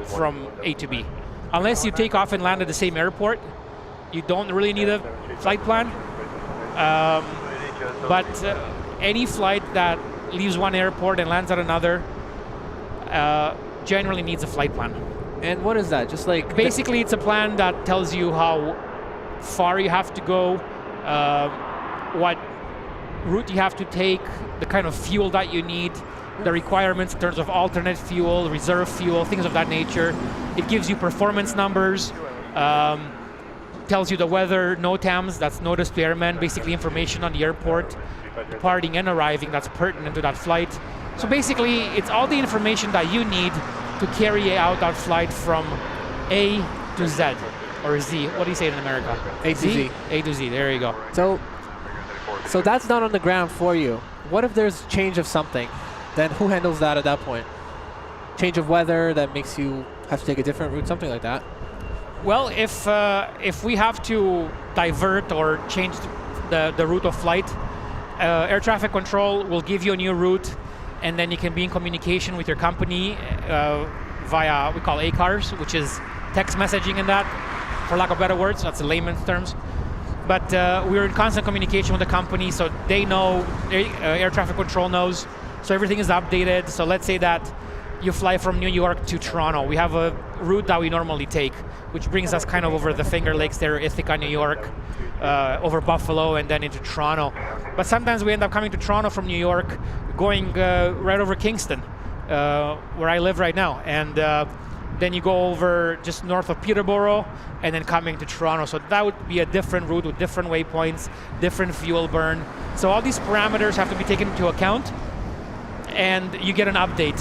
from A to B. Unless you take off and land at the same airport, you don't really need a flight plan. But any flight that leaves one airport and lands at another generally needs a flight plan. And what is that? Just like basically, it's a plan that tells you how far you have to go, what route you have to take, the kind of fuel that you need, the requirements in terms of alternate fuel, reserve fuel, things of that nature. It gives you performance numbers, tells you the weather, NOTAMs, that's notice to airmen, basically information on the airport, departing and arriving, that's pertinent to that flight. So basically, it's all the information that you need to carry out that flight from A to Z, or Z, what do you say in America? A to Z. A to Z, there you go. So that's not on the ground for you. What if there's change of something? Then who handles that at that point? Change of weather that makes you have to take a different route, something like that? Well, if we have to divert or change the route of flight, air traffic control will give you a new route, and then you can be in communication with your company via, we call ACARS, which is text messaging in that, for lack of better words, that's the layman's terms. But we're in constant communication with the company, so they know, air traffic control knows, so everything is updated. So let's say that you fly from New York to Toronto. We have a route that we normally take, which brings us kind of over the Finger Lakes there, Ithaca, New York, over Buffalo, and then into Toronto. But sometimes we end up coming to Toronto from New York, going right over Kingston, where I live right now. And then you go over just north of Peterborough, and then coming to Toronto. So that would be a different route with different waypoints, different fuel burn. So all these parameters have to be taken into account, and you get an update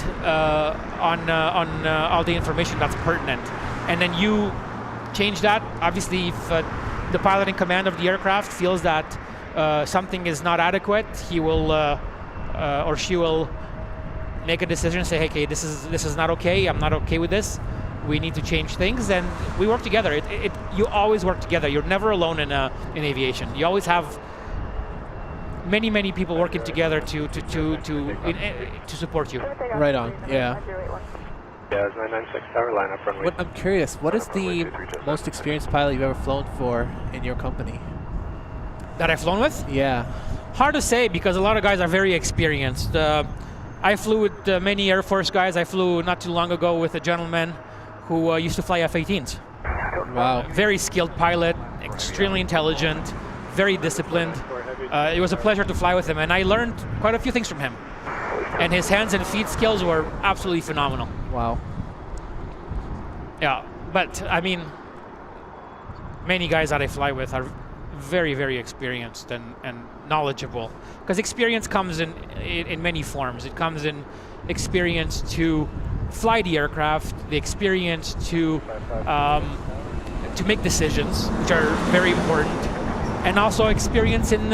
on all the information that's pertinent. And then you change that. Obviously, if the pilot in command of the aircraft feels that something is not adequate, he will or she will make a decision, say, hey, okay, this is not okay, I'm not okay with this, we need to change things, and we work together. You always work together. You're never alone in aviation. You always have many people working together to support you. Right on, yeah. Yeah, it's 996 tower lineup runway. I'm curious, what is the most experienced pilot you've ever flown for in your company? That I've flown with? Yeah. Hard to say, because a lot of guys are very experienced. I flew with many Air Force guys. I flew not too long ago with a gentleman who used to fly F-18s. Wow. Very skilled pilot, extremely intelligent, very disciplined. It was a pleasure to fly with him, and I learned quite a few things from him. And his hands and feet skills were absolutely phenomenal. Wow. Yeah, but I mean, many guys that I fly with are very experienced and knowledgeable. Because experience comes in many forms. It comes in experience to fly the aircraft, the experience to make decisions, which are very important, and also experience in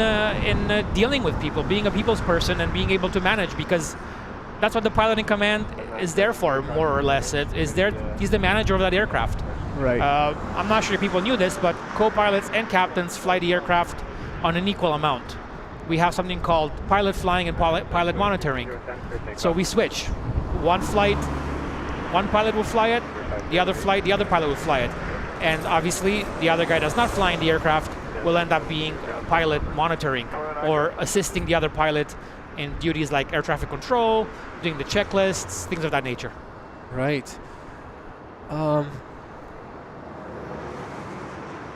dealing with people, being a people's person and being able to manage, because that's what the pilot in command is there for, more or less. He's the manager of that aircraft. Right. I'm not sure if people knew this, but co-pilots and captains fly the aircraft on an equal amount. We have something called pilot flying and pilot monitoring. So we switch. One flight, one pilot will fly it, the other flight, the other pilot will fly it. And obviously, the other guy that's not flying the aircraft will end up being pilot monitoring or assisting the other pilot in duties like air traffic control, doing the checklists, things of that nature. Right.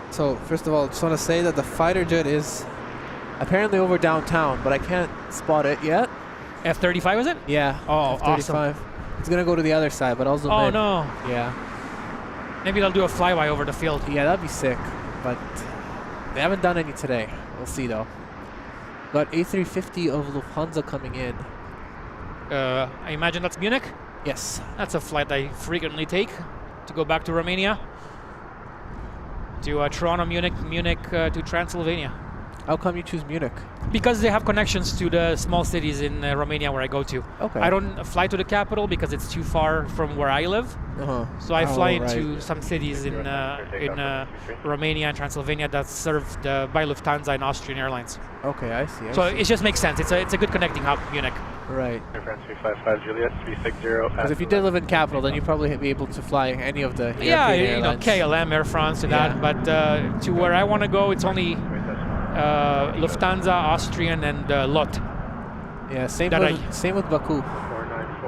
So first of all, I just want to say that the fighter jet is apparently over downtown, but I can't spot it yet. F-35 is it? Yeah. Oh, F-35. awesome. It's gonna go to the other side, but I'll zoom in. Oh no. Yeah. Maybe they'll do a flyby over the field. Yeah, that'd be sick, but they haven't done any today. We'll see though. Got A350 of Lufthansa coming in. I imagine that's Munich? Yes. That's a flight I frequently take to go back to Romania. To Toronto, Munich to Transylvania. How come you choose Munich? Because they have connections to the small cities in Romania where I go to. Okay. I don't fly to the capital because it's too far from where I live. Uh-huh. So I fly into some cities in Romania and Transylvania that served by Lufthansa and Austrian Airlines. Okay, I see. So it just makes sense. It's a good connecting hub, Munich. Right. Air France 355 Juliet 360. Because if you did live in capital, then you'd probably be able to fly any of the Yeah, European you know, airlines. KLM, Air France, and that. But to where I want to go, it's only Lufthansa, Austrian, and LOT. Yeah, same with Baku.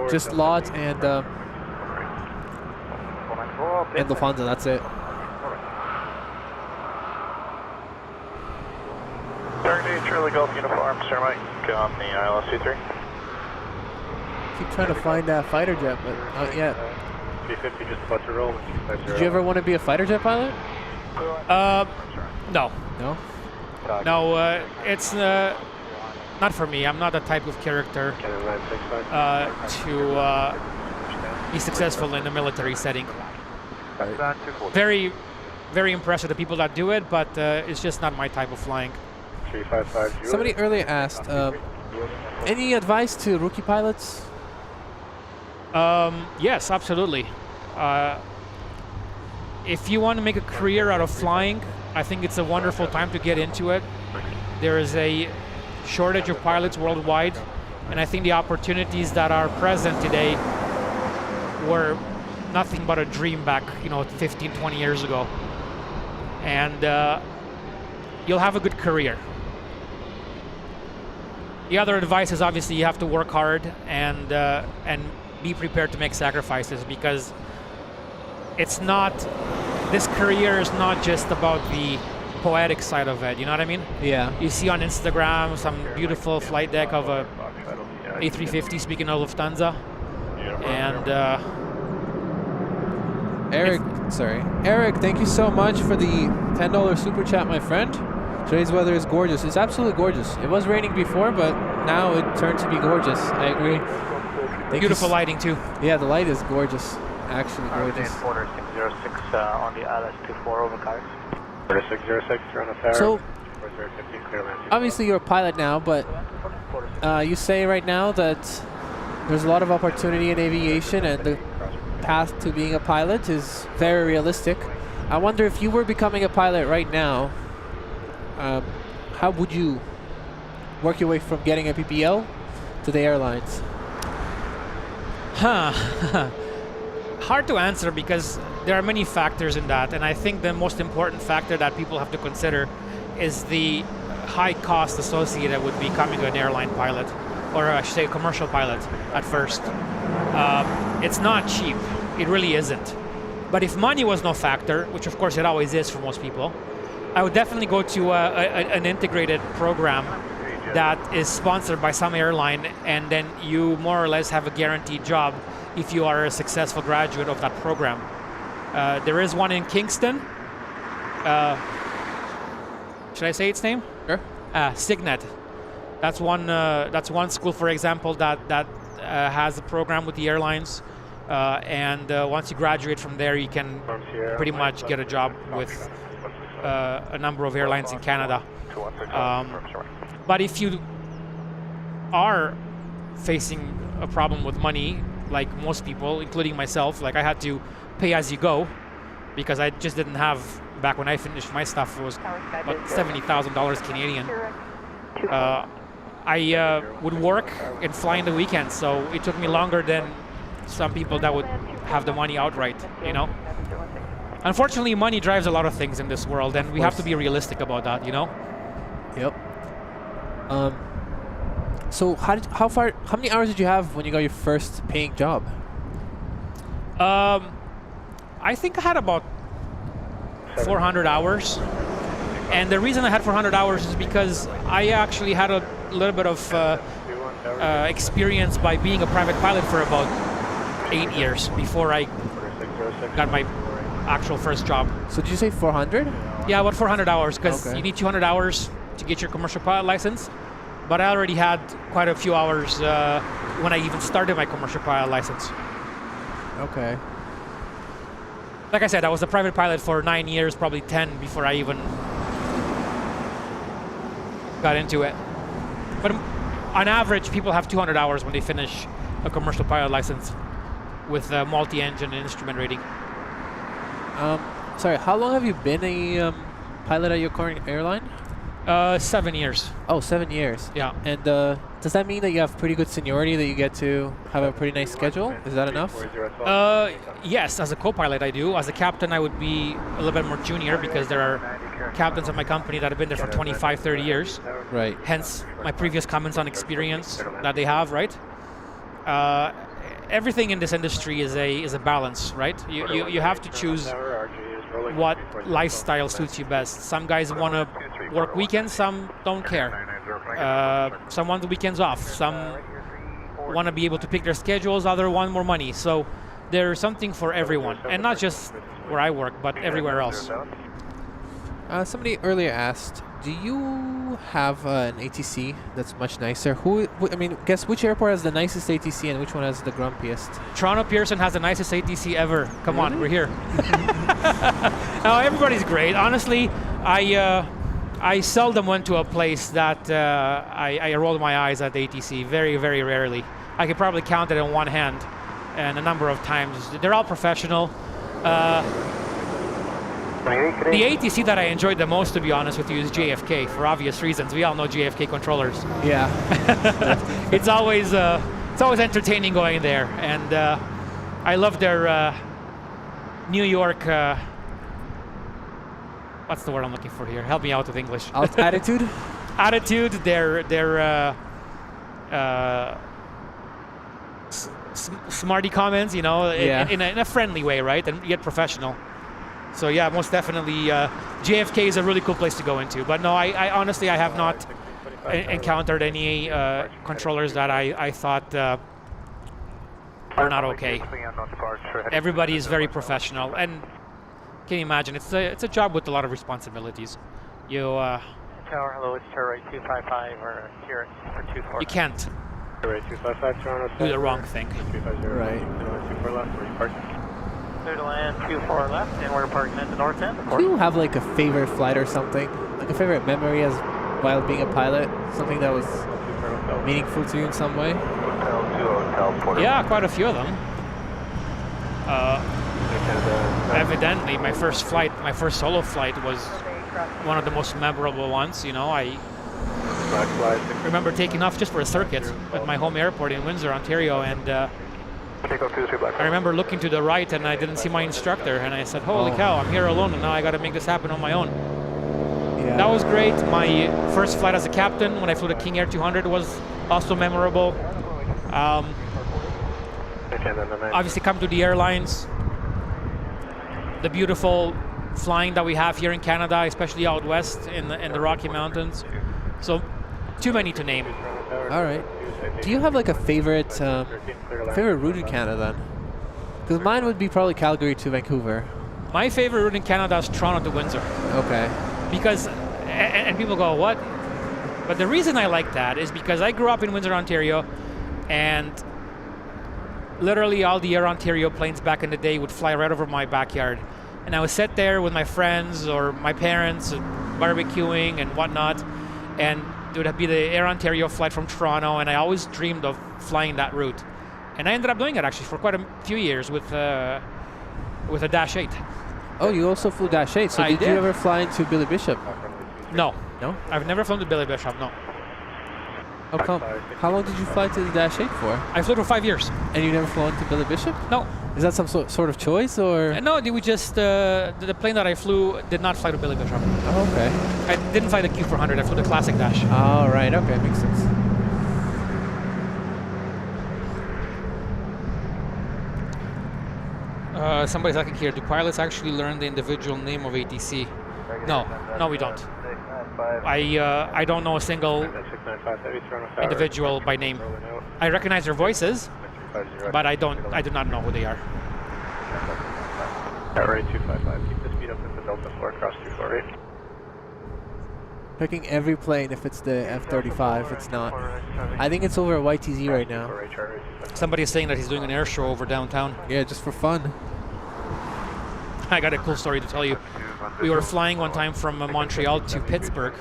Just LOT and Lufthansa, that's it. Target Charlie Golf Uniform, Sir Mike on the ILS-C3. keep trying to find that fighter jet, but not yet. 350 just about to roll. Did you ever want to be a fighter jet pilot? No. No? No, it's not for me. I'm not the type of character to be successful in a military setting. Very, very impressed with the people that do it, but it's just not my type of flying. 3550. Somebody earlier asked, any advice to rookie pilots? Yes, absolutely. If you want to make a career out of flying, I think it's a wonderful time to get into it. There is a shortage of pilots worldwide, and I think the opportunities that are present today were nothing but a dream back, 15, 20 years ago. And you'll have a good career. The other advice is obviously you have to work hard and be prepared to make sacrifices, because this career is not just about the poetic side of it, you know what I mean? Yeah. You see on Instagram some beautiful flight deck of a A350, speaking of Lufthansa, and Eric, thank you so much for the $10 super chat, my friend. Today's weather is gorgeous. It's absolutely gorgeous. It was raining before, but now it turned to be gorgeous. I agree. Beautiful lighting too. Yeah, the light is gorgeous. Actually gorgeous. 4606 on the ILS-24 over cars. 4606, you're on a tower. So, 4015, clear land. obviously you're a pilot now, but you say right now that there's a lot of opportunity in aviation, and the path to being a pilot is very realistic. I wonder if you were becoming a pilot right now, how would you work your way from getting a PPL to the airlines? Hard to answer, because there are many factors in that, and I think the most important factor that people have to consider is the high cost associated with becoming an airline pilot, or I should say a commercial pilot at first. It's not cheap. It really isn't. But if money was no factor, which of course it always is for most people, I would definitely go to an integrated program that is sponsored by some airline, and then you more or less have a guaranteed job if you are a successful graduate of that program. There is one in Kingston. Should I say its name? Sure. Signet. That's one school, for example, that has a program with the airlines, and once you graduate from there, you can pretty much get a job with a number of airlines in Canada. But if you are facing a problem with money, like most people, including myself, like I had to pay as you go, because I just didn't have, back when I finished my stuff, it was about $70,000 Canadian. I would work and fly in the weekends, so it took me longer than some people that would have the money outright, Unfortunately, money drives a lot of things in this world, and we have to be realistic about that, Yep. So how many hours did you have when you got your first paying job? I think I had about 400 hours. And the reason I had 400 hours is because I actually had a little bit of experience by being a private pilot for about 8 years before I got my actual first job. So did you say 400? Yeah, about 400 hours, because Okay. you need 200 hours to get your commercial pilot license. But I already had quite a few hours when I even started my commercial pilot license. Okay. Like I said, I was a private pilot for 9 years, probably 10 before I even got into it. But on average, people have 200 hours when they finish a commercial pilot license with multi-engine and instrument rating. Sorry, how long have you been a pilot at your current airline? 7 years. Oh, 7 years. Yeah. And does that mean that you have pretty good seniority, that you get to have a pretty nice schedule? Is that enough? Yes, as a co-pilot I do. As a captain I would be a little bit more junior, because there are captains at my company that have been there for 25, 30 years. Right. Hence my previous comments on experience that they have, right? Everything in this industry is a balance, right? You have to choose what lifestyle suits you best. Some guys want to work weekends, some don't care. Some want the weekends off, some want to be able to pick their schedules, others want more money. So there's something for everyone, and not just where I work, but everywhere else. Somebody earlier asked, do you have an ATC that's much nicer? I mean, guess which airport has the nicest ATC and which one has the grumpiest? Toronto Pearson has the nicest ATC ever. Come on, we're here. No, everybody's great. Honestly, I seldom went to a place that I rolled my eyes at the ATC. Very, very rarely. I could probably count it on one hand, and a number of times. They're all professional. The ATC that I enjoyed the most, to be honest with you, is JFK, for obvious reasons. We all know JFK controllers. Yeah. It's always entertaining going there, and I love their New York. What's the word I'm looking for here? Help me out with English. Attitude. Attitude. Their smarty comments, in a friendly way, right, and yet professional. So yeah, most definitely, JFK is a really cool place to go into. But no, I honestly, I have not encountered any controllers that I thought are not okay. Everybody is very professional, and can you imagine? It's a job with a lot of responsibilities. Tower, hello, it's Tower 255 or here for 24. You can't do the wrong thing. Right. 24 left, where you parking? Clear to land 24 left, and we're parking at the north end. Do you have like a favorite flight or something? Like a favorite memory as while being a pilot? Something that was meaningful to you in some way? Yeah, quite a few of them. Evidently, my first solo flight was one of the most memorable ones. I remember taking off just for a circuit at my home airport in Windsor, Ontario, and I remember looking to the right and I didn't see my instructor, and I said, holy cow, I'm here alone and now I got to make this happen on my own. Yeah. That was great. My first flight as a captain when I flew the King Air 200 was also memorable. Obviously come to the airlines, the beautiful flying that we have here in Canada, especially out west in the Rocky Mountains. So too many to name. All right. Do you have like a favorite route in Canada? Because mine would be probably Calgary to Vancouver. My favorite route in Canada is Toronto to Windsor. Okay. Because, and people go, what? But the reason I like that is because I grew up in Windsor, Ontario, and literally all the Air Ontario planes back in the day would fly right over my backyard. And I would sit there with my friends or my parents barbecuing and whatnot, and it would be the Air Ontario flight from Toronto, and I always dreamed of flying that route. And I ended up doing it actually for quite a few years with a Dash 8. Oh, you also flew Dash 8, so did you ever fly into Billy Bishop? No. No? I've never flown to Billy Bishop, no. How come? How long did you fly to the Dash 8 for? I flew for 5 years. And you never flown to Billy Bishop? No. Is that some sort of choice, or? No, we just, the plane that I flew did not fly to Billy Bishop. Oh, okay. I didn't fly the Q400, I flew the Classic Dash. Oh, right, okay, makes sense. Somebody's asking here, do pilots actually learn the individual name of ATC? No, we don't. I don't know a single individual by name. I recognize their voices, but I do not know who they are. Tower 255, keep the speed up with the Delta 4 across 248. Picking every plane if it's the F-35, it's not. I think it's over at YTZ right now. Somebody is saying that he's doing an air show over downtown. Yeah, just for fun. I got a cool story to tell you. We were flying one time from Montreal to Pittsburgh,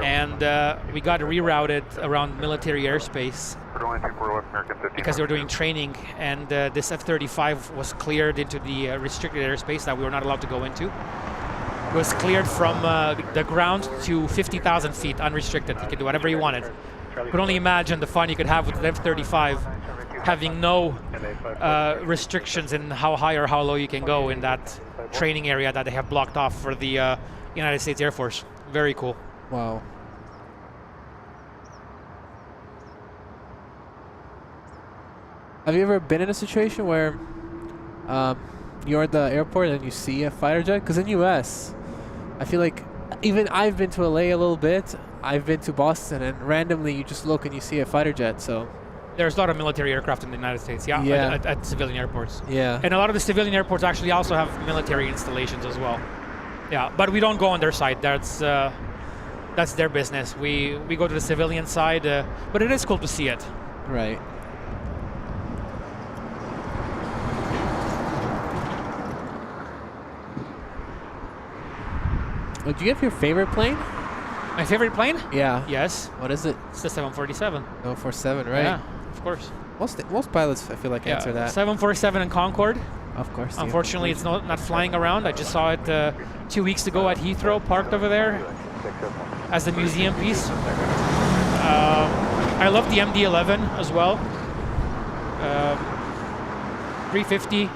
and we got rerouted around military airspace because they were doing training, and this F-35 was cleared into the restricted airspace that we were not allowed to go into. It was cleared from the ground to 50,000 feet, unrestricted. You could do whatever you wanted. You could only imagine the fun you could have with the F-35 having no restrictions in how high or how low you can go in that training area that they have blocked off for the United States Air Force. Very cool. Wow. Have you ever been in a situation where you're at the airport and you see a fighter jet? Because in US, I feel like even I've been to LA a little bit. I've been to Boston, and randomly you just look and you see a fighter jet. So There's a lot of military aircraft in the United States, yeah, Yeah. at civilian airports. Yeah. And a lot of the civilian airports actually also have military installations as well. Yeah, but we don't go on their side. That's their business. We go to the civilian side, but it is cool to see it. Right. Would you give your favorite plane? My favorite plane? Yeah. Yes, What is it? it's the 747. 047, right? Yeah, of course. Most pilots, I feel like, answer that. 747 and Concorde. Of course. yeah. Unfortunately, it's not flying around. I just saw it 2 weeks ago at Heathrow, parked over there as a museum piece. I love the MD-11 as well. 350.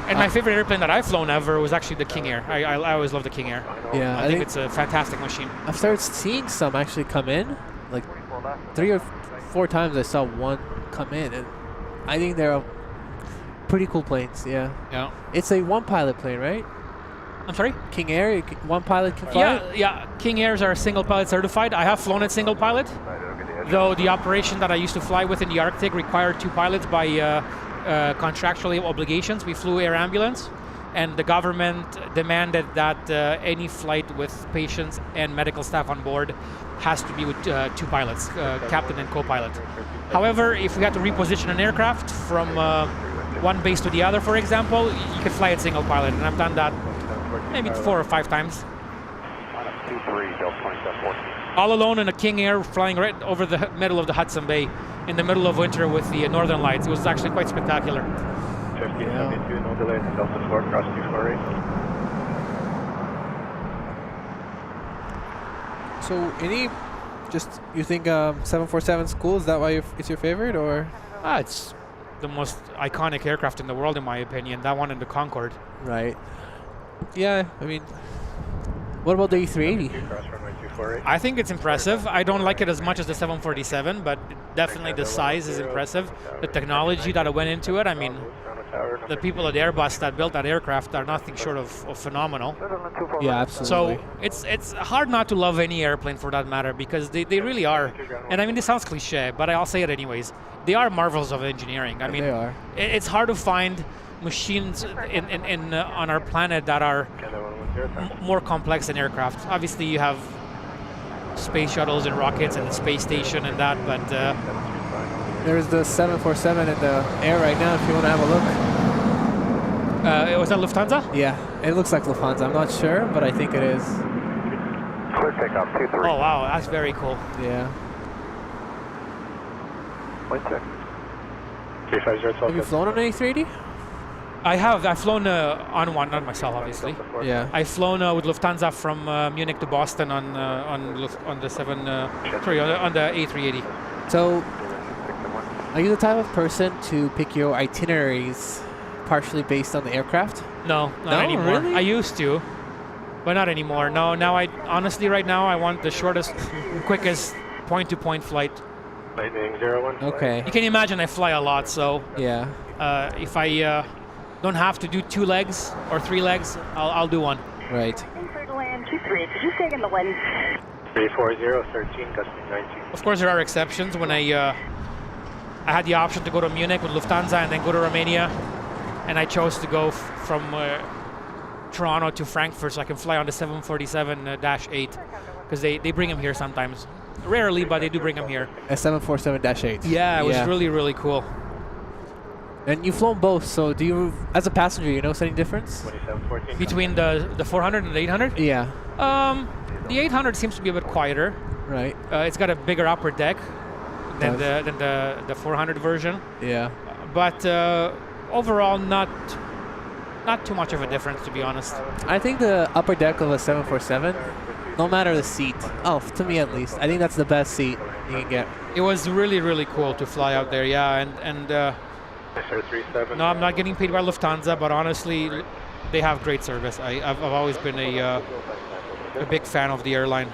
And my favorite airplane that I've flown ever was actually the King Air. I always love the King Air. Yeah, I think it's a fantastic machine. I've started seeing some actually come in. Like 3 or 4 times I saw one come in, and I think they're pretty cool planes. Yeah. Yeah. It's a one pilot plane, right? I'm sorry? King Air, one pilot can fly it? Yeah. King Airs are single pilot certified. I have flown it single pilot, though the operation that I used to fly with in the Arctic required 2 pilots by contractual obligations. We flew air ambulance, and the government demanded that any flight with patients and medical staff on board has to be with 2 pilots, captain and co-pilot. However, if we had to reposition an aircraft from one base to the other, for example, you could fly it single pilot, and I've done that maybe 4 or 5 times. All alone in a King Air, flying right over the middle of the Hudson Bay in the middle of winter with the Northern Lights. It was actually quite spectacular. 1572, no delay, Delta 4, cross 248. So you think 747's cool? Is that why it's your favorite, or? It's the most iconic aircraft in the world, in my opinion. That one and the Concorde. Right. Yeah, I mean, what about the A380? Cross runway 248. I think it's impressive. I don't like it as much as the 747, but definitely the size is impressive. The technology that went into it, I mean, the people at Airbus that built that aircraft are nothing short of phenomenal. Yeah, absolutely. So it's hard not to love any airplane for that matter, because they really are. And I mean, this sounds cliche, but I'll say it anyways. They are marvels of engineering. I mean, they are. It's hard to find machines on our planet that are more complex than aircraft. Obviously, you have space shuttles and rockets and the space station and that, but There's the 747 in the air right now if you want to have a look. was that Lufthansa? Yeah, it looks like Lufthansa. I'm not sure, but I think it is. Clear takeoff 23. Oh wow, that's very cool. Yeah. Wind check. 350, Have you flown on an A380? I have. I've flown on one, not myself, obviously. Yeah. I've flown with Lufthansa from Munich to Boston on the A380. So, are you the type of person to pick your itineraries partially based on the aircraft? No, not No, anymore. really? I used to, but not anymore. No, now honestly right now I want the shortest, quickest point-to-point flight. Lightning 01. Okay. You can imagine I fly a lot, so Yeah. if I don't have to do 2 legs or 3 legs, I'll do one. Right. Clear to land 23. Did you say in the wind? 340, 13, gusty 19. Of course, there are exceptions. When I had the option to go to Munich with Lufthansa and then go to Romania, and I chose to go from Toronto to Frankfurt so I can fly on the 747-8 because they bring them here sometimes. Rarely, but they do bring them here. A 747-8. Yeah, it was really, really cool. And you've flown both, so do you, as a passenger, you notice any difference? 2714. Between the 400 and the 800? Yeah. The 800 seems to be a bit quieter. Right. It's got a bigger upper deck than Does. the 400 version. Yeah. But overall, not too much of a difference, to be honest. I think the upper deck of a 747, no matter the seat, to me at least, I think that's the best seat you can get. It was really, really cool to fly out there, yeah. And Sir 37. no, I'm not getting paid by Lufthansa, but honestly, they have great service. I've always been a big fan of the airline.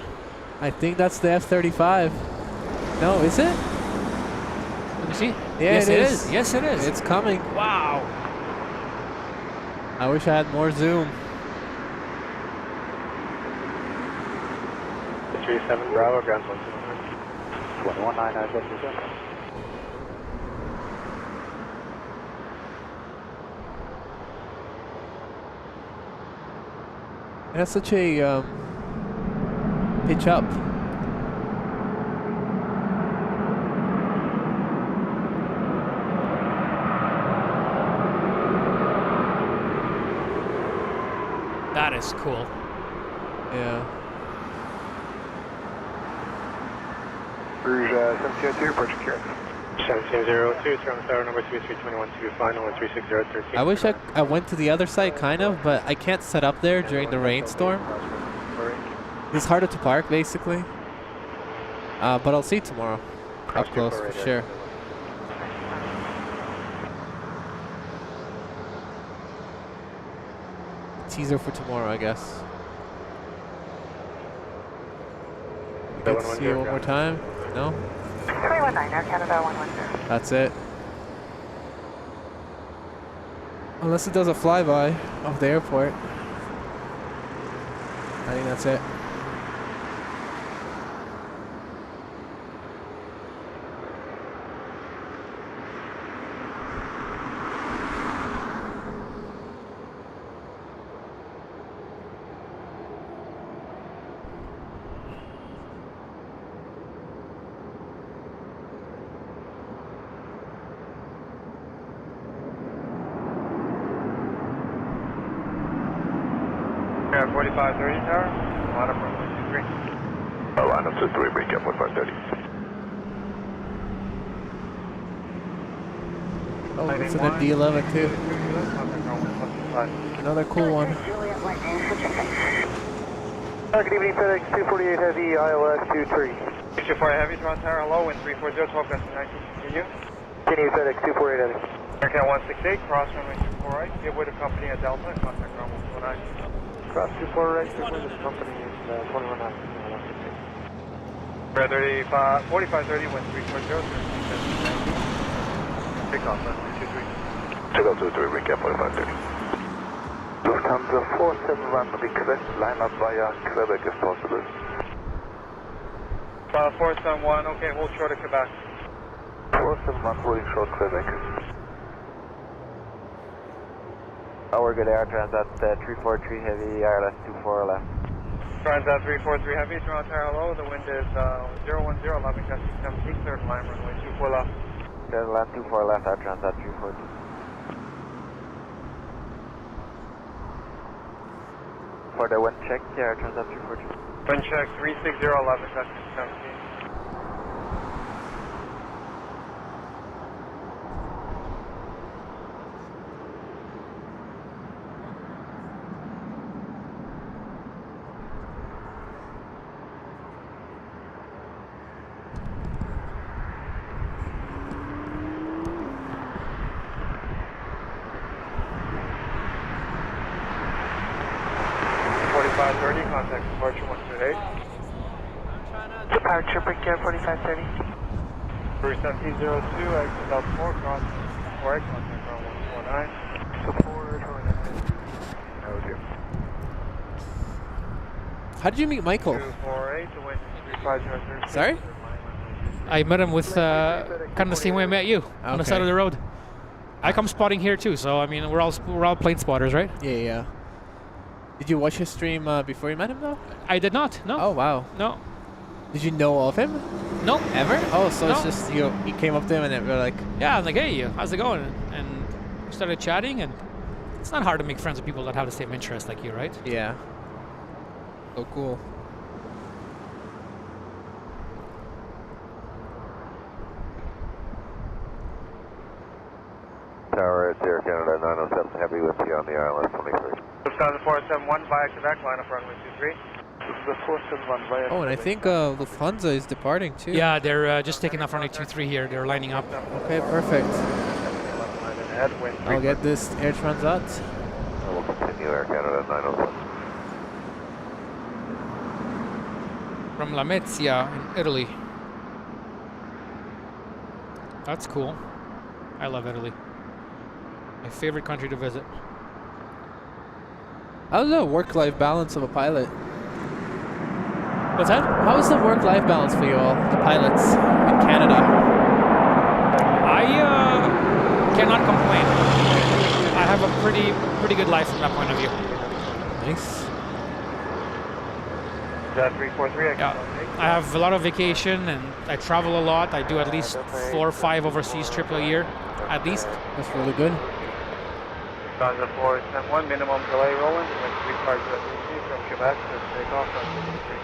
I think that's the F-35. No, is it? Let me see. Yeah, Yes, it it is. is. Yes, it is. It's coming. Wow. I wish I had more zoom. 37 Bravo, ground 1. 219, That's such a pitch up. That is cool. Yeah. Rouge 1702, approaching Kieran. 1702, Toronto Tower number 2321 to final and 36013. I wish I went to the other side, kind of, but I can't set up there during the rainstorm. It's harder to park, basically. But I'll see you tomorrow. Up close, for sure. Teaser for tomorrow, I guess. Good to see you one more time. No? 319, Air Canada 110. That's it. Unless it does a flyby of the airport. I think that's it. Air 4530 Tower, line up runway 23. Line up 23, break up 4530. Oh, it's an MD-11 too. Another cool one. Good evening, FedEx 248 Heavy, ILS 23. 248 Heavy, Toronto Tower, hello, wind 340, 12 gust 19, continue. Continue, FedEx 248 Heavy. Aircraft 168, cross runway 24 right, give way to company at Delta, contact ground 149. Cross 24 right, give way to the company is 219. Air 4530, wind 340, 13, takeoff, runway 23. Takeoff 23, break up 4530. Lufthansa 471 request line up via Quebec if possible. 471, okay, hold short of Quebec. 471 holding short Quebec. Our good air transat 343 Heavy, ILS 24 left. Transat 343 Heavy, Toronto Tower, hello, the wind is 010, 11 gust 17, third line runway 24 left. Third line 24 left, air transat 342. For the wind check, air transat 342. Wind check 360, 11 gust 17. Contact departure 128. Departure, break air 4530. Bruce 1702, exit Delta 4, cross 4 contact ground 149. Support or AUG. How did you meet Michael? 248 to wind 350. Sorry? I met him with kind of the same way I met you, on the side of the road. I come spotting here too, so I mean we're all plane spotters, right? Yeah, yeah. Did you watch his stream before you met him though? I did not. No. Oh wow. No. Did you know of him? No. Ever? Oh, so it's No. just you came up to him and they were like, Yeah, I'm like, hey, how's it going? And we started chatting, and it's not hard to make friends with people that have the same interest like you, right? yeah. So cool. Tower, it's Air Canada 907 Heavy with you on the ILS 23. Lufthansa 471 via Quebec, line up runway 23. This is the 471 via Oh, and I think Lufthansa is departing too. Yeah, they're just taking off runway 23 here. They're lining up. Okay, perfect. I'll get this Air Transat. I will continue Air Canada 907. From Lamezia in Italy. That's cool. I love Italy. My favorite country to visit. How's the work-life balance of a pilot? What's that? How is the work-life balance for you all, the pilots in Canada? I cannot complain. I have a pretty good life from that point of view. Nice. That 343, Yeah, I have a lot of vacation and I travel a lot. I do at least 4 or 5 overseas trips a year, at least. That's really good. Stanza 4, 1 minimum delay rolling, with 3 cars from Quebec to take off on 53.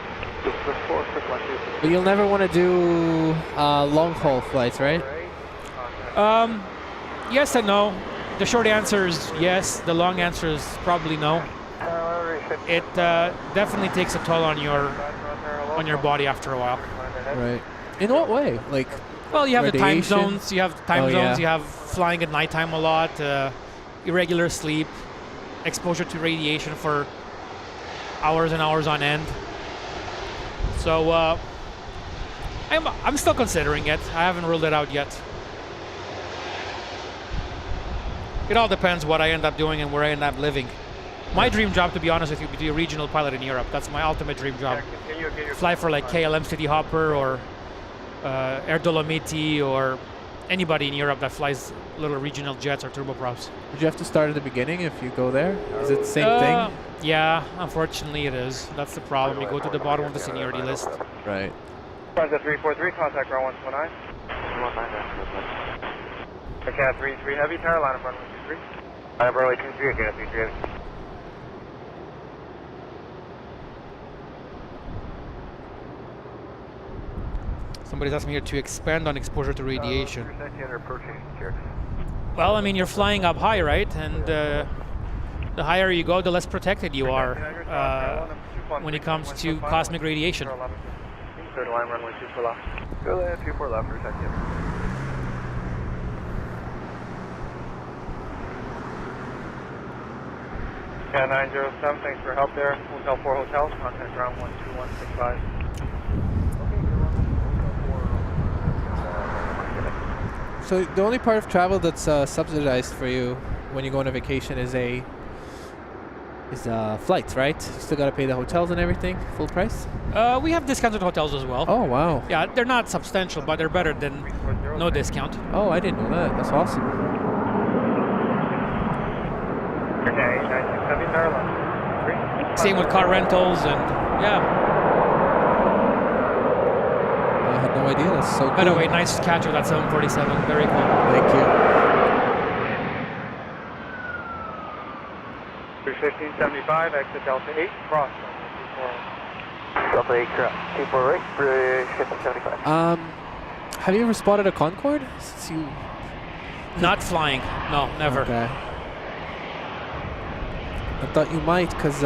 But you'll never want to do long-haul flights, right? Yes and no. The short answer is yes. The long answer is probably no. It definitely takes a toll on your body after a while. Right. In what way? Like, well, you have the time radiation? zones. You have time zones. You have flying at nighttime a lot, irregular sleep, exposure to radiation for hours and hours on end. So I'm still considering it. I haven't ruled it out yet. It all depends what I end up doing and where I end up living. My dream job, to be honest with you, would be a regional pilot in Europe. That's my ultimate dream job. Fly for like KLM City Hopper or Air Dolomiti or anybody in Europe that flies little regional jets or turboprops. Would you have to start at the beginning if you go there? Is it the same thing? Yeah, unfortunately it is. That's the problem. You go to the bottom of the seniority list. Right. Stanza 343, contact ground 119. Cat 33 heavy, tower line of runway 23. I have runway 23, Cat 33 heavy. Somebody's asking me here to expand on exposure to radiation. Well, I mean, you're flying up high, right? And the higher you go, the less protected you are when it comes to cosmic radiation. Third line, runway 24 left. Go ahead, 24 left for a second. Yeah, 907, thanks for help there. Hotel 4 hotels, contact ground 12165. So the only part of travel that's subsidized for you when you go on a vacation is flights, right? You still got to pay the hotels and everything, full price? We have discounted hotels as well. Oh, wow. Yeah, they're not substantial, but they're better than no discount. Oh, I didn't know that. That's awesome. Same with car rentals and yeah. I had no idea. That's so cool. By the way, nice catch with that 747. Very cool. Thank you. 315.75, exit Delta 8, cross. Delta 8, cross. 24 right, 315.75. Have you ever spotted a Concorde? Since you... Not flying. No, never. Okay. I thought you might, because...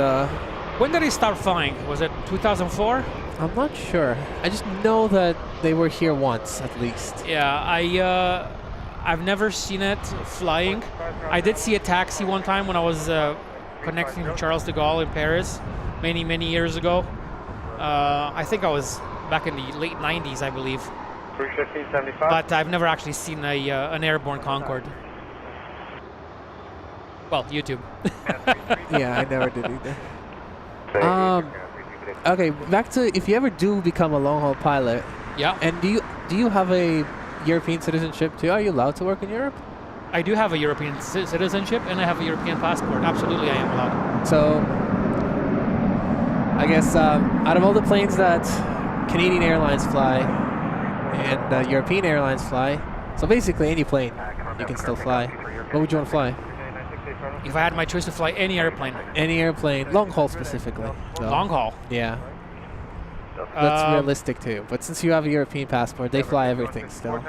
When did they start flying? Was it 2004? I'm not sure. I just know that they were here once, at least. Yeah, I've never seen it flying. I did see a taxi one time when I was connecting from Charles de Gaulle in Paris many, many years ago. I think I was back in the late 90s, I believe. 315.75. But I've never actually seen an airborne Concorde. Well, YouTube. Yeah, I never did either. Okay, back to if you ever do become a long-haul pilot. Yeah. And do you have a European citizenship too? Are you allowed to work in Europe? I do have a European citizenship and I have a European passport. Absolutely, I am allowed. So, I guess out of all the planes that Canadian Airlines fly and European Airlines fly, so basically any plane you can still fly. What would you want to fly? If I had my choice to fly any airplane. Any airplane, long haul specifically. So, Long haul? Yeah. That's realistic too. But since you have a European passport, they fly everything still.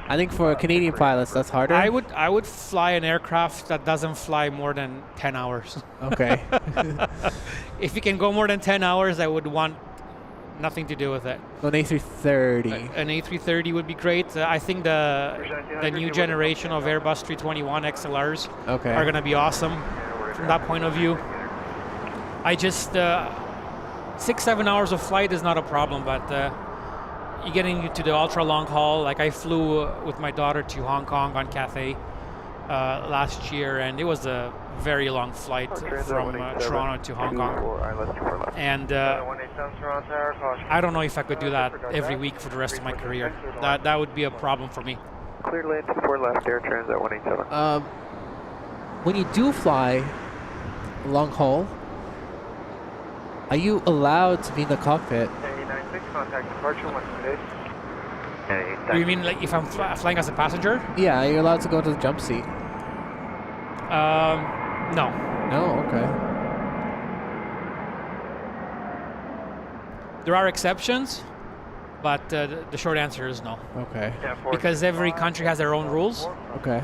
I think for Canadian pilots, that's harder. I would fly an aircraft that doesn't fly more than 10 hours. Okay. If you can go more than 10 hours, I would want nothing to do with it. So an A330. An A330 would be great. I think the new generation of Airbus 321 XLRs are going to be awesome from that point of view. I just 6-7 hours of flight is not a problem, but you getting to the ultra long haul. Like I flew with my daughter to Hong Kong on Cathay last year, and it was a very long flight from Toronto to Hong Kong. And I don't know if I could do that every week for the rest of my career. That would be a problem for me. Cleared lane 24 left, air trans at 187. When you do fly long haul, are you allowed to be in the cockpit? 96, contact departure 128. Do you mean like if I'm flying as a passenger? Yeah, you're allowed to go to the jump seat. No. No, okay. There are exceptions, but the short answer is no. Okay. Because every country has their own rules, Okay.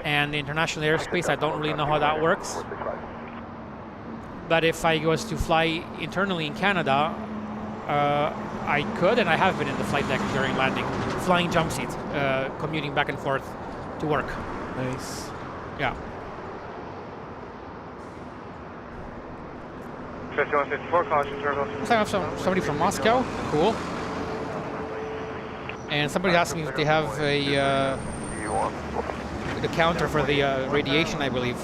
and the international airspace, I don't really know how that works. But if I was to fly internally in Canada, I could, and I have been in the flight deck during landing, flying jump seats, commuting back and forth to work. Nice. Yeah. 5154, caution, turbo. So I have somebody from Moscow. Cool. And somebody's asking if they have the counter for the radiation, I believe.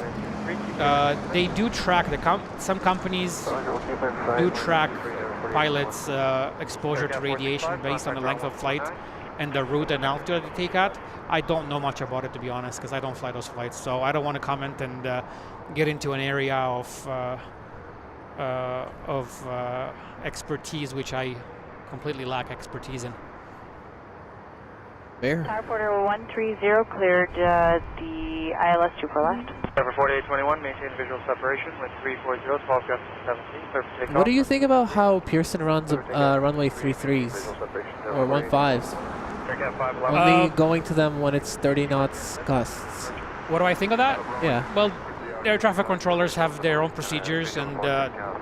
They do track some companies do track pilots' exposure to radiation based on the length of flight and the route and altitude they take at. I don't know much about it, to be honest, because I don't fly those flights, so I don't want to comment and get into an area of expertise which I completely lack expertise in. Fair. Tower Porter 130 cleared the ILS 24 left. Cover 4821, maintain visual separation with 340, false gust 17, clear for takeoff. What do you think about how Pearson runs runway 33s or 15s? Only going to them when it's 30 knots gusts. What do I think of that? Yeah. Well, air traffic controllers have their own procedures, and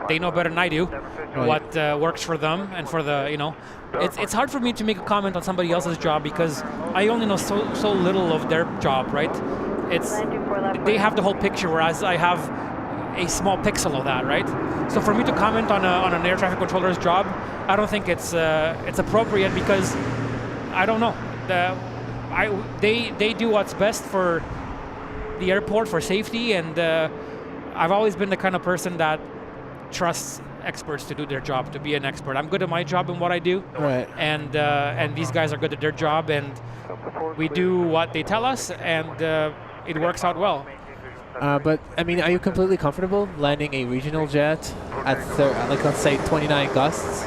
they know better than I do what works for them and for the, you know. It's hard for me to make a comment on somebody else's job because I only know so little of their job, right? They have the whole picture, whereas I have a small pixel of that, right? So for me to comment on an air traffic controller's job, I don't think it's appropriate because I don't know. They do what's best for the airport for safety, and I've always been the kind of person that trusts experts to do their job, to be an expert. I'm good at my job and what I do, right? And these guys are good at their job, and we do what they tell us, and it works out well. But I mean, are you completely comfortable landing a regional jet at like let's say 29 gusts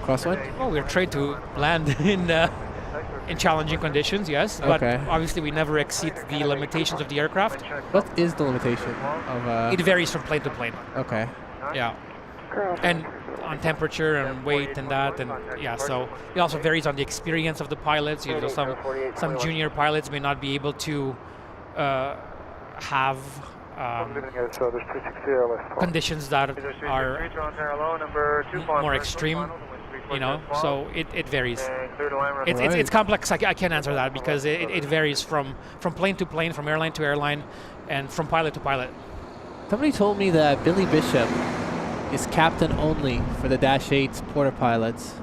crosswind? Well, we're trained to land in challenging conditions, yes, but obviously we never exceed the limitations of the aircraft. What is the limitation of? It varies from plane to plane. Okay. Yeah. And on temperature and weight and that, and yeah, so it also varies on the experience of the pilots. You know, some junior pilots may not be able to have conditions that are more extreme. You know, so it varies. It's complex. I can't answer that because it varies from plane to plane, from airline to airline, and from pilot to pilot. Somebody told me that Billy Bishop is captain only for the Dash 8's porter pilots.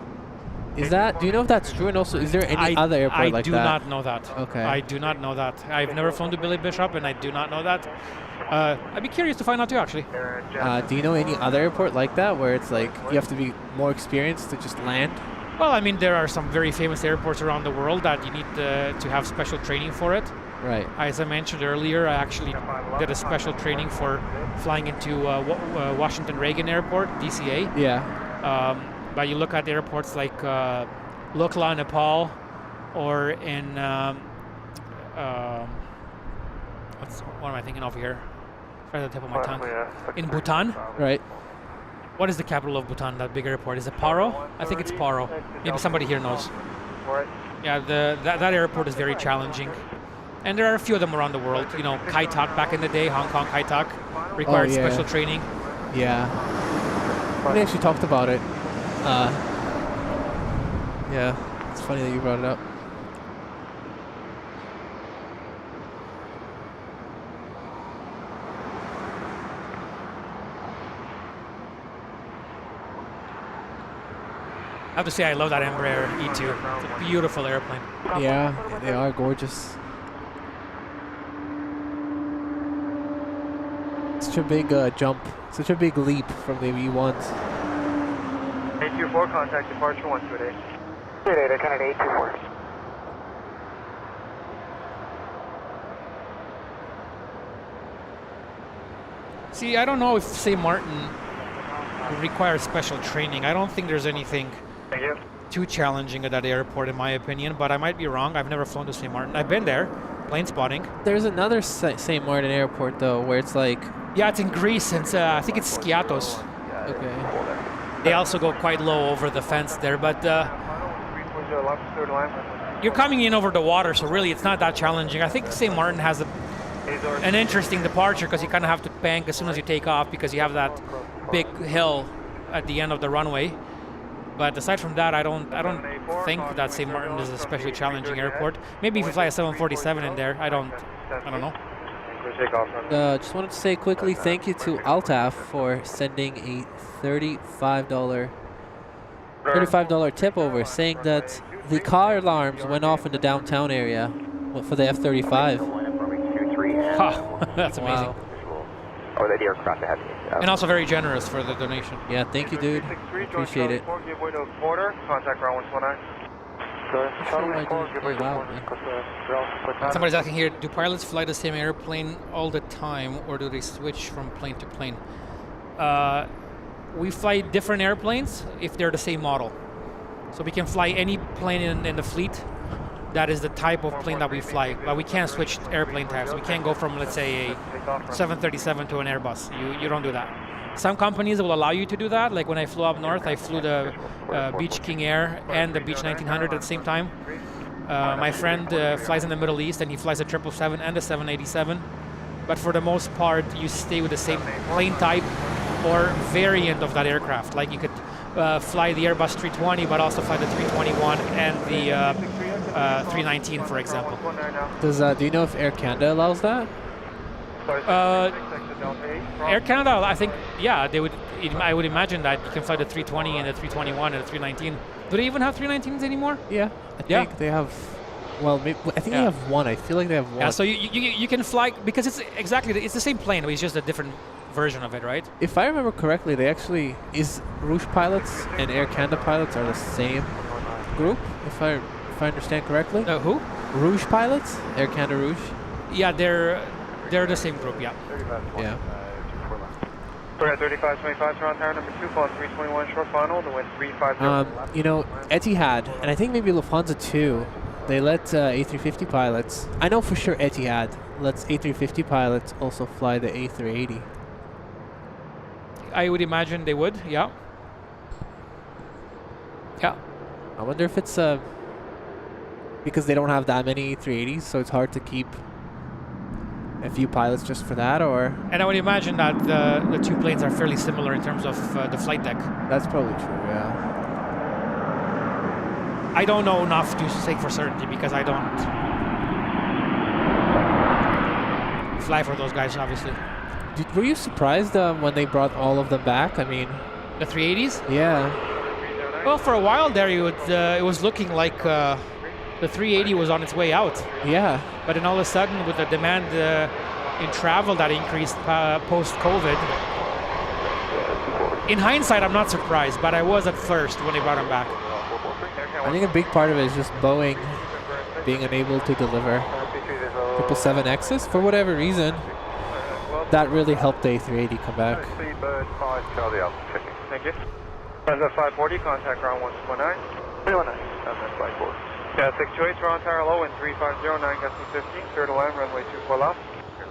Is that? Do you know if that's true? And also, is there any other airport like that? I do not know that. Okay. I do not know that. I've never flown to Billy Bishop, and I do not know that. I'd be curious to find out too, actually. Do you know any other airport like that where it's like you have to be more experienced to just land? Well, I mean, there are some very famous airports around the world that you need to have special training for it. Right. As I mentioned earlier, I actually did a special training for flying into Washington Reagan Airport, DCA. Yeah. But you look at airports like Lukla, Nepal, or in what am I thinking of here? Right at the tip of my tongue. In Bhutan. Right. What is the capital of Bhutan? That big airport? Is it Paro? I think it's Paro. Maybe somebody here knows. Yeah, that airport is very challenging. And there are a few of them around the world. You know, Kai Tak back in the day, Hong Kong Kai Tak required special training. Yeah. We actually talked about it. Yeah, it's funny that you brought it up. I have to say, I love that Embraer E2. It's a beautiful airplane. Yeah, they are gorgeous. Such a big jump, such a big leap from the V1s. 824, contact departure 128. 8, Canada 824. See, I don't know if St. Martin requires special training. I don't think there's anything Thank you. too challenging at that airport, in my opinion, but I might be wrong. I've never flown to St. Martin. I've been there, plane spotting. There's another St. Martin airport though, where it's like, Yeah, it's in Greece, and I think it's Skiathos. okay. They also go quite low over the fence there, but you're coming in over the water, so really it's not that challenging. I think St. Martin has an interesting departure because you kind of have to bank as soon as you take off because you have that big hill at the end of the runway. But aside from that, I don't think that St. Martin is a especially challenging airport. Maybe if you fly a 747 in there, I don't know. Just wanted to say quickly thank you to Altaf for sending a $35 tip over, saying that the car alarms went off in the downtown area for the F-35. That's amazing. Wow. Oh, the aircraft ahead. And also very generous for the donation. Yeah, thank you, dude. Appreciate it. Give way to quarter, contact ground 129. Somebody's asking here, do pilots fly the same airplane all the time, or do they switch from plane to plane? We fly different airplanes if they're the same model. So we can fly any plane in the fleet. That is the type of plane that we fly, but we can't switch airplane types. We can't go from, let's say, a 737 to an Airbus. You don't do that. Some companies will allow you to do that. Like when I flew up north, I flew the Beech King Air and the Beech 1900 at the same time. My friend flies in the Middle East, and he flies a 777 and a 787. But for the most part, you stay with the same plane type or variant of that aircraft. Like you could fly the Airbus 320, but also fly the 321 and the 319, for example. Do you know if Air Canada allows that? Air Canada, I think, yeah, they would. I would imagine that you can fly the 320 and the 321 and the 319. Do they even have 319s anymore? Yeah, I think they have. Well, maybe, I think they have one. I feel like they have one. Yeah, so you can fly because it's the same plane, but it's just a different version of it, right? If I remember correctly, they actually Rouge pilots and Air Canada pilots are the same group. If I understand correctly. Who? Rouge pilots, Air Canada Rouge. Yeah, they're the same group. Yeah. Yeah. We're at 3525, Toronto Tower number 2, call 321 short final, the wind 350. You know, Etihad, and I think maybe Lufthansa too, they let A350 pilots, I know for sure Etihad lets A350 pilots also fly the A380. I would imagine they would, yeah. Yeah. I wonder if it's because they don't have that many A380s, so it's hard to keep a few pilots just for that, or... And I would imagine that the two planes are fairly similar in terms of the flight deck. That's probably true, yeah. I don't know enough to say for certainty because I don't fly for those guys, obviously. Were you surprised when they brought all of them back? I mean... The 380s? Yeah. Well, for a while there, it was looking like the 380 was on its way out. Yeah. But then all of a sudden, with the demand in travel that increased post-COVID, in hindsight, I'm not surprised, but I was at first when they brought them back. I think a big part of it is just Boeing being unable to deliver 777Xs for whatever reason. That really helped the A380 come back. Thank you. President 540, contact ground 119. 319. Yeah, 628, Toronto Tower low and 3509, gusting 15, clear to land, runway 24 left. Do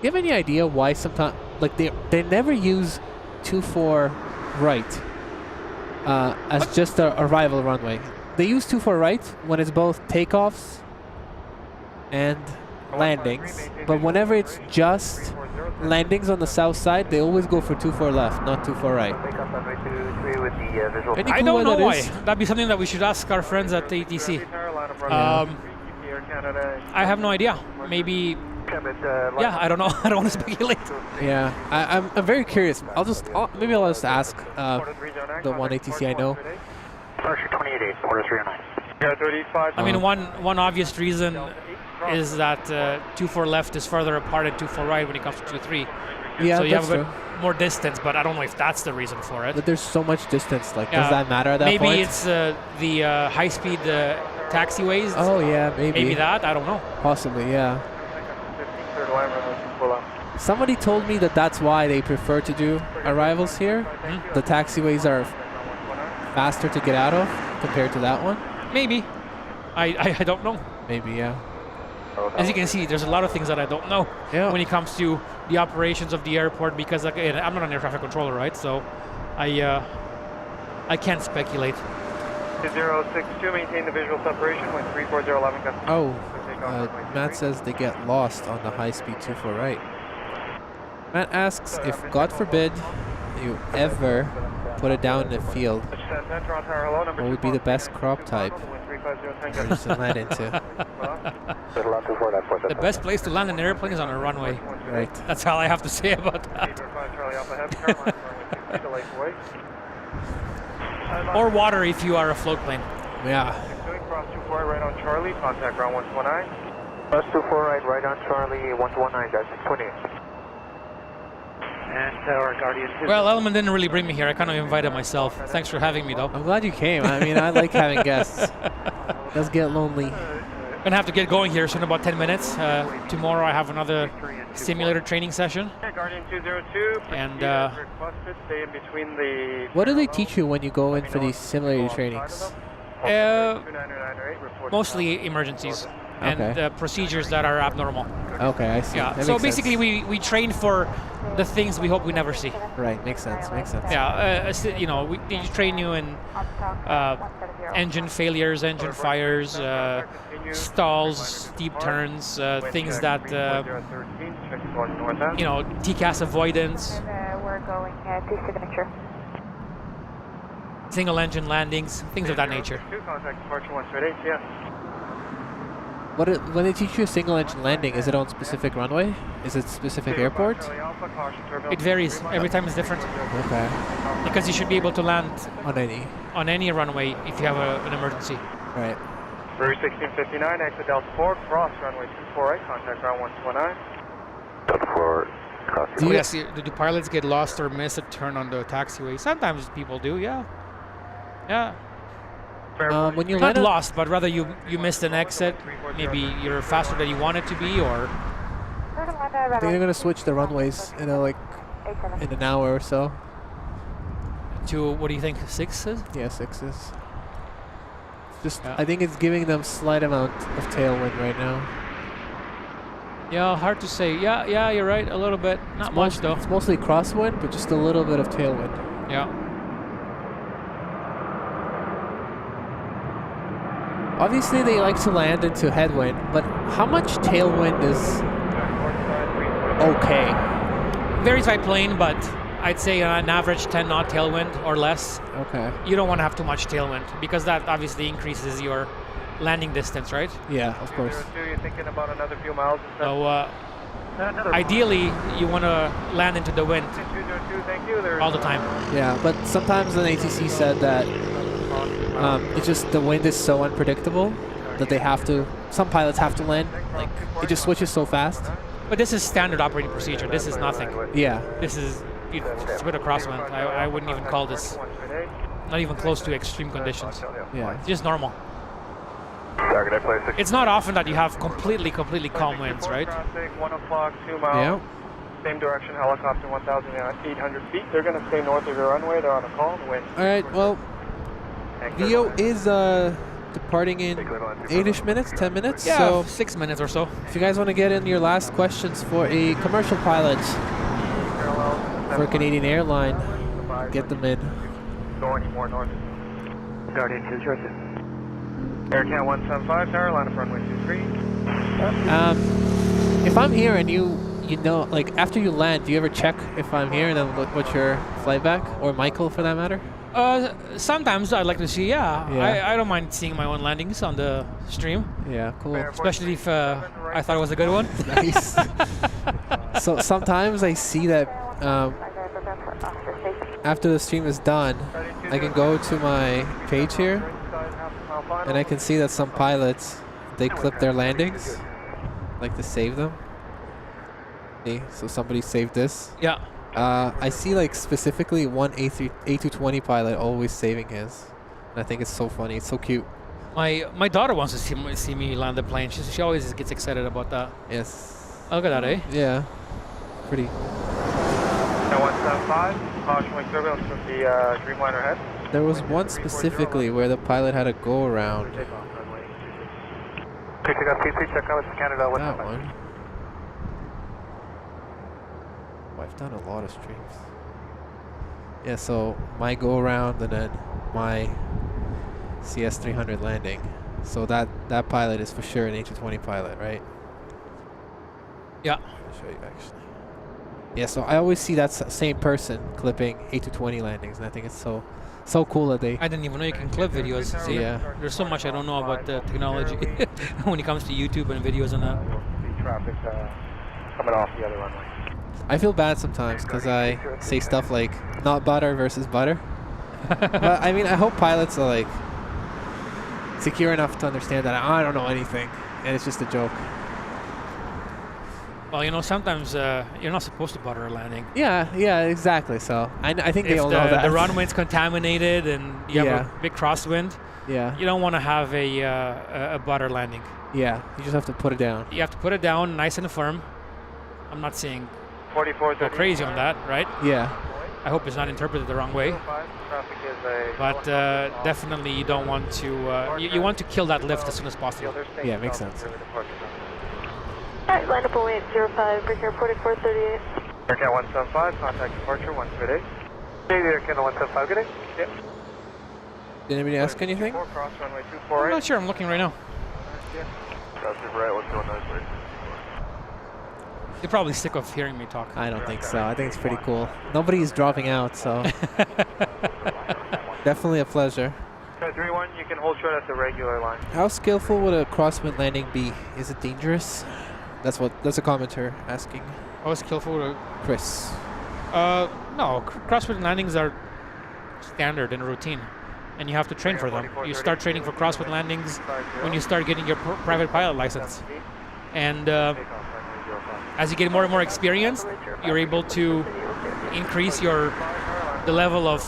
you have any idea why sometimes, like they never use 24 right as just a arrival runway? They use 24 right when it's both takeoffs and landings, but whenever it's just landings on the south side, they always go for 24 left, not 24 right. I don't know why. That'd be something that we should ask our friends at the ATC. I have no idea. Maybe. Yeah, I don't know. I don't want to speculate. Yeah, I'm very curious. Maybe I'll just ask the one ATC I know. Departure 28-8, quarter 309. Air 35. I mean, one obvious reason is that 2-4 left is further apart than 2-4 right when it comes to 2-3. Yeah, so you that's have a true. bit more distance, but I don't know if that's the reason for it. But there's so much distance. Like, Yeah, does that matter at that point? Maybe it's the high-speed taxiways. Oh yeah, maybe. Maybe that. I don't know. Possibly, yeah. 15, third line, runway 24 left. Somebody told me that that's why they prefer to do arrivals here. The taxiways are faster to get out of compared to that one. Maybe. I don't know. Maybe, yeah. As you can see, there's a lot of things that I don't know Yeah. when it comes to the operations of the airport, because again, I'm not an air traffic controller, right? So I can't speculate. 062, maintain the visual separation with 34011 custom. Oh, Matt says they get lost on the high-speed 2-4 right. Matt asks if, God forbid, you ever put it down in the field, what would be the best crop type to land into? The best place to land an airplane is on a runway. Right. That's all I have to say about that. Or water if you are a float plane. Yeah. Cross 24 right on Charlie, contact ground 119. Cross 24 right on Charlie, 119, guys, 628. And our Guardian 2. Well, Element didn't really bring me here. I kind of invited myself. Thanks for having me, though. I'm glad you came. I mean, I like having guests. It does get lonely. Gonna have to get going here soon, about 10 minutes. Tomorrow I have another simulator training session. Guardian 202. And requested stay in between the. What do they teach you when you go in for these simulator trainings? Mostly emergencies and procedures that are abnormal. Okay, I see. Yeah. That So makes basically, sense. we train for the things we hope we never see. Right, makes sense. Makes sense. Yeah. You know, we train you in engine failures, engine fires, stalls, steep turns, things that you know, TCAS avoidance. We're going to signature. Single engine landings, things of that nature. Contact departure 138, yeah. When they teach you a single engine landing, is it on specific runway? Is it specific airport? It varies. Every time is different. Okay. Because you should be able to land On any. runway if you have an emergency. Right. Route 1659, exit Delta 4, cross runway 24 right, contact ground 119. Delta 4, cross. Do pilots get lost or miss a turn on the taxiway? Sometimes people do, yeah. Yeah. When you Not land lost, but rather you missed an exit. Maybe you're faster than you wanted to be, or I think they're gonna switch the runways in in an hour or so. to, what do you think, 6s? Yeah, 6s. Just Yeah. I think it's giving them slight amount of tailwind right now. Yeah, hard to say. Yeah, you're right. A little bit. Not much, though. It's mostly crosswind, but just a little bit of tailwind. Yeah. Obviously, they like to land into headwind, but how much tailwind is okay? Varies by plane, but I'd say on average 10 knot tailwind or less. Okay. You don't want to have too much tailwind because that obviously increases your landing distance, right? Yeah, of course. You're thinking about another few miles. So ideally, you want to land into the wind Thank you. all the time. Yeah, but sometimes an ATC said that it's just the wind is so unpredictable that some pilots have to land. Like, it just switches so fast. But this is standard operating procedure. This is nothing. Yeah. This is it's a bit of crosswind. I wouldn't even call this not even close to extreme conditions. Yeah. It's just normal. It's not often that you have completely calm winds, right? 1 o'clock, 2 miles. Yeah. Same direction, helicopter 1,800 feet. They're going to stay north of your runway. They're on a call. The wind. All right. Well, VO is departing in 8-ish minutes, 10 minutes. Yeah, So 6 minutes or so. if you guys want to get in your last questions for a commercial pilot for a Canadian airline, get them in. Going more north. Guardian 202. AirCat 175, tower, line of runway 23. If I'm here and you know, like after you land, do you ever check if I'm here and then look what's your flight back, or Michael for that matter? Sometimes I'd like to see, Yeah. I don't mind seeing my own landings on the stream, Yeah, cool. especially if I thought it was a good one. Nice. So sometimes I see that after the stream is done, I can go to my page here And I can see that some pilots, they clip their landings, like to save them. Okay, so somebody saved this. Yeah. I see like specifically one A220 pilot always saving his. And I think it's so funny. It's so cute. My daughter wants to see me land the plane. She always gets excited about that. Yes. Look at that, eh? Yeah. Pretty. 175, caution wing turbulence from the Dreamliner head. There was one specifically where the pilot had to go around. Check out T3, check out Canada. That one. Oh, I've done a lot of streams. Yeah, so my go around and then my CS300 landing. So that pilot is for sure an A220 pilot, right? Yeah. I'll show you actually. Yeah, so I always see that same person clipping A220 landings, and I think it's so cool that they. I didn't even know you can clip videos. See, Yeah. There's so much I don't know about the technology when it comes to YouTube and videos and that. Traffic coming off the other runway. I feel bad sometimes because I say stuff like not butter versus butter. But I mean, I hope pilots are like secure enough to understand that I don't know anything and it's just a joke. Well, you know, sometimes you're not supposed to butter a landing. Yeah, exactly. So I think they all know that. The runway's contaminated and you have a big crosswind, Yeah. you don't want to have a butter landing. Yeah, you just have to put it down. You have to put it down nice and firm. I'm not saying go crazy on that, right? Yeah. I hope it's not interpreted the wrong way. But definitely you don't want to, you want to kill that lift as soon as possible. Yeah, makes sense. Alright, line up away at 05, break here 4438. Aircat 175, contact departure 138. Hey there, Kendall 175, good day. Yep. Did anybody ask anything? Cross runway I'm 248. not sure, I'm looking right now. That's right, what's going on, please? They're probably sick of hearing me talk. I don't think so. I think it's pretty cool. Nobody's dropping out, so definitely a pleasure. 31, you can hold short at the regular line. How skillful would a crosswind landing be? Is it dangerous? That's a commenter asking. How skillful? Chris. No, crosswind landings are standard and routine, and you have to train for them. You start training for crosswind landings when you start getting your private pilot license. And as you get more and more experienced, you're able to increase the level of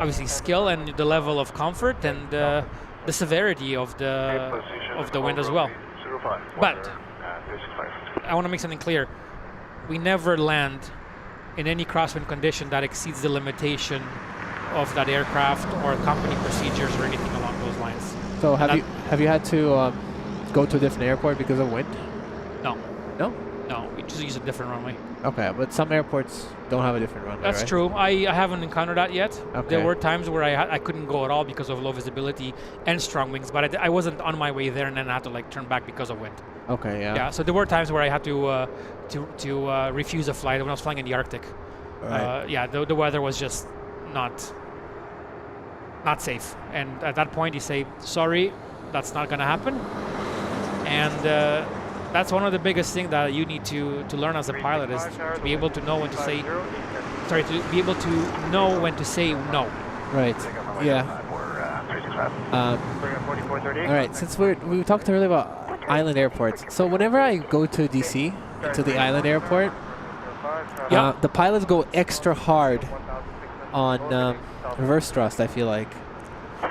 obviously skill and the level of comfort and the severity of the wind as well. But I want to make something clear. We never land in any crosswind condition that exceeds the limitation of that aircraft or company procedures or anything along those lines. So have you had to go to a different airport because of wind? No. No? No, we just use a different runway. Okay, but some airports don't have a different runway, That's right? true. I haven't encountered that yet. Okay. There were times where I couldn't go at all because of low visibility and strong winds, but I wasn't on my way there and then I had to like turn back because of wind. Okay, yeah. Yeah, so there were times where I had to refuse a flight when I was flying in the Arctic. Right. Yeah, the weather was just not safe. And at that point you say, sorry, that's not gonna happen. And that's one of the biggest things that you need to learn as a pilot is to be able to know when to say, to be able to know when to say no. Right. Yeah. All right. Since we talked earlier about island airports, so whenever I go to DC, to the island airport, the pilots go extra hard on reverse thrust, I feel like.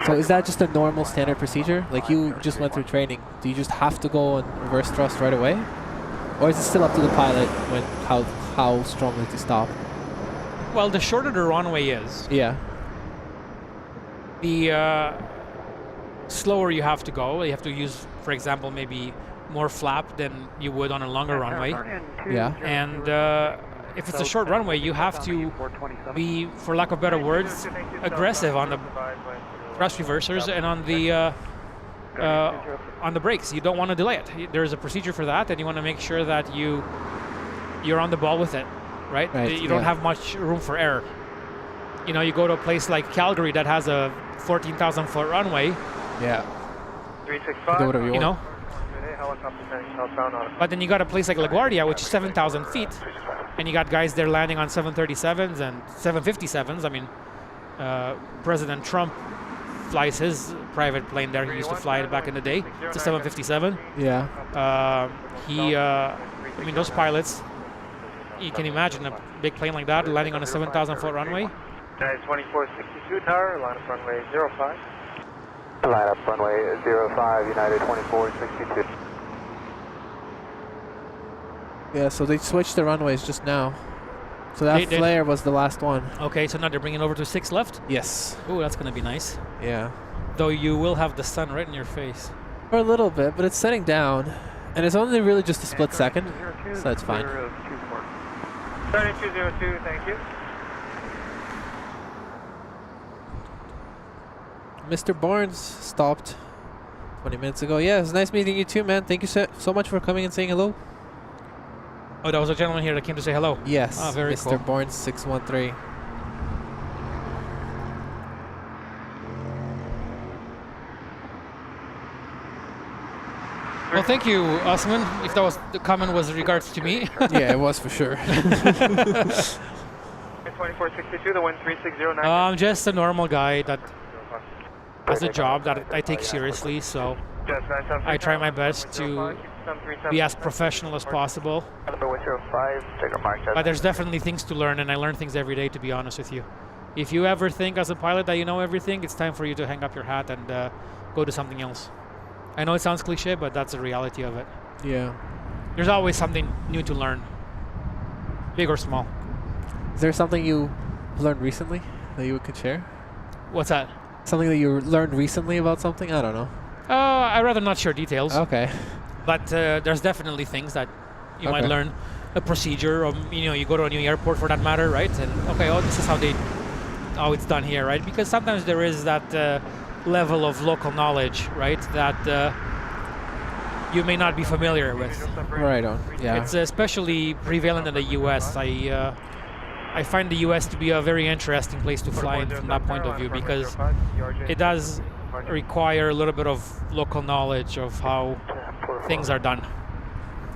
So is that just a normal standard procedure? Like you just went through training, do you just have to go on reverse thrust right away? Or is it still up to the pilot when how strongly to stop? Well, the shorter the runway is, Yeah. the slower you have to go. You have to use, for example, maybe more flap than you would on a longer runway. Yeah. And if it's a short runway, you have to be, for lack of better words, aggressive on the thrust reversers and on the brakes. You don't want to delay it. There's a procedure for that, and you want to make sure that you're on the ball with it, right? You don't have much room for error. You know, you go to a place like Calgary that has a 14,000 foot runway. Yeah. 365. Do whatever you want. But then you got a place like LaGuardia, which is 7,000 feet, and you got guys there landing on 737s and 757s. I mean, President Trump flies his private plane there. He used to fly it back in the day. It's a 757. Yeah. I mean, those pilots, you can imagine a big plane like that landing on a 7,000-foot runway. United 2462 tower, line up runway 05. Line up runway 05, United 2462. Yeah, so they switched the runways just now. So that They- flare was the last one. Okay, so now they're bringing over to 6 left. Yes. Oh, that's gonna be nice. Yeah. Though you will have the sun right in your face. For a little bit, but it's setting down. And it's only really just a split second. So that's fine. 7202, thank you. Mr. Barnes stopped 20 minutes ago. Yeah, it's nice meeting you too, man. Thank you so much for coming and saying hello. Oh, that was a gentleman here that came to say hello. Yes, Ah, very Mr. cool. Barnes 613. Well, thank you, Osman. If that was the comment was regards to me. Yeah, it was for sure. 2462, the wind 3609. I'm just a normal guy that has a job that I take seriously, so I try my best to be as professional as possible. But there's definitely things to learn, and I learn things every day, to be honest with you. If you ever think as a pilot that you know everything, it's time for you to hang up your hat and go to something else. I know it sounds cliche, but that's the reality of it. Yeah. There's always something new to learn, big or small. Is there something you learned recently that you could share? What's that? Something that you learned recently about something? I don't know. I'd rather not share details. Okay. But there's definitely things that you might Okay. learn. A procedure, or you go to a new airport for that matter, right? And okay, this is how it's done here, right? Because sometimes there is that level of local knowledge, right? That you may not be familiar with. Right on. Yeah. It's especially prevalent in the U.S. I find the U.S. to be a very interesting place to fly in from that point of view, because it does require a little bit of local knowledge of how things are done.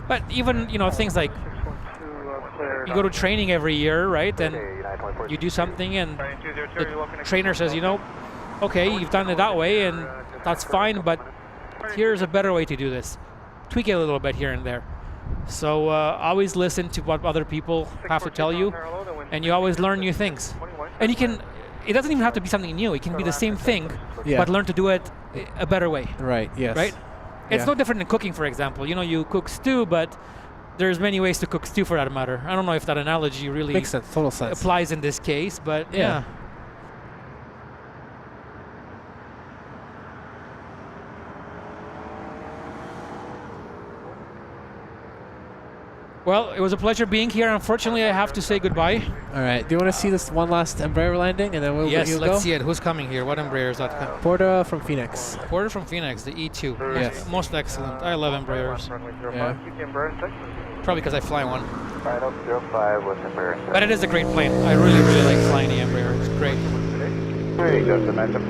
But even things like you go to training every year, right? And you do something, and the trainer says, okay, you've done it that way, and that's fine, but here's a better way to do this. Tweak it a little bit here and there. So always listen to what other people have to tell you, and you always learn new things. And it doesn't even have to be something new. It can be the same thing, but learn to do it a better way. Right, yes. Right? It's Yeah. no different than cooking, for example. You cook stew, but there's many ways to cook stew for that matter. I don't know if that analogy really Makes sense. Total sense. applies in this case, but Yeah. yeah. Well, it was a pleasure being here. Unfortunately, I have to say goodbye. All right. Do you want to see this one last Embraer landing, and then we'll Yes, you'll let's go? see it. Who's coming here? What Embraer is that? Porter from Phoenix. Porter from Phoenix, the E2. Yes. Most excellent. I love Embraers. Yeah. Probably because I fly one. Right up 05 with Embraer. But it is a great plane. I really, really like flying the Embraer. It's great. There you go, Samantha. If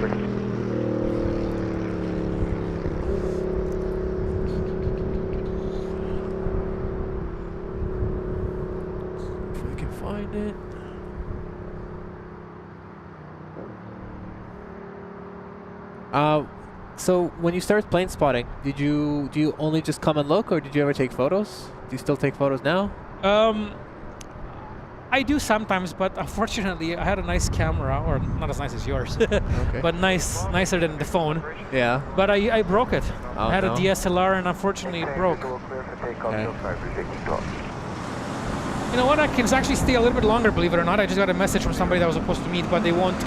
I can find it. So when you started plane spotting, do you only just come and look, or did you ever take photos? Do you still take photos now? I do sometimes, but unfortunately, I had a nice camera, or not as nice as yours, Okay. but nicer than the phone. Yeah. But I broke it. Oh, I had no. a DSLR, and unfortunately, it broke. Okay. You know what? I can actually stay a little bit longer, believe it or not. I just got a message from somebody that was supposed to meet, but they won't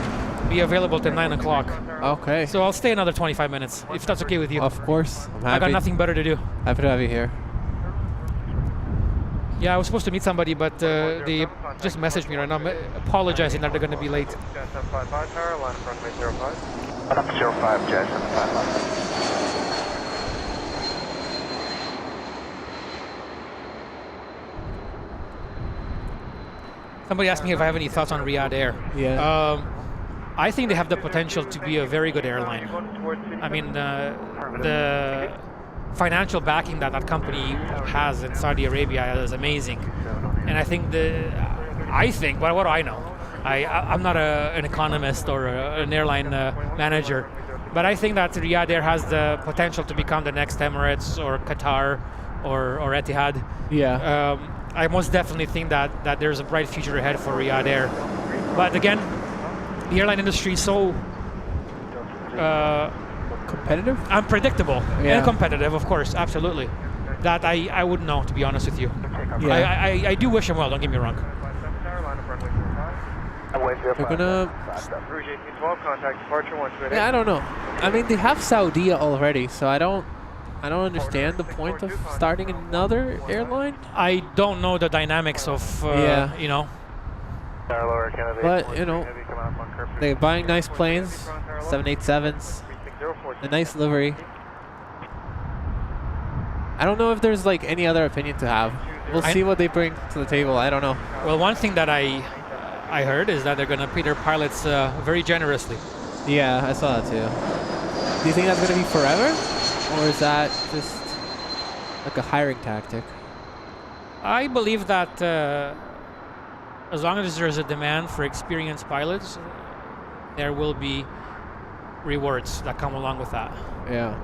be available till 9 o'clock. Okay. So I'll stay another 25 minutes, if that's okay with you. Of course. I'm happy. I got nothing better to do. Happy to have you here. Yeah, I was supposed to meet somebody, but they just messaged me right now, apologizing that they're going to be late. 755 tower, line up runway 05. Line up 05, Jazz 755. Somebody asked me if I have any thoughts on Riyadh Air. Yeah. I think they have the potential to be a very good airline. I mean, the financial backing that company has in Saudi Arabia is amazing. And I think but what do I know? I'm not an economist or an airline manager, But I think that Riyadh Air has the potential to become the next Emirates or Qatar or Etihad. Yeah. I most definitely think that there's a bright future ahead for Riyadh Air. But again, the airline industry is so Competitive? unpredictable Yeah. and competitive, of course, absolutely. That I wouldn't know, to be honest with you. Yeah. I do wish him well, don't get me wrong. They're gonna. Rouge 1812, contact departure 128. Yeah, I don't know. I mean, they have Saudi already, so I don't understand the point of starting another airline. I don't know the dynamics of, Yeah. you know. But, you know, they're buying nice planes, 787s, a nice livery. I don't know if there's like any other opinion to have. We'll see what they bring to the table. I don't know. Well, one thing that I heard is that they're going to pay their pilots very generously. Yeah, I saw that too. Do you think that's going to be forever? Or is that just like a hiring tactic? I believe that as long as there's a demand for experienced pilots, there will be rewards that come along with that. Yeah.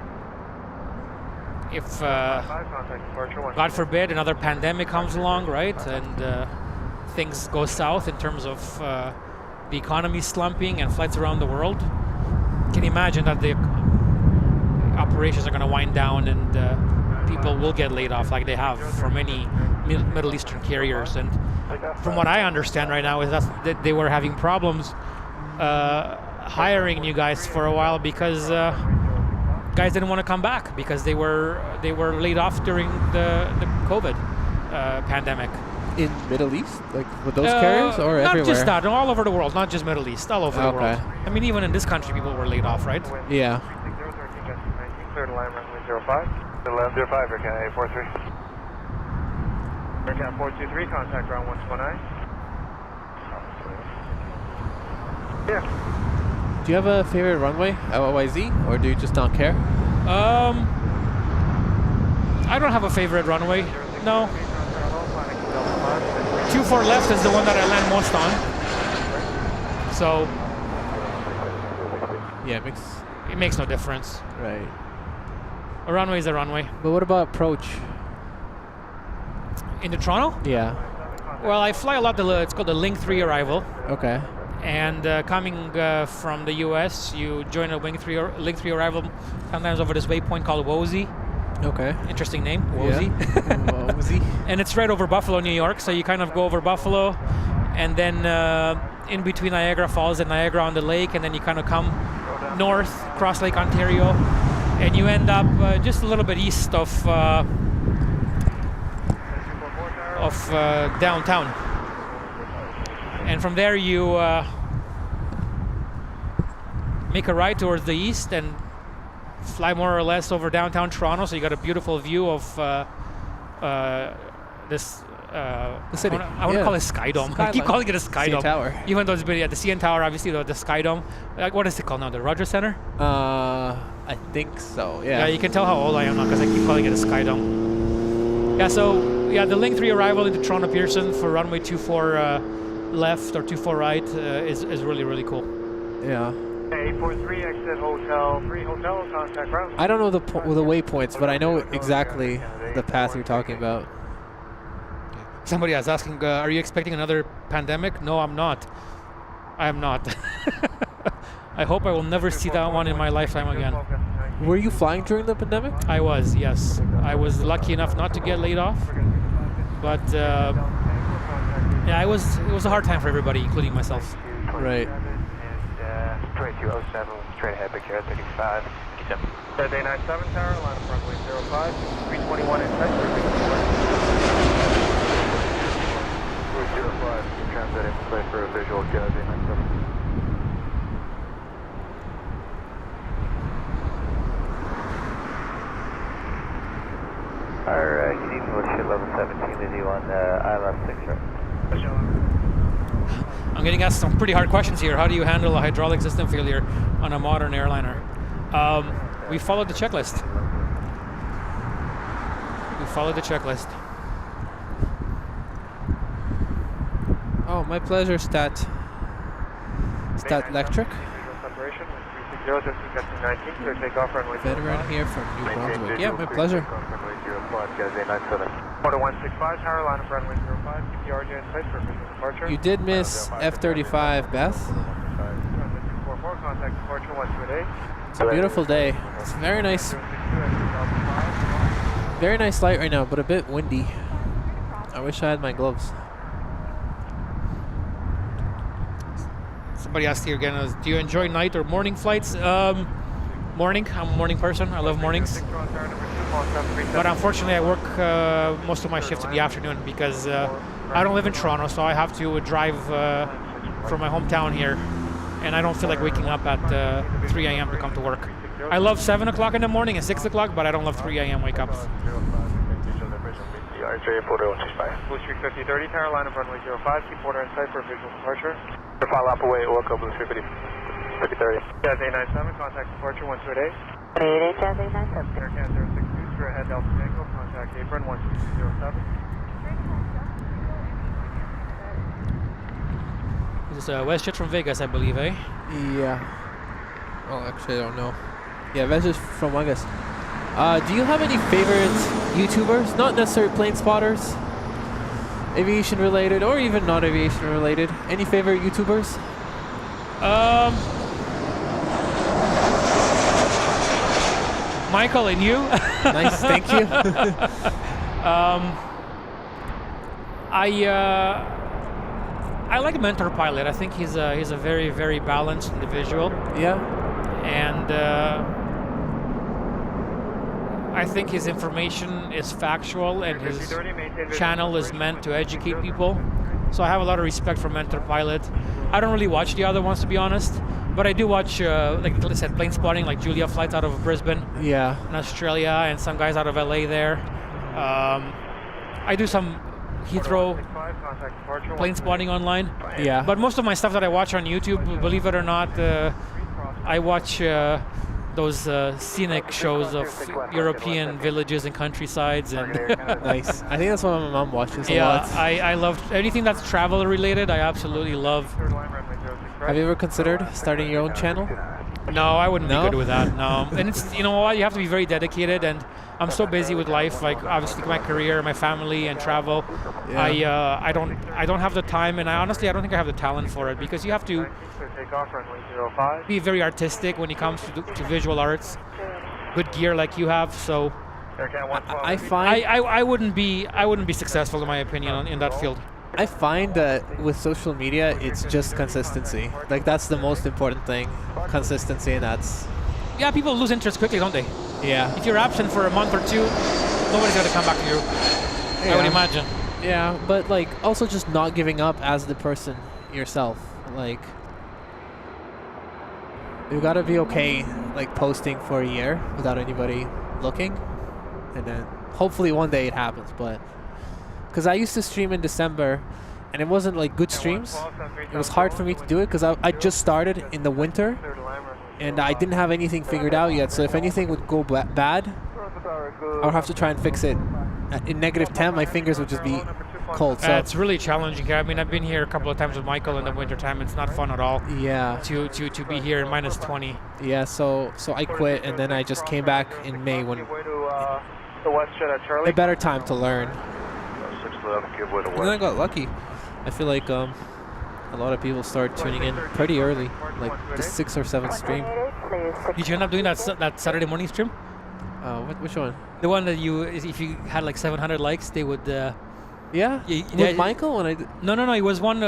If, God forbid, another pandemic comes along, right, and things go south in terms of the economy slumping and flights around the world, can you imagine that the operations are going to wind down and people will get laid off like they have for many Middle Eastern carriers. And from what I understand right now is that they were having problems hiring new guys for a while because guys didn't want to come back because they were laid off during the COVID pandemic. In Middle East? Like with those carriers or not everywhere? Not just that, all over the world, not just Middle East, all over the world. I mean, even in this country, people were laid off, right? Yeah. Clear to line runway 05. To land 05, Aircan 843. Aircan 423, contact ground 129. Yeah. Do you have a favorite runway at YYZ, or do you just not care? I don't have a favorite runway. No. 24 left is the one that I land most on. So yeah, it makes no difference. Right. A runway is a runway. But what about approach? Into Toronto? Yeah. Well, I fly a lot. It's called the Link 3 arrival. Okay. And coming from the US, you join a Link 3 arrival sometimes over this waypoint called YYZ. Okay. Interesting name, YYZ. Yeah. YYZ. And it's right over Buffalo, New York. So you kind of go over Buffalo, and then in between Niagara Falls and Niagara on the lake, and then you kind of come north, cross Lake Ontario, and you end up just a little bit east of downtown. And from there you make a right towards the east and fly more or less over downtown Toronto, so you got a beautiful view of this. The city. I want to call it Sky Dome. I keep calling it a Sky Dome. Tower. Even though it's been the CN Tower, obviously the Sky Dome. Like, what is it called now? The Rogers Center? I think so. Yeah. Yeah, you can tell how old I am now because I keep calling it a Sky Dome. Yeah. So yeah, the Link 3 arrival into Toronto Pearson for runway 24 left or 24 right is really cool. Yeah. 843, exit hotel 3 hotel, contact ground. I don't know the waypoints, but I know exactly the path you're talking about. Somebody was asking, are you expecting another pandemic? No, I'm not. I am not. I hope I will never see that one in my lifetime again. Were you flying during the pandemic? I was, yes. I was lucky enough not to get laid off, but yeah, it was a hard time for everybody, including myself. Right. 2207, straight ahead, Big Air 35. Day 97 tower, line of runway 05, 321 in touch, 305, transit in play for a visual, get Day 97. Alright, you need to look ship level 17 with you on ILS 6, right? I'm getting asked some pretty hard questions here. How do you handle a hydraulic system failure on a modern airliner? We followed the checklist. Oh, my pleasure, Stat Electric. this is Gussie 19, clear takeoff runway 05. Veteran here from New Brunswick. Yeah, my pleasure. Runway 05, Gussie 97. Order 165, tower line up runway 05, keep the RJ in place for official departure. You did miss F-35, Beth. Contact departure 128. It's a beautiful day. It's very nice. Very nice light right now, but a bit windy. I wish I had my gloves. Somebody asked you again, do you enjoy night or morning flights? Morning. I'm a morning person. I love mornings. But unfortunately, I work most of my shifts in the afternoon because I don't live in Toronto, so I have to drive from my hometown here. And I don't feel like waking up at 3 a.m. to come to work. I love 7 o'clock in the morning and 6 o'clock, but I don't love 3 a.m. wake ups. Blue Street 5030, tower line of runway 05, keep order in sight for visual departure. File up away, Orco, Blue Street 5030. Jazz 897, contact departure 128. 88 Jazz 897. Aircan 062, straight ahead Delta Tango, contact apron 1207. This is WestJet from Vegas, I believe, eh? Yeah. Well, actually, I don't know. Yeah, that's just from Vegas. Do you have any favorite YouTubers? Not necessarily plane spotters, aviation related, or even not aviation related. Any favorite YouTubers? Michael and you. Nice, thank you. I like Mentor Pilot. I think he's a very, very balanced individual. Yeah. And I think his information is factual and his channel is meant to educate people. So I have a lot of respect for Mentor Pilot. I don't really watch the other ones, to be honest, but I do watch, like I said, plane spotting, like Julia flights out of Brisbane, Yeah. in Australia, and some guys out of LA there. I do some Heathrow plane spotting online. Yeah. But most of my stuff that I watch on YouTube, believe it or not, I watch those scenic shows of European villages and countrysides. And Nice. I think that's what my mom watches a yeah, lot. I love anything that's travel related. I absolutely love. Have you ever considered starting your own channel? No, I wouldn't No? be good with that. No, and it's, you know what, you have to be very dedicated, and I'm so busy with life, like obviously my career, my family, and travel. Yeah. I don't have the time, and I don't think I have the talent for it, because you have to be very artistic when it comes to visual arts. Good gear like you have, so I find I wouldn't be successful in my opinion in that field. I find that with social media, it's just consistency. Like, that's the most important thing. Consistency, and that's... Yeah, people lose interest quickly, don't they? Yeah. If you're absent for a month or two, nobody's gonna come back to you. I would imagine. Yeah, but, like, also just not giving up as the person yourself. Like, you gotta be okay, like, posting for a year without anybody looking. And then hopefully one day it happens, but... Because I used to stream in December, and it wasn't like good streams. It was hard for me to do it because I just started in the winter, and I didn't have anything figured out yet. So if anything would go bad, I would have to try and fix it. In -10, my fingers would just be cold. So It's really challenging. I mean, I've been here a couple of times with Michael in the winter time. It's not fun at all. yeah, To be here in -20. yeah. So I quit, and then I just came back in May when a better time to learn. And then I got lucky. I feel like a lot of people started tuning in pretty early, like the 6th or 7th stream. Did you end up doing that Saturday morning stream? Which one? The one that if you had like 700 likes, they would. Yeah, with Michael when I did. No. It was one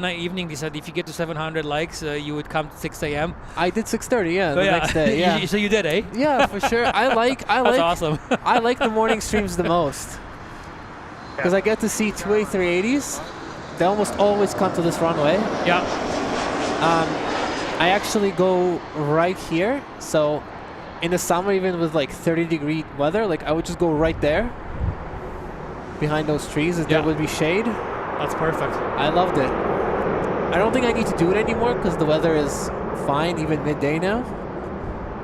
night evening. They said if you get to 700 likes, you would come to 6 a.m. I did 6:30. Yeah, the next day. Yeah. So you did, eh? Yeah, for sure. That's awesome. I like the morning streams the most because I get to see two A380s. They almost always come to this runway. Yeah. I actually go right here. So in the summer, even with like 30-degree weather, like I would just go right there behind those trees, as there would be shade. That's perfect. I loved it. I don't think I need to do it anymore because the weather is fine, even midday now.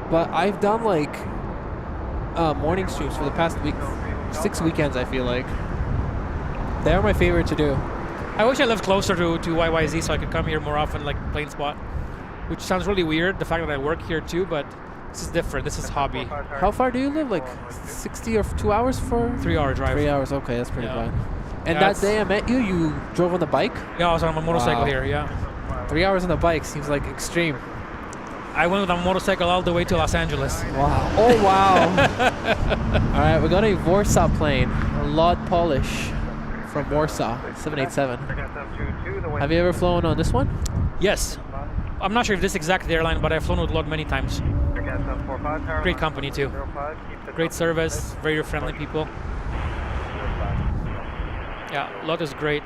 But I've done like morning streams for the past 6 weekends, I feel like. They're my favorite to do. I wish I lived closer to YYZ so I could come here more often, like plane spot. which sounds really weird, the fact that I work here too, but this is different. This is hobby. How far do you live? Like 60 or 2 hours for? 3 hour drive. 3 hours, okay, that's pretty Yeah. bad. And Yeah, that day I met you, you drove on the bike? Yeah, I was on my motorcycle Wow. here, yeah. 3 hours on the bike seems like extreme. I went with a motorcycle all the way to Los Angeles. Wow. Oh, wow. All right, we got a Warsaw plane, a Lod Polish from Warsaw, 787. Have you ever flown on this one? Yes. I'm not sure if this exact airline, but I've flown with LOT many times. Great company too. Great service, very friendly people. Yeah, LOT is great.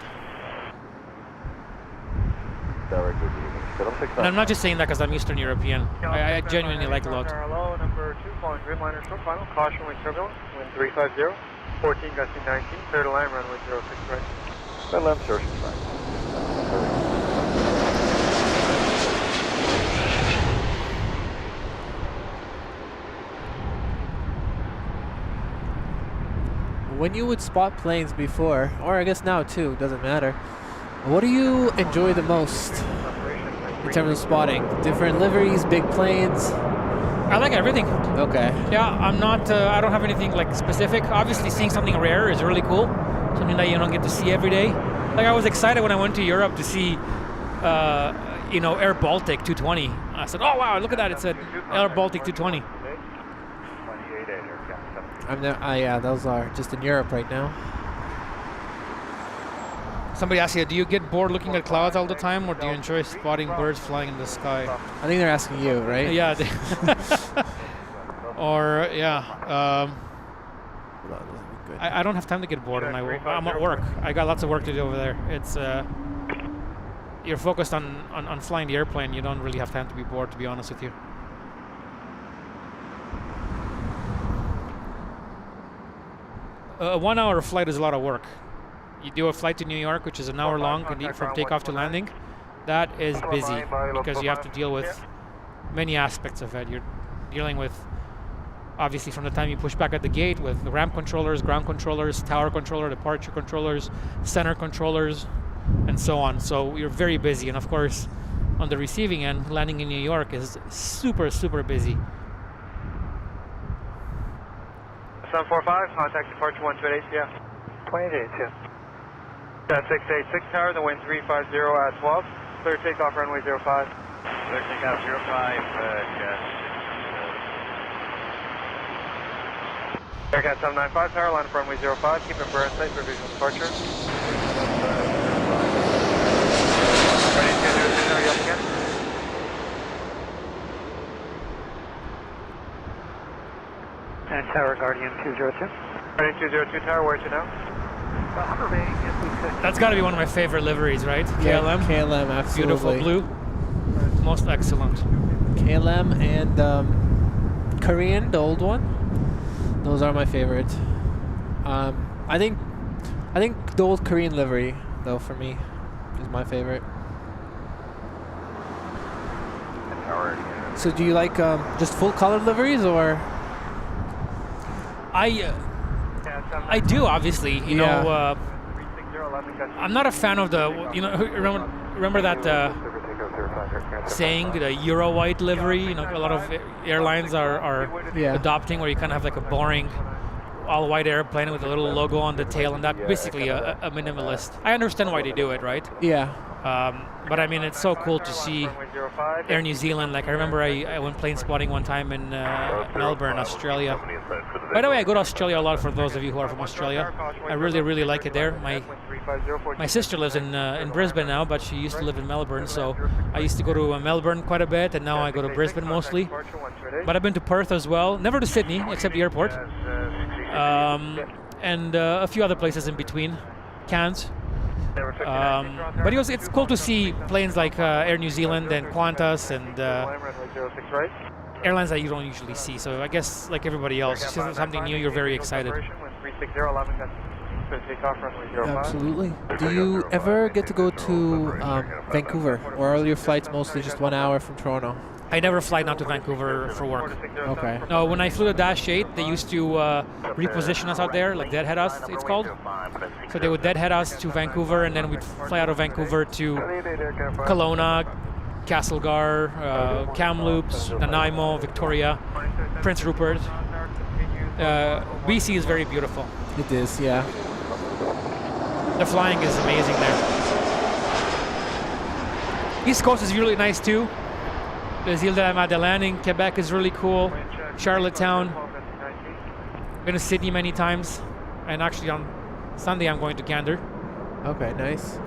And I'm not just saying that because I'm Eastern European. I genuinely like LOT. Hello, number 2, calling Dreamliner short final. Caution wind turbulence, wind 350, 14 gusting 19, clear to land, runway 06 right. Clear land, sir. When you would spot planes before, or I guess now too, doesn't matter, what do you enjoy the most in terms of spotting? Different liveries, big planes? I like everything. Okay. Yeah, I'm not. I don't have anything like specific. Obviously, seeing something rare is really cool. Something that you don't get to see every day. Like I was excited when I went to Europe to see, Air Baltic 220. I said, "Oh wow, look at that! It said Air Baltic 220." Yeah, those are just in Europe right now. Somebody asked you, do you get bored looking at clouds all the time, or do you enjoy spotting birds flying in the sky? I think they're asking you, right? Yeah. Or yeah. I don't have time to get bored when I'm at work. I got lots of work to do over there. It's you're focused on flying the airplane. You don't really have time to be bored, to be honest with you. A 1 hour flight is a lot of work. You do a flight to New York, which is an hour long from takeoff to landing. That is busy because you have to deal with many aspects of it. You're dealing with, obviously, from the time you push back at the gate with the ramp controllers, ground controllers, tower controller, departure controllers, center controllers, and so on. So you're very busy. And of course, on the receiving end, landing in New York is super, super busy. 745, contact departure 128 ATM. 28 ATM. Got 686 tower, the wind 350 at 12. Clear takeoff runway 05. Clear takeoff 05, Aircat 795 tower, line up runway 05. Keep it burn sight for visual departure. Ready to do it, are you up again? And tower Guardian 202. Ready 202 tower, where to now? That's got to be one of my favorite liveries, right? Yeah, KLM. KLM, absolutely. Beautiful blue. Most excellent. KLM and Korean, the old one. Those are my favorite. I think the old Korean livery, though, for me, is my favorite. So do you like just full color liveries, or? I do, obviously. You know, I'm not a fan of the. Remember that saying, the Euro white livery. You know, a lot of airlines are adopting, where you kind of have like a boring, all white airplane with a little logo on the tail, and that basically a minimalist. I understand why they do it, right? Yeah. But I mean, it's so cool to see Air New Zealand. Like I remember I went plane spotting one time in Melbourne, Australia. By the way, I go to Australia a lot, for those of you who are from Australia. I really, really like it there. My sister lives in Brisbane now, but she used to live in Melbourne, so I used to go to Melbourne quite a bit, and now I go to Brisbane mostly. But I've been to Perth as well. Never to Sydney, except the airport. And a few other places in between. Cairns. But it's cool to see planes like Air New Zealand and Qantas and airlines that you don't usually see. So I guess, like everybody else, it's just something new. You're very excited. Absolutely. Do you ever get to go to Vancouver, or are all your flights mostly just 1 hour from Toronto? I never fly down to Vancouver for work. Okay. No, when I flew the Dash 8, they used to reposition us out there, like deadhead us, it's called. So they would deadhead us to Vancouver, and then we'd fly out of Vancouver to Kelowna, Castlegar, Kamloops, Nanaimo, Victoria, Prince Rupert. BC is very beautiful. It is, yeah. The flying is amazing there. East Coast is really nice too. Les Îles de la Madeleine in Quebec is really cool. Charlottetown. Been to Sydney many times, and actually on Sunday I'm going to Gander. Okay, nice.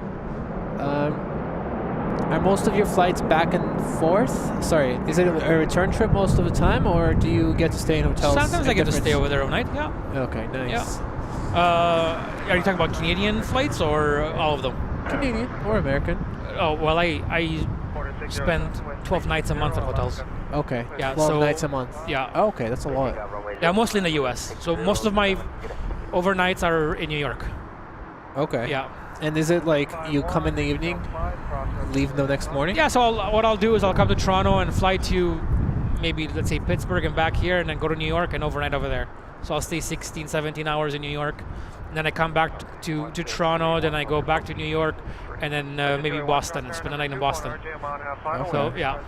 Are most of your flights back and forth? Sorry, is it a return trip most of the time, or do you get to stay in hotels? Sometimes I get to stay over there overnight, yeah. Okay, nice. Are you talking about Canadian flights or all of them? Canadian or American? Oh, well, I spend 12 nights a month at hotels. Okay, Yeah, 12 so- nights a month. Yeah. Oh, okay, that's a lot. Yeah, mostly in the US. So most of my overnights are in New York. Okay. Yeah. And is it like you come in the evening, leave the next morning? Yeah, so what I'll do is I'll come to Toronto and fly to maybe, let's say, Pittsburgh and back here, and then go to New York and overnight over there. So I'll stay 16, 17 hours in New York. And then I come back to Toronto, then I go back to New York, and then maybe Boston, spend the night in Boston. So, yeah.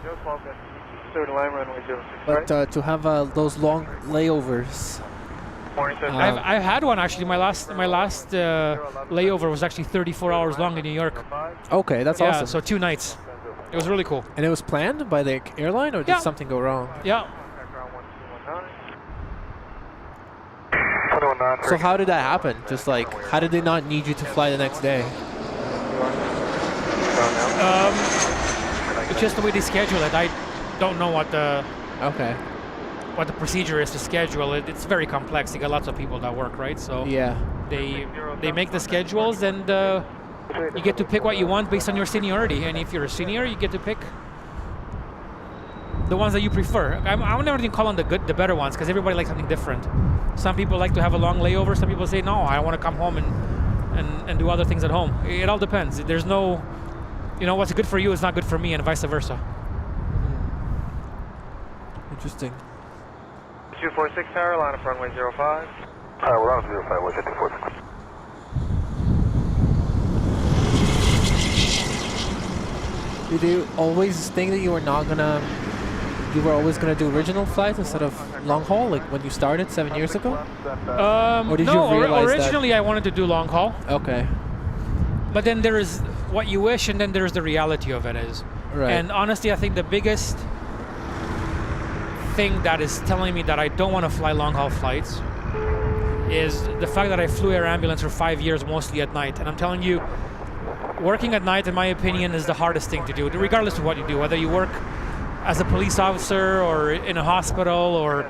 But to have those long layovers. I've had one actually. My last layover was actually 34 hours long in New York. Okay, that's Yeah, awesome. so 2 nights. It was really cool. And it was planned by the airline, or did Yeah. something go wrong? Yeah. So how did that happen? Just like, how did they not need you to fly the next day? It's just the way they schedule it. I don't know what the Okay. procedure is to schedule it. It's very complex. You got lots of people that work, right? So Yeah. they make the schedules, and you get to pick what you want based on your seniority. And if you're a senior, you get to pick the ones that you prefer. I would never even call on the better ones, because everybody likes something different. Some people like to have a long layover. Some people say, no, I want to come home and do other things at home. It all depends. There's no, what's good for you is not good for me, and vice versa. Interesting. 246 Tower, line up runway 05. We're on 05, what's it, 246? Did you always think that you were always gonna do original flights instead of long haul, like when you started 7 years ago? Or did you realize originally I wanted to do long haul, Okay. but then there is what you wish, and then there's the reality of it is. Right. And honestly, I think the biggest thing that is telling me that I don't want to fly long haul flights is the fact that I flew air ambulance for 5 years, mostly at night. And I'm telling you, working at night, in my opinion, is the hardest thing to do, regardless of what you do, whether you work as a police officer or in a hospital or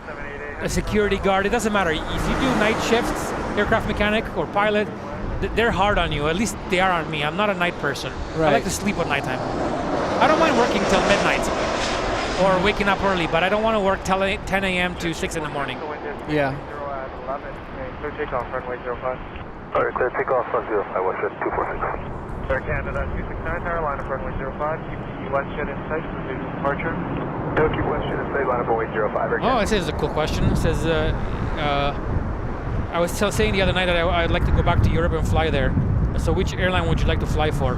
a security guard. It doesn't matter. If you do night shifts, aircraft mechanic or pilot, they're hard on you. At least they are on me. I'm not a night person. Right. I like to sleep at nighttime. I don't mind working till midnight or waking up early, but I don't want to work till 10 a.m. to 6 in the morning. Yeah. Clear takeoff, runway 05. Alright, clear takeoff on 05, what's it, 246? Air Canada 269 Tower, line up runway 05. Keep WestJet in sight for the departure. No, keep WestJet in sight, line up runway 05, Air Oh, it says a cool question. It says, I was saying the other night that I'd like to go back to Europe and fly there. So which airline would you like to fly for?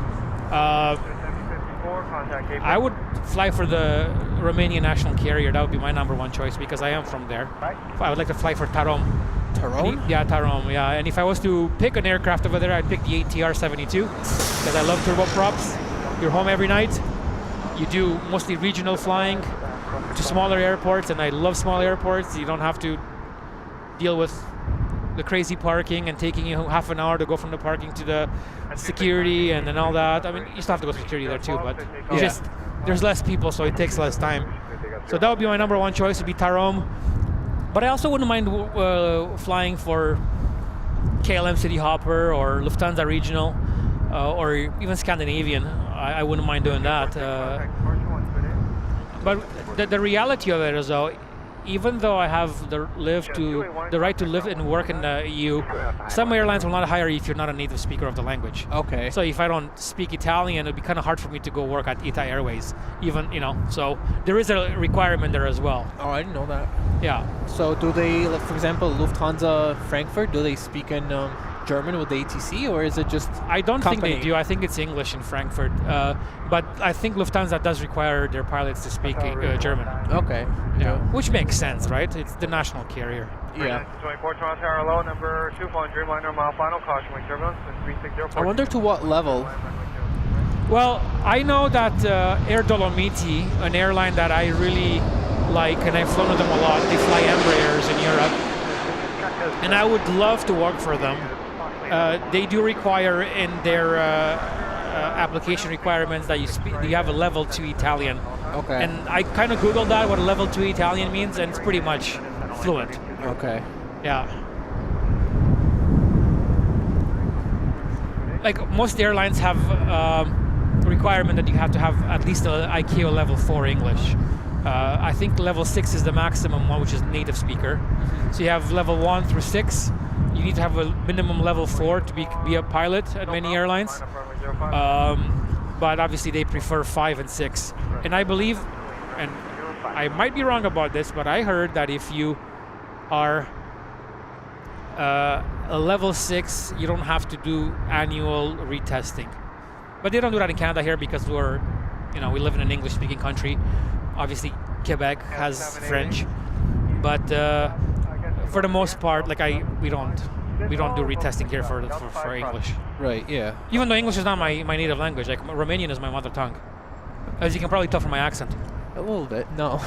I would fly for the Romanian national carrier. That would be my #1 choice, because I am from there. I would like to fly for Tarom. Tarom? Yeah, Tarom, yeah. And if I was to pick an aircraft over there, I'd pick the ATR-72, because I love turboprops. You're home every night. You do mostly regional flying to smaller airports, and I love small airports. You don't have to deal with the crazy parking and taking you half an hour to go from the parking to the security and all that. I mean, you still have to go to security there too, but it's just, there's less people, so it takes less time. So that would be my #1 choice, would be Tarom. But I also wouldn't mind flying for KLM City Hopper or Lufthansa Regional or even Scandinavian. I wouldn't mind doing that. But the reality of it is, though, even though I have the right to live and work in the EU, some airlines will not hire you if you're not a native speaker of the language. Okay. So if I don't speak Italian, it'd be kind of hard for me to go work at ITA Airways, even, so there is a requirement there as well. Oh, I didn't know that. Yeah. So do they, like, for example, Lufthansa Frankfurt, do they speak in German with the ATC, or is it just I don't think they company? do. I think it's English in Frankfurt. But I think Lufthansa does require their pilots to speak German. Okay. Yeah, which makes sense, right? It's the national carrier. Yeah. 24 Toronto Tower low, number 2, following Dreamliner, mile final, caution wing turbulence, and 360. I wonder to what level. Well, I know that Air Dolomiti, an airline that I really like, and I've flown with them a lot, they fly Embraers in Europe, and I would love to work for them. They do require in their application requirements that you have a level 2 Italian. Okay. And I kind of Googled that, what a level 2 Italian means, and it's pretty much fluent. Okay. Yeah. Like most airlines have requirement that you have to have at least an ICAO level 4 English. I think level 6 is the maximum one, which is native speaker. So you have level 1 through 6. You need to have a minimum level 4 to be a pilot at many airlines. But obviously they prefer 5 and 6. And I believe, and I might be wrong about this, but I heard that if you are a level 6, you don't have to do annual retesting. But they don't do that in Canada here because we live in an English-speaking country. Obviously, Quebec has French, but for the most part, like we don't do retesting here for English. Right. Yeah. Even though English is not my native language, like Romanian is my mother tongue, as you can probably tell from my accent. A little bit. No.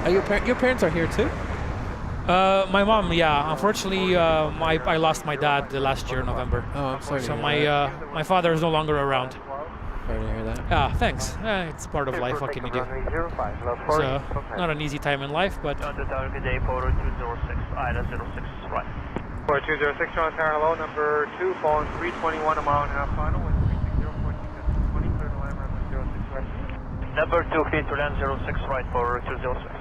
Are your parents are here too? My mom, yeah. Unfortunately, I lost my dad last year in November. Oh, I'm sorry. So my father is no longer around. Sorry to hear that. Yeah, thanks. It's part of life. What can you do? It's not an easy time in life, but. On the target day, photo 206, ILS 06, right. For 206 Toronto Tower hello, number 2, following 321, a mile and a half final, with 360, 20, clear to land, runway 06 right. Number 2, clear to land 06, right, for 206.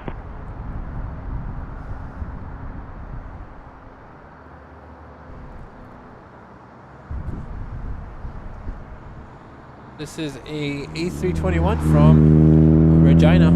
This is a A321 from Regina.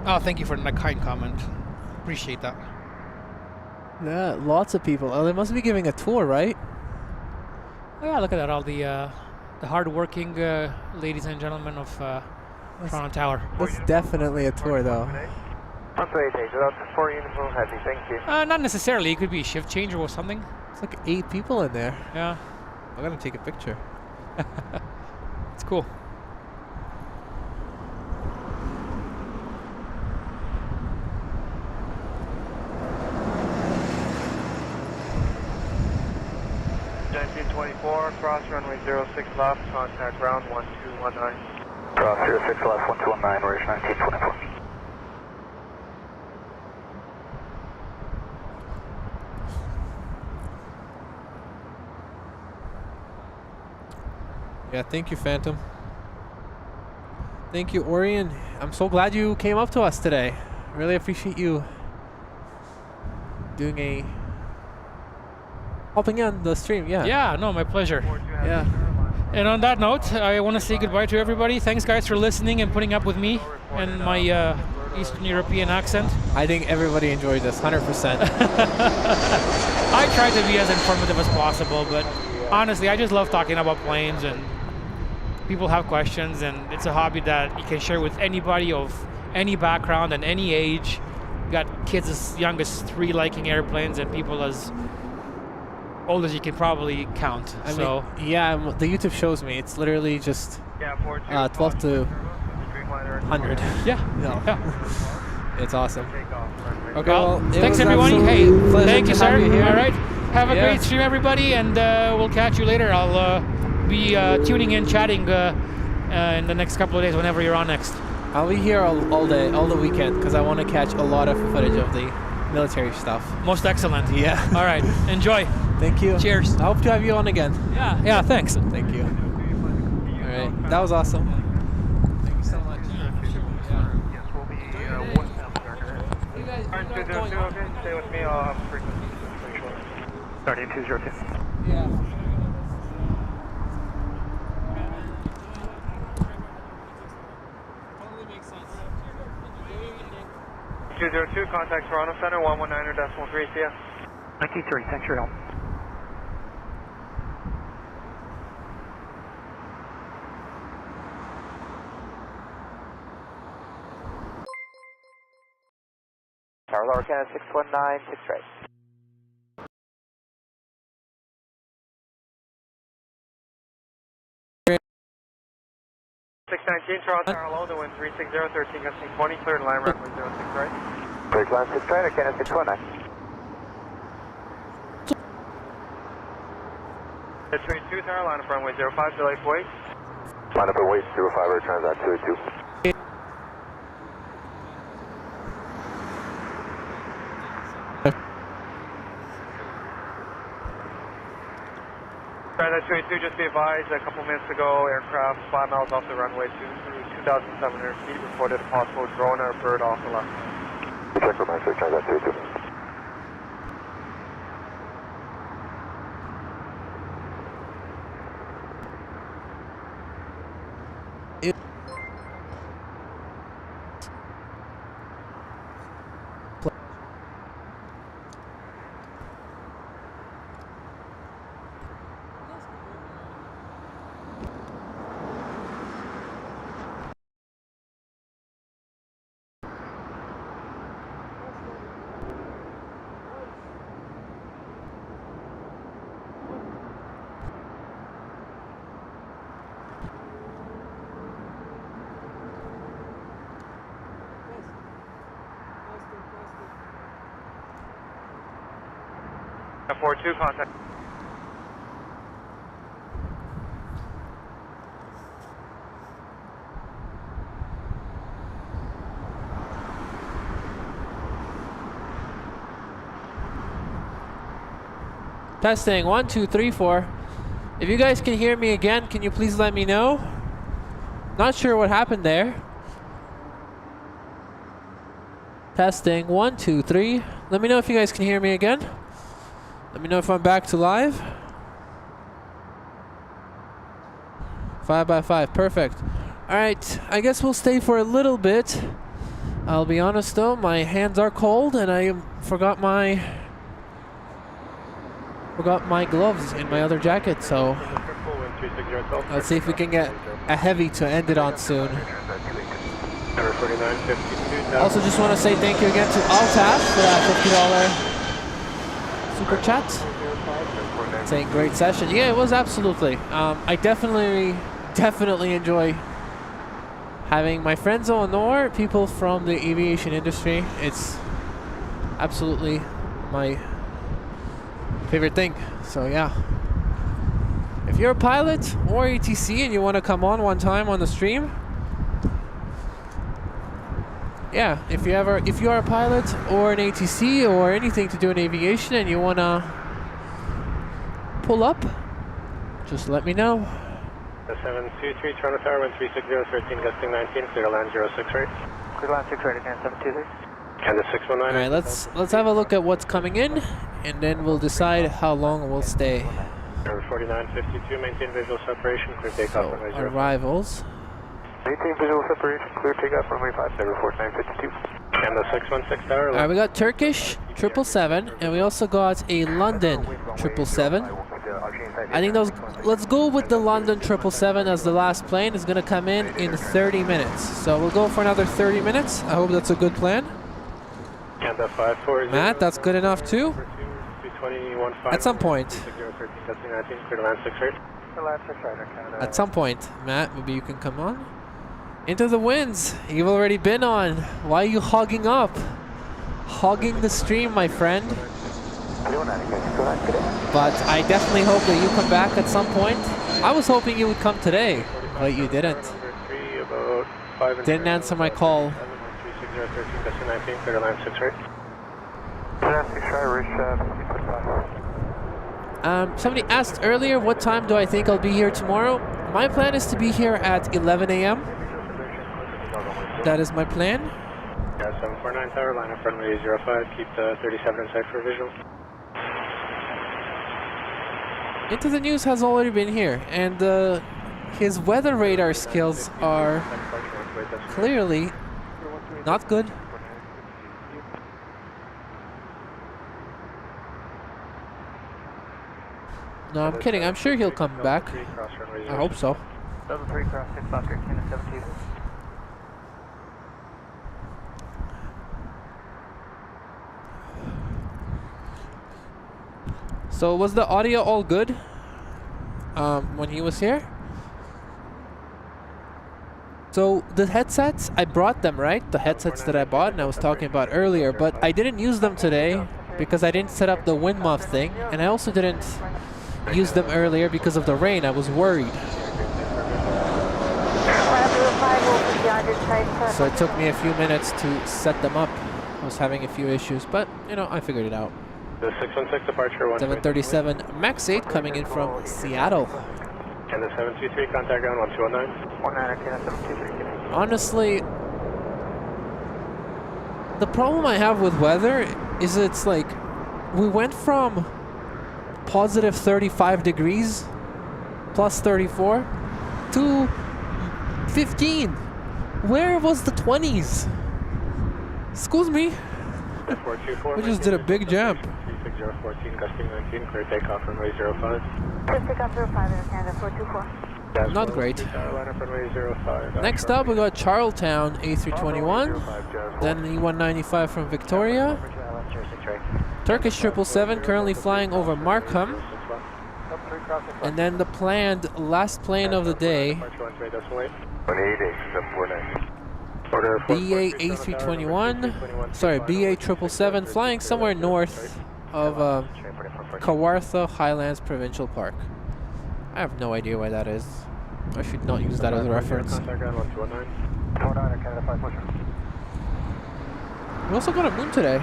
Oh, thank you for the kind comment. Appreciate that. Yeah, lots of people. Oh, they must be giving a tour, right? Oh yeah, look at that! All the hard-working ladies and gentlemen of Toronto Tower. That's definitely a tour, though. That's 4 uniform heavy, thank you. Not necessarily. It could be a shift change or something. It's like 8 people in there. Yeah, I'm gonna take a picture. it's cool. Cross runway 06 left, contact ground 1219. Cross 06 left, 1219, Ridge 1924. Yeah, thank you, Phantom. Thank you, Orion. I'm so glad you came up to us today. Really appreciate you hopping on the stream. Yeah, no, my pleasure. Yeah. And on that note, I want to say goodbye to everybody. Thanks, guys, for listening and putting up with me and my Eastern European accent. I think everybody enjoyed this, 100%. I try to be as informative as possible, but honestly, I just love talking about planes, and people have questions, and it's a hobby that you can share with anybody of any background and any age. You got kids as young as 3 liking airplanes, and people as old as you can probably count. I mean, yeah, the YouTube shows me. It's literally just 12 to 100. Yeah. It's awesome. Okay, Well, well, thanks everyone. Hey, thank you, sir. All right. Have a Yeah. great stream, everybody, and we'll catch you later. I'll be tuning in, chatting in the next couple of days whenever you're on next. I'll be here all day, all the weekend, because I want to catch a lot of footage of the military stuff. Most excellent. Yeah. All right. Enjoy. Thank you. Cheers. I hope to have you on again. Yeah. Yeah. Thanks. Thank you. All right. That was awesome. Thank you so much. Yes, we'll be westbound, starter. You guys, Alright, you're not 202, going okay? Stay with me, I'll have frequency. Starting 202. Yeah. Totally makes sense. 202, contact Toronto Center, 119.3, see ya. 93, thanks for your help. Tower Lower Canada 619, 6 right. 619, Toronto Tower low, the wind 360, 13 gusting 20, cleared line runway 06 right. Bridge line 6 right, Canada 619. It's 32, Tower line up runway 05, delay for wait. Line up at wait 05, returns at 282. Canada 282, just be advised, a couple minutes ago, aircraft 5 miles off the runway 2,700 feet, reported a possible drone or bird off the left. Check for my returns at 282. F42, contact. Testing 1, 2, 3, 4. If you guys can hear me again, can you please let me know? Not sure what happened there. Testing 1, 2, 3. Let me know if you guys can hear me again. Let me know if I'm back to live. 5x5, perfect. Alright, I guess we'll stay for a little bit. I'll be honest though, my hands are cold and I forgot my gloves in my other jacket, so let's see if we can get a heavy to end it on soon. Also just want to say thank you again to Altaf for that $50 super chat. Saying great session. Yeah, it was absolutely. I definitely enjoy having my friends on or people from the aviation industry. It's absolutely my favorite thing. So yeah, if you're a pilot or ATC and you want to come on one time on the stream, yeah, if you are a pilot or an ATC or anything to do in aviation and you want to pull up, just let me know. 723 Toronto Tower, wind 360, 13 gusting 19, clear to land 06 right. Clear land 6 right again, 723. Canada 619. All right, let's have a look at what's coming in, and then we'll decide how long we'll stay. 4952, maintain visual separation, clear takeoff runway 05. Arrivals. Maintain visual separation, clear takeoff runway 57, 4952. Canada 616 Tower. All right, we got Turkish 777, and we also got a London 777. I think those. Let's go with the London 777 as the last plane. Is going to come in 30 minutes. So we'll go for another 30 minutes. I hope that's a good plan. Canada 540. Matt, that's good enough too. At some point. At some point, Matt, maybe you can come on. Into the winds. You've already been on. Why are you hogging up? Hogging the stream, my friend. But I definitely hope that you come back at some point. I was hoping you would come today, but you didn't. Didn't answer my call. Somebody asked earlier, what time do I think I'll be here tomorrow? My plan is to be here at 11 a.m. That is my plan. Yeah, 749 tower, line up runway 05, keep the 37 in sight for visual. Into the News has already been here, and his weather radar skills are clearly not good. No, I'm kidding. I'm sure he'll come back. I hope so. Level 3 cross 6 Oscar, 10-17. So was the audio all good when he was here? So the headsets, I brought them, right? The headsets that I bought and I was talking about earlier, but I didn't use them today because I didn't set up the wind muff thing, and I also didn't use them earlier because of the rain. I was worried. So it took me a few minutes to set them up. I was having a few issues, but you know, I figured it out. The 616 departure 737 MAX 8 coming in from Seattle. And the 723 contact ground 1209. Honestly, the problem I have with weather is it's like we went from positive 35 degrees plus 34 to 15. Where was the 20s? Excuse me. We just did a big jump. 36014, gusting 19, clear takeoff runway 05. Clear takeoff 05, Air Canada 424. Not great. Line up runway 05. Next up, we got Charltown A321, then E195 from Victoria, Turkish 777 currently flying over Markham, and then the planned last plane of the day, BA A321, sorry, BA 777 flying somewhere north of Kawartha Highlands Provincial Park. I have no idea why that is. I should not use that as a reference. We also got a moon today.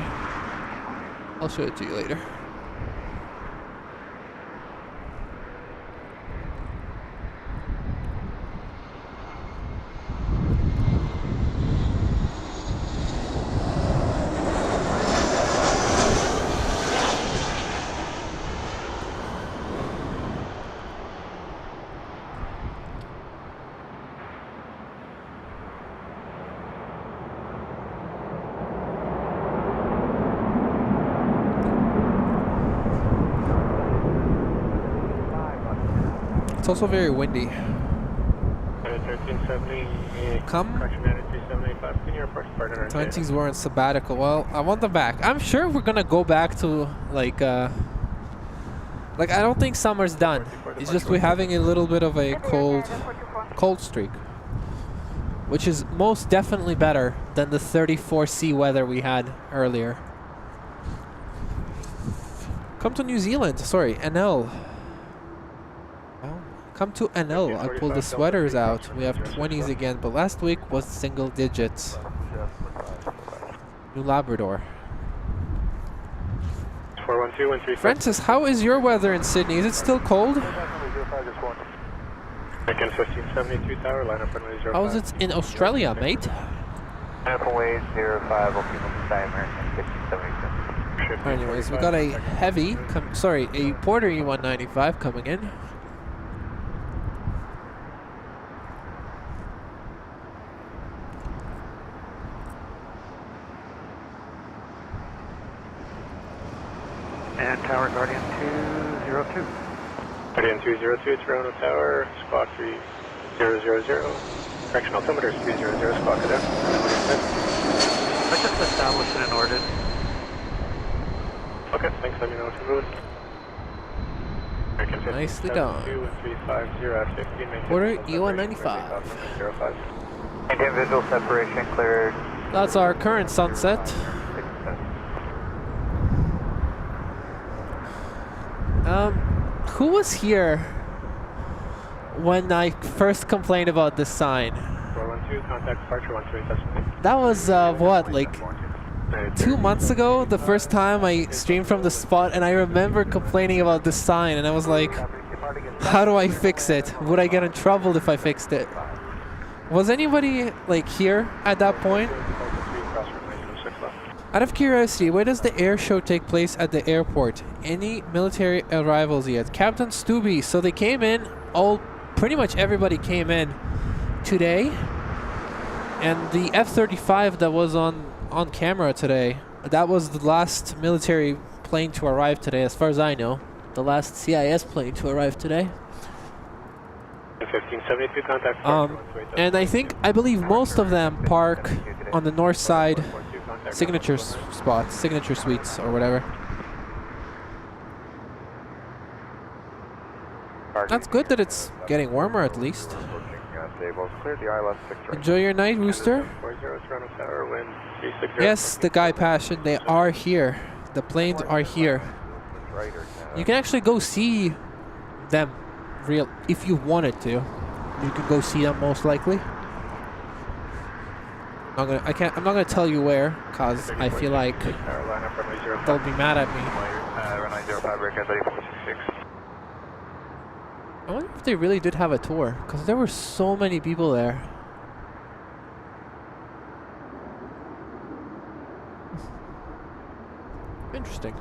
I'll show it to you later. It's also very windy. 1370. Come. 20s were on sabbatical. Well, I want them back. I'm sure we're gonna go back to like I don't think summer's done. It's just we're having a little bit of a cold streak, which is most definitely better than the 34C weather we had earlier. Come to New Zealand. Sorry, NL. Come to NL. I pulled the sweaters out. We have 20s again, but last week was single digits. New Labrador. 412 Francis, how is your weather in Sydney? Is it still cold? Again, 1572 tower, line up runway 05. How is it in Australia, mate? Runway 05, will keep on the timer, 1572. Anyways, we got a heavy, a Porter E195 coming in. And Tower Guardian 202. Guardian 202, Toronto Tower, squawk 3000. Correction altimeter 300, squawk it out. Let's just establish it in orbit. Okay, thanks, let me know if you're moving. Nicely done. Porter E195. Maintain visual separation cleared. That's our current sunset. Who was here when I first complained about this sign? 412, contact departure 13. That was what, like 2 months ago, the first time I streamed from the spot, and I remember complaining about this sign, and I was like, how do I fix it? Would I get in trouble if I fixed it? Was anybody like here at that point? Out of curiosity, where does the air show take place at the airport? Any military arrivals yet? Captain Stubby, so they came in, pretty much everybody came in today, and the F-35 that was on camera today, that was the last military plane to arrive today, as far as I know. The last CIS plane to arrive today. 1572, contact I believe most of them park on the north side signature spots, signature suites, or whatever. That's good that it's getting warmer at least. Enjoy your night, Rooster. Yes, the Guy Passion, they are here. The planes are here. You can actually go see them real if you wanted to. You can go see them most likely. I'm not gonna tell you where, cause I feel like they'll be mad at me. I wonder if they really did have a tour, cause there were so many people there. Interesting.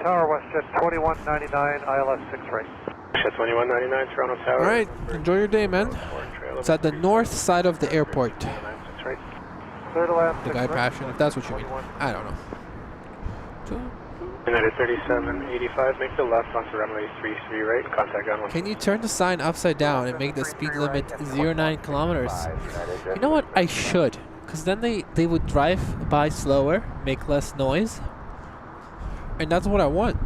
Tower WestJet 2199, ILS 6 right. Jet 2199, Toronto Tower. Alright, enjoy your day, man. It's at the north side of the airport. Clear to land. The Guy Passion, if that's what you mean. I don't know. United 3785, make the left onto runway 33 right, contact on 1. Can you turn the sign upside down and make the speed limit 09 kilometers? You know what? I should. Because then they would drive by slower, make less noise. And that's what I want.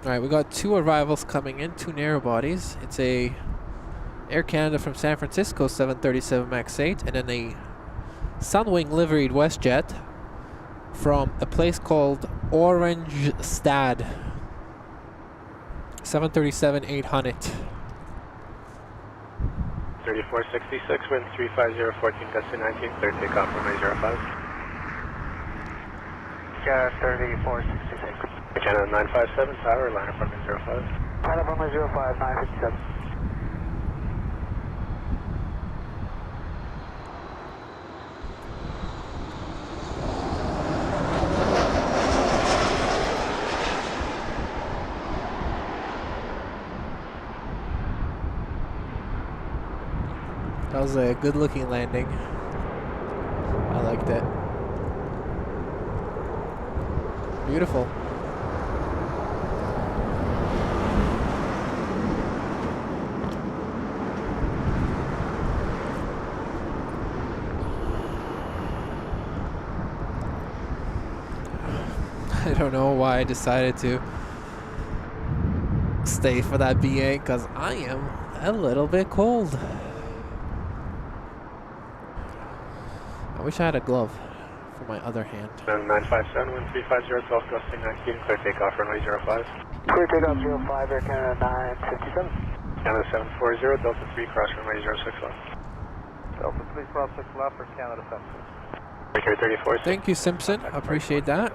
Alright, we got 2 arrivals coming in, 2 narrow bodies. It's a Air Canada from San Francisco 737 MAX 8, and then a Sunwing liveried WestJet from a place called Orange Stad 737-800. 3466, wind 350, 14 gusty 19, clear takeoff runway 05. Yeah, 3466. Canada 957, tower, line up runway 05. Line up runway 05, 957. That was a good looking landing. I liked it. Beautiful. I don't know why I decided to stay for that BA, because I am a little bit cold. I wish I had a glove for my other hand. 957, wind 350, 12 gusty 19, clear takeoff runway 05. Clear takeoff 05, Air Canada 957. Canada 740, Delta 3, cross runway 06 left. Delta 3, cross 6 left for Canada 7. Baker 34. Thank you, Simpson. I appreciate that.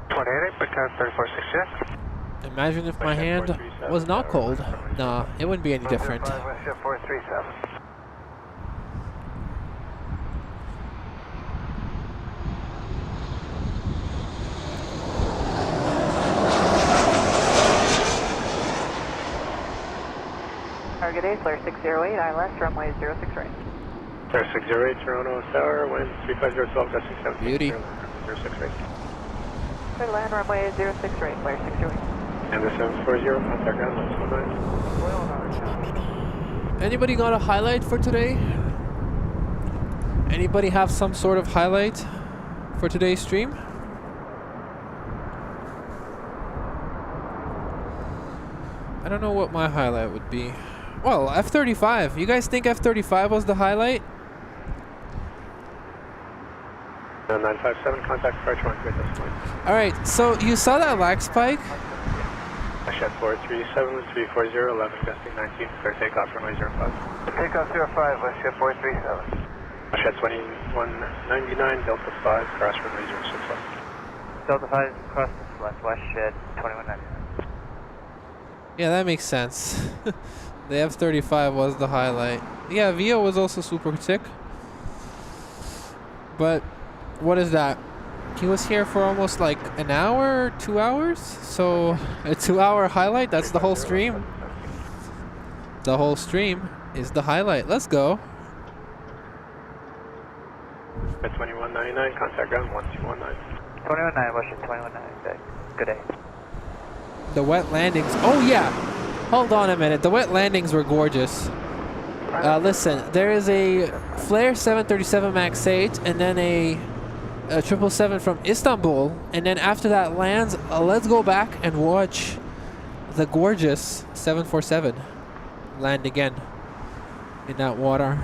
28, but Canada 3466. Imagine if my hand was not cold. Nah, it wouldn't be any different. 437. Target A, flare 608, ILS, runway 06 right. Flare 608, Toronto Tower, wind 350, 12 gusty 17. Beauty. 06 right. Clear to land, runway 06 right, flare 608. And the 740, contact ground 129. Anybody got a highlight for today? Anybody have some sort of highlight for today's stream? I don't know what my highlight would be. Well, F-35. You guys think F-35 was the highlight? 957, contact departure 1 grid decimal. Alright, so you saw that lag spike? Shed 437, 340, 11, gusting 19, clear takeoff runway 05. Takeoff 05, West Jet 437. Shed 2199, Delta 5, cross runway 06 left. Delta 5, cross the left, West Jet 2199. Yeah, that makes sense. The F-35 was the highlight. Yeah, VO was also super sick. But what is that? He was here for almost like an hour, 2 hours? So a 2-hour highlight, that's the whole stream. The whole stream is the highlight. Let's go. At 2199, contact ground 1219. 2199, West Jet 2199, good day. The wet landings. Oh yeah. Hold on a minute. The wet landings were gorgeous. Listen, there is a Flare 737 MAX 8 and then a 777 from Istanbul, and then after that lands, let's go back and watch the gorgeous 747 land again in that water.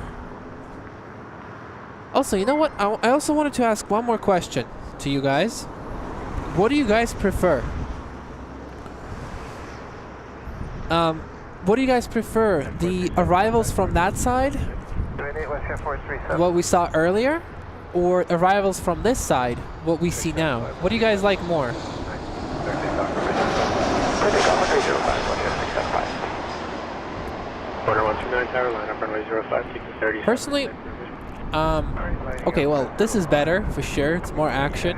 Also, you know what? I also wanted to ask one more question to you guys. What do you guys prefer? What do you guys prefer? The arrivals from that side, what we saw earlier, or arrivals from this side, what we see now? What do you guys like more? Quarter 129 tower, line up runway 05, keep the 30. Personally, okay, well, this is better for sure. It's more action.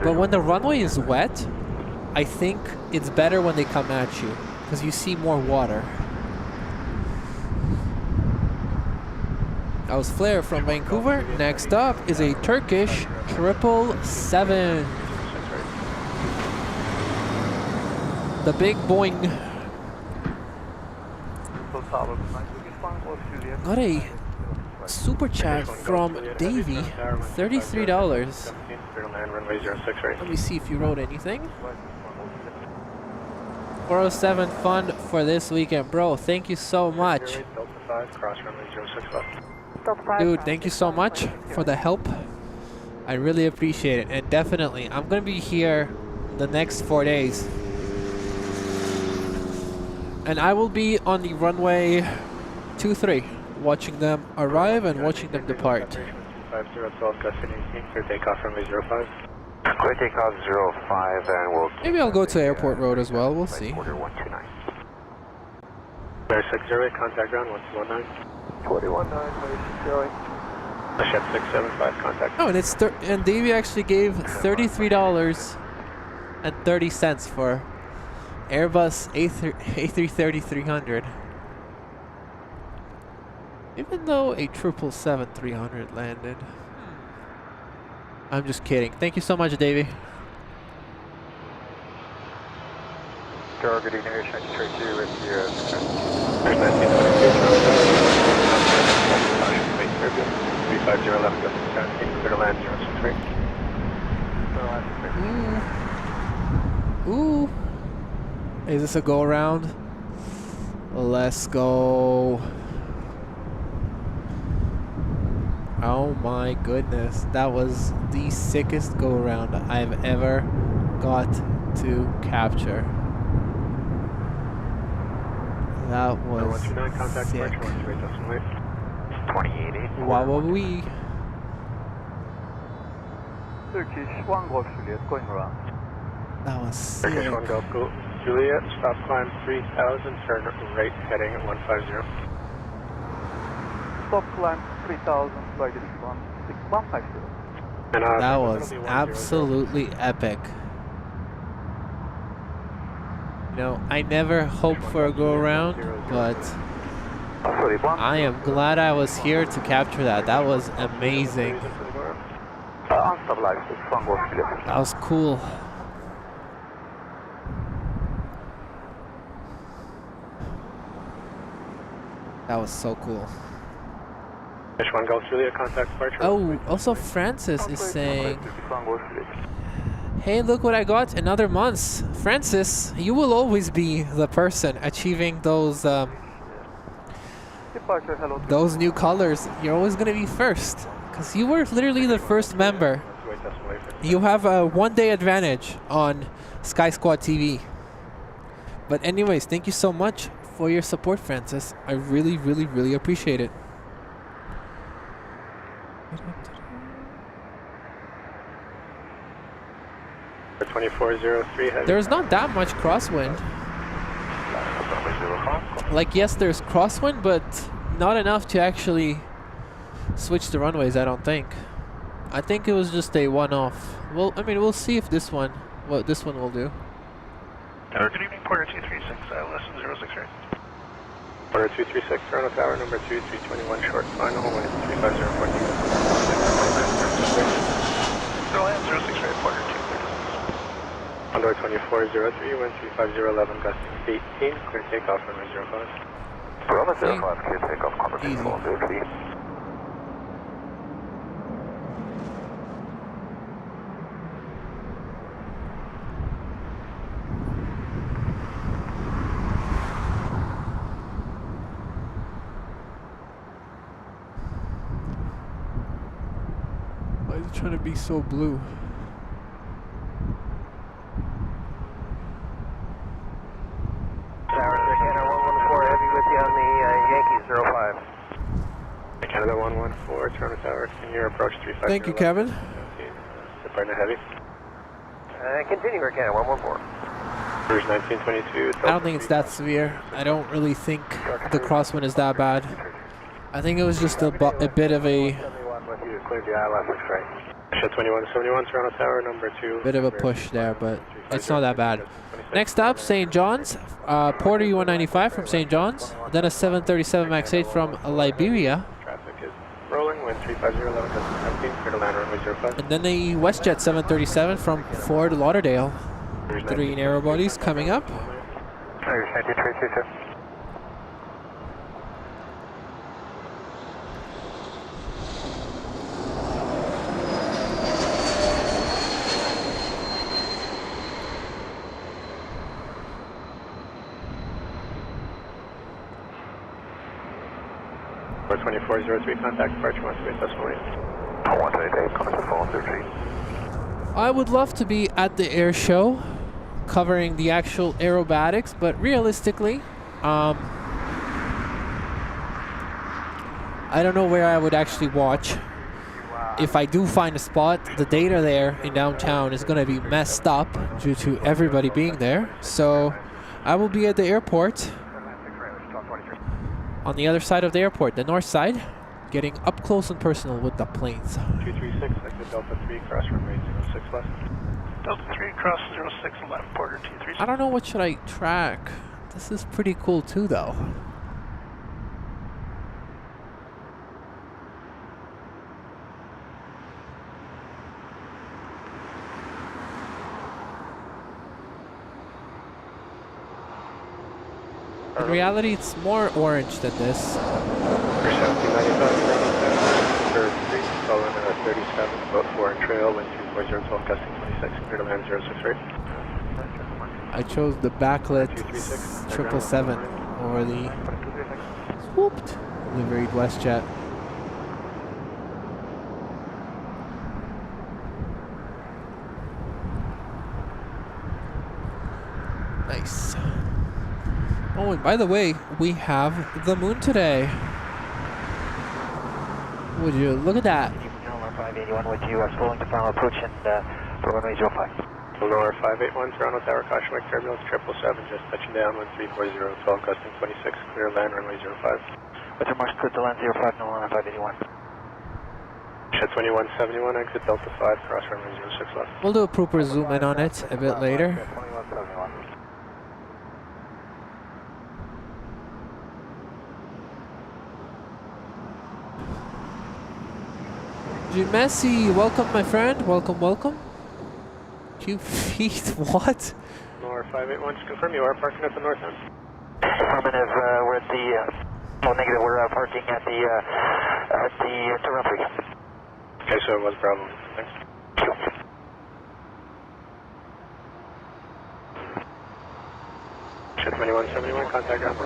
But when the runway is wet, I think it's better when they come at you, because you see more water. That was Flare from Vancouver. Next up is a Turkish 777. The big Boeing. Got a super chat from Davey, $33. Let me see if you wrote anything. 407 fund for this weekend, bro. Thank you so much. Dude, thank you so much for the help. I really appreciate it. And definitely, I'm going to be here the next 4 days. And I will be on the runway 23, watching them arrive and watching them depart. 5012, gusting 18, clear takeoff runway 05. Clear takeoff 05, and we'll... Maybe I'll go to Airport Road as well. We'll see. Order 129. Flare 608, contact ground 1219. 219, Shed 675, contact. Oh, and it's and Davey actually gave $33.30 for Airbus A330-300. Even though a 777-300 landed. I'm just kidding. Thank you so much, Davey. Targeting aviation 32 with you. There's 35011, gusting 17, clear to land 063. Ooh. Is this a go around? Let's go. Oh my goodness. That was the sickest go around I've ever got to capture. That was sick. 2880. Wow, we. Turkish 1 Golf Juliet going around. That was sick. Turkish 1 Golf Juliet, stop climb 3000, turn right heading at 150. Stop climb 3000, by this 150. That was absolutely epic. You know, I never hope for a go around, but I am glad I was here to capture that. That was amazing. That was cool. That was so cool. Fish 1 Golf Juliet, contact departure. Oh, also Francis is saying, hey, look what I got in other months. Francis, you will always be the person achieving those Departure, hello. Those new colors, you're always gonna be first. Because you were literally the first member. You have a 1-day advantage on Sky Squad TV. But anyways, thank you so much for your support, Francis. I really, really, really appreciate it. For 2403 heavy. There's not that much crosswind. Like, yes, there's crosswind, but not enough to actually switch the runways, I don't think. I think it was just a one-off. Well, I mean, we'll see if this one, what this one will do. Tower, good evening, Porter 236, less than 063. Porter 236, Toronto Tower, number 2, 321, short, final, wind 350, Still land 068, Porter 236. Condor 2403, wind 35011, gusting 18, clear takeoff, runway 05. Runway 05, clear takeoff, conversation 103. Why is it trying to be so blue? Tower, Canada 114, heavy with you on the Yankees 05. Canada 114, Toronto Tower, continue approach 350. Thank you, Kevin. Departing heavy. Continue, Canada 114. Cruise 1922. I don't think it's that severe. I don't really think the crosswind is that bad. I think it was just a bit of a Shed 2171, Toronto Tower, number 2. bit of a push there, but it's not that bad. Next up, St. John's. Porter U195 from St. John's. Then a 737 MAX 8 from Liberia. Traffic is rolling, wind 350, 17, clear to land runway 05. And then a WestJet 737 from Fort Lauderdale. 3 narrow bodies coming up. For 2403, contact departure, wants to be accessible. 128, coming to phone 13. I would love to be at the air show covering the actual aerobatics, but realistically, I don't know where I would actually watch. If I do find a spot, the data there in downtown is going to be messed up due to everybody being there. So I will be at the airport, on the other side of the airport, the north side, getting up close and personal with the planes. 236, exit Delta 3, cross runway 06 left. Delta 3, cross 06 left, Porter 236. I don't know what should I track. This is pretty cool too, though. In reality, it's more orange than this. For 1795, for 3, following 37, about 4 in trail, wind 240, 12, gusting 26, clear to land 063. I chose the backlit 777 or the swooped liveried WestJet. Nice. Oh, and by the way, we have the moon today. Would you look at that? 581 with you, slowing to final approach and for runway 05. Lower 581, Toronto Tower, caution wake terminals 777, just touching down, wind 340, 12, gusting 26, clear land runway 05. What's your marks clear to land 05, no on 581. Shed 2171, exit Delta 5, cross runway 06 left. We'll do a proper zoom in on it a bit later. 2171. Messi, welcome my friend. Welcome, welcome. Q feet, what? Lower 581, just confirm you are parking at the north end. Affirmative, we're at the, negative, we're parking at the runway. Okay, so it was a problem. Thanks. Shed 2171, contact ground.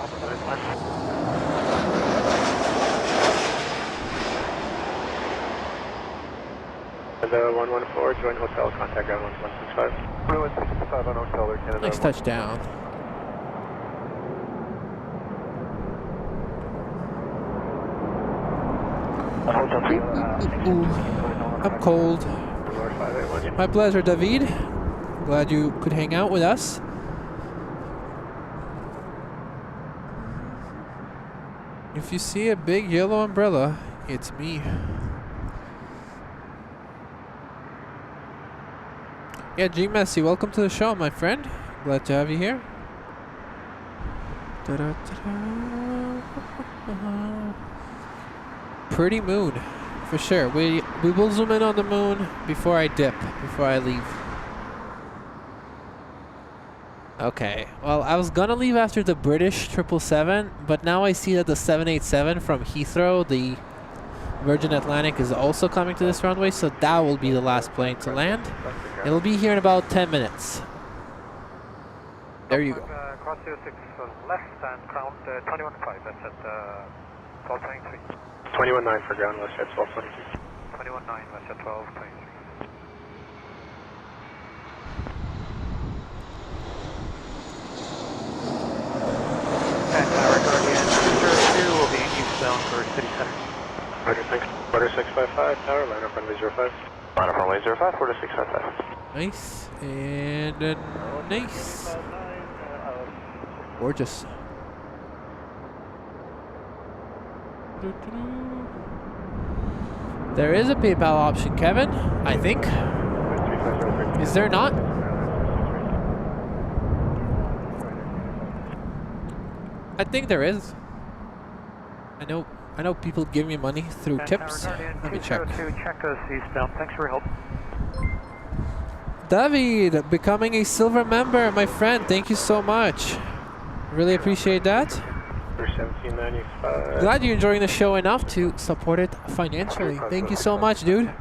The 114, join hotel, contact ground 1165. 1165 on hotel, Air Canada. Nice touchdown. Ooh, I'm cold. My pleasure, David. Glad you could hang out with us. If you see a big yellow umbrella, it's me. Yeah, G Messi, welcome to the show, my friend. Glad to have you here. Pretty moon, for sure. We will zoom in on the moon before I dip, before I leave. Okay, well, I was gonna leave after the British 777, but now I see that the 787 from Heathrow, the Virgin Atlantic, is also coming to this runway, so that will be the last plane to land. It'll be here in about 10 minutes. There you go. Cross 06 left and ground 21.5, that's at 1223. 21.9 for ground, left at 1223. 21.9, that's at 1223. And Tower Guardian, Booster 2 will be eastbound for City Center. Roger, thanks. Order 655, tower, line up runway 05. Line up runway 05, order 655. Nice. And nice. Gorgeous. There is a PayPal option, Kevin, I think. Is there not? I think there is. I know people give me money through tips. Let me check. Check us eastbound. Thanks for your help. David, becoming a silver member, my friend. Thank you so much. Really appreciate that. 1795. Glad you're enjoying the show enough to support it financially. Thank you so much, dude.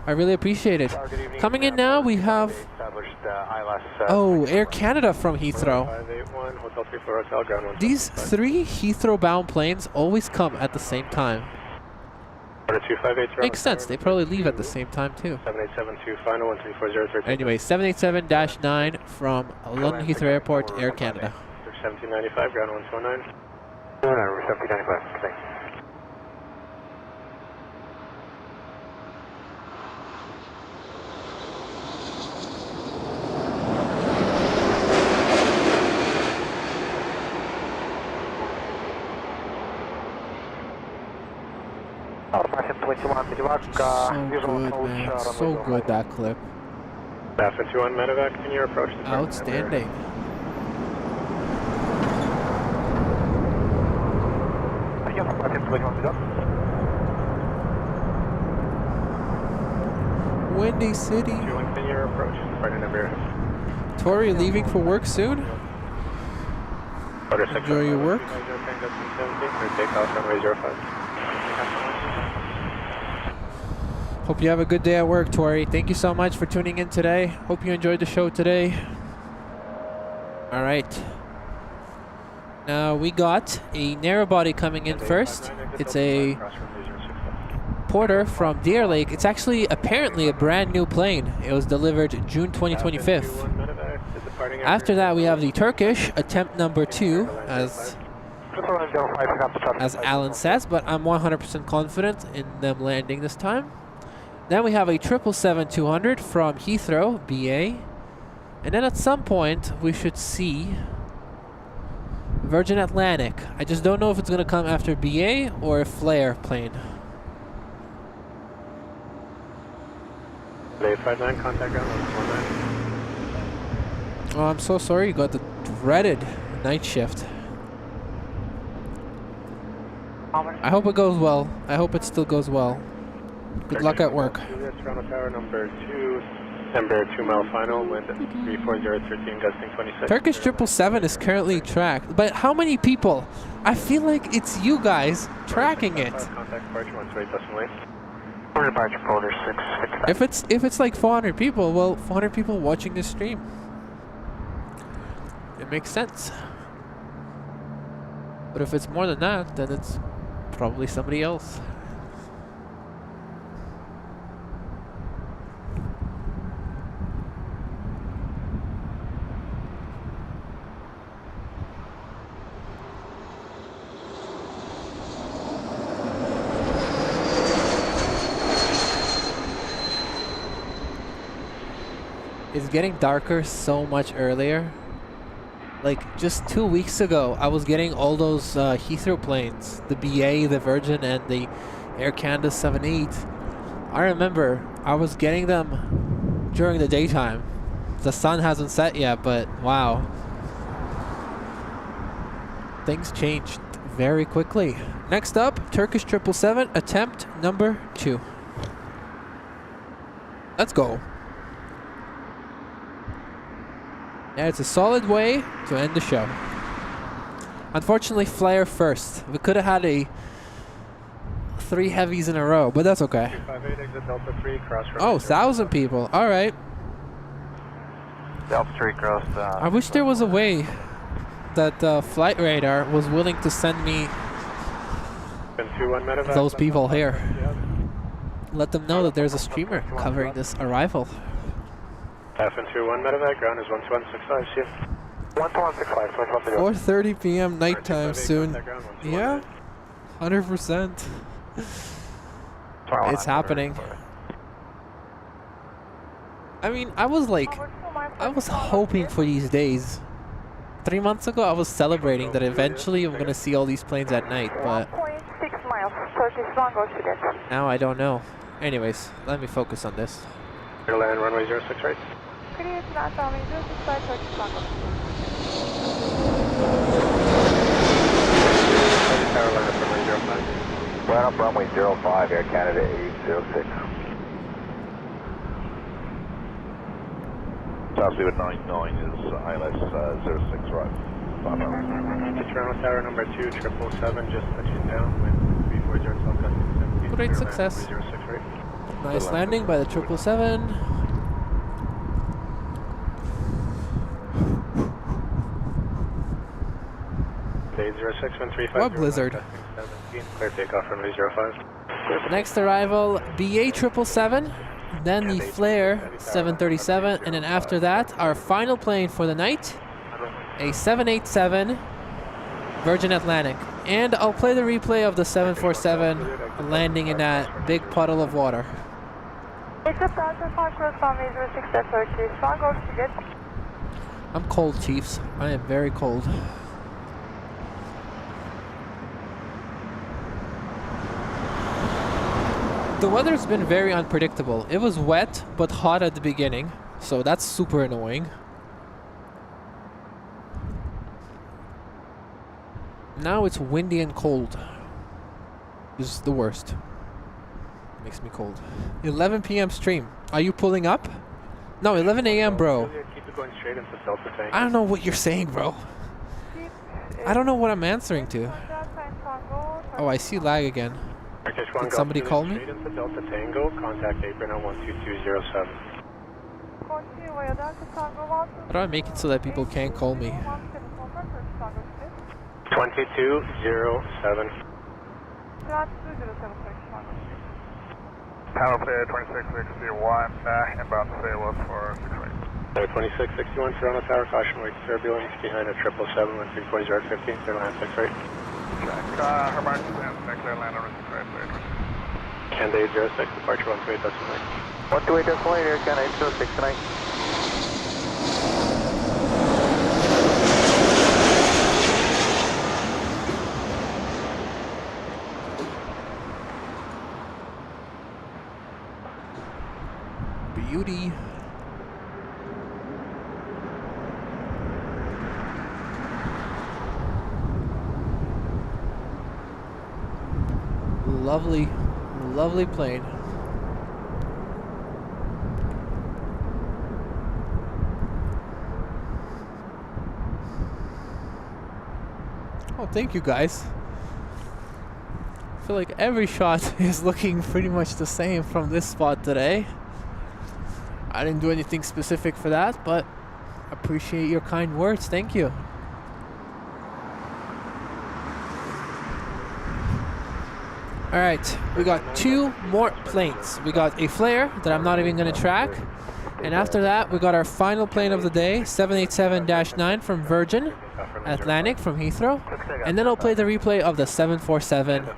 I really appreciate it. Coming in now, we have Air Canada from Heathrow. 581, hotel 34, hotel ground 1. These three Heathrow-bound planes always come at the same time. Order 258. Makes sense. They probably leave at the same time too. 7872, final 1340. Anyway, 787-9 from London Heathrow Airport, Air Canada. 1795, ground 129. 1795, thanks. So good, man. So good, that clip. Alpha 21 medevac, can you approach the front? Outstanding. Windy City. 21, can you approach the front number? Tori, leaving for work soon? Order 6. Enjoy your work. Takeoff runway 05. Hope you have a good day at work, Tori. Thank you so much for tuning in today. Hope you enjoyed the show today. All right. Now we got a narrow body coming in first. It's a Porter from Deer Lake. It's actually apparently a brand new plane. It was delivered June 2025. After that, we have the Turkish attempt number 2, as Alan says, but I'm 100% confident in them landing this time. Then we have a 777-200 from Heathrow, BA. And then at some point, we should see Virgin Atlantic. I just don't know if it's going to come after BA or a Flair plane. 859, contact ground 119. Oh, I'm so sorry you got the dreaded night shift. I hope it goes well. I hope it still goes well. Good luck at work. Toronto Tower number 2, December 2 mile final, wind 34013, gusting 26. Turkish 777 is currently tracked, but how many people? I feel like it's you guys tracking it. Contact departure 128 decimal lane. Departure folder 665. If it's like 400 people, well, 400 people watching this stream. It makes sense. But if it's more than that, then it's probably somebody else. is getting darker so much earlier. Like just 2 weeks ago, I was getting all those Heathrow planes, the BA, the Virgin, and the Air Canada 78. I remember I was getting them during the daytime. The sun hasn't set yet, but wow. Things changed very quickly. Next up, Turkish 777, attempt number 2. Let's go. Yeah, it's a solid way to end the show. Unfortunately, flare first. We could have had a 3 heavies in a row, but that's okay. 258 exit Delta 3, cross Oh, 1,000 people. All right. Delta 3 cross. I wish there was a way that Flight Radar was willing to send me those people here. Let them know that there's a streamer covering this arrival. FN21 medevac, ground is 12165, see you. 12165, 4:30 p.m. nighttime soon. Yeah, 100%. It's happening. I mean, I was hoping for these days. 3 months ago, I was celebrating that eventually I'm gonna see all these planes at night, but 1.6 miles, Turkish Longo Sugar. now I don't know. Anyways, let me focus on this. Land runway 06 right. Create land runway 06 Turkish Longo. Tower line up runway 05. Line up runway 05, Air Canada 806. Altitude 99 is ILS 06 right. Toronto Tower number 2, 777, just touching down with 340 South Custom. Great success. 06 right. Nice landing by the 777. Day 06 What blizzard. Clear takeoff runway 05. Next arrival, BA 777, then the Flare 737, and then after that, our final plane for the night, a 787 Virgin Atlantic. And I'll play the replay of the 747 landing in that big puddle of water. I'm cold, Chiefs. I am very cold. The weather's been very unpredictable. It was wet but hot at the beginning, so that's super annoying. Now it's windy and cold. This is the worst. Makes me cold. 11 p.m. stream. Are you pulling up? No, 11 a.m. bro. Keep it going straight into Delta Tank. I don't know what you're saying, bro. I don't know what I'm answering to. Oh, I see lag again. Did somebody call me? Straight into Delta Tango, contact apron at 12207. How do I make it so that people can't call me? 2207. Tower player 2661, inbound to Salos for 68. 2661, Toronto Tower, caution wake turbulence behind a 777 with 340 15, clear land 6 right. Check, Herman and clear land over 6 right, please. Canada 806, departure 128 decimal 128 decimal 8, Air Canada 806 tonight. Beauty. Lovely, lovely plane. Oh, thank you guys. I feel like every shot is looking pretty much the same from this spot today. I didn't do anything specific for that, but appreciate your kind words. Thank you. All right, we got 2 more planes. We got a Flare that I'm not even going to track. And after that, we got our final plane of the day, 787-9 from Virgin Atlantic from Heathrow. And then I'll play the replay of the 747.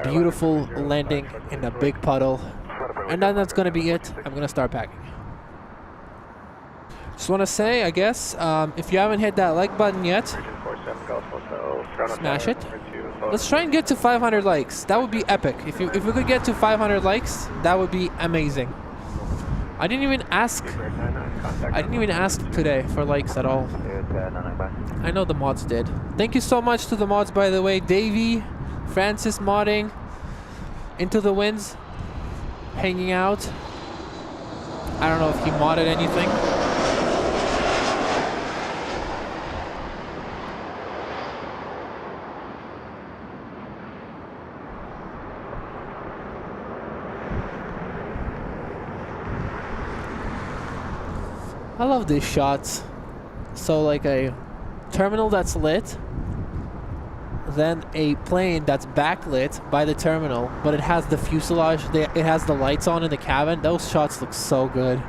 Beautiful landing in a big puddle. And then that's going to be it. I'm going to start packing. Just want to say, I guess, if you haven't hit that like button yet, 47 Golf Hotel, Toronto smash Tower, it. number 2, Let's try and get to 500 likes. That would be epic. If we could get to 500 likes, that would be amazing. I didn't even ask. I didn't even ask today for likes at all. I know the mods did. Thank you so much to the mods, by the way. Davey, Francis modding, Into the Winds, hanging out. I don't know if he modded anything. I love these shots. So like a terminal that's lit, then a plane that's backlit by the terminal, but it has the fuselage, it has the lights on in the cabin. Those shots look so good.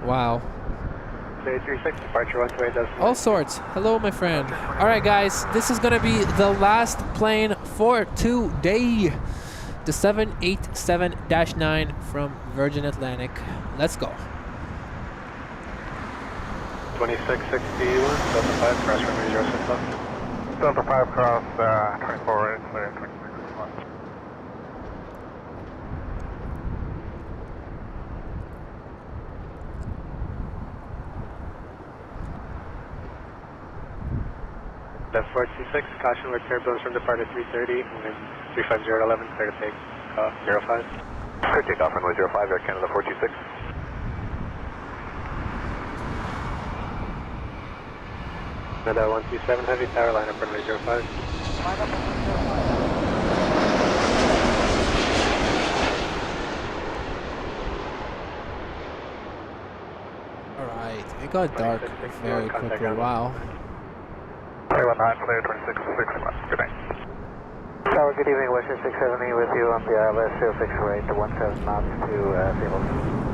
Wow. 36, departure 1 way, does All sorts. Hello, my friend. All right, guys, this is gonna be the last plane for today. The 787-9 from Virgin Atlantic. Let's go. 2661, Delta 5, cross runway 06 left. Delta 5 cross 24 right, clear 26 left. Left 426, caution with turbulence from departed 330, wind 35011, clear to take off 05. Clear takeoff runway 05, Air Canada 426. Another 127 heavy tower, line up runway 05. Alright, it got dark very quickly. Wow. 319, clear 26 left. Good night. Tower, good evening, Western 670 with you on the ILS 06 right, the 17 knots to Sable.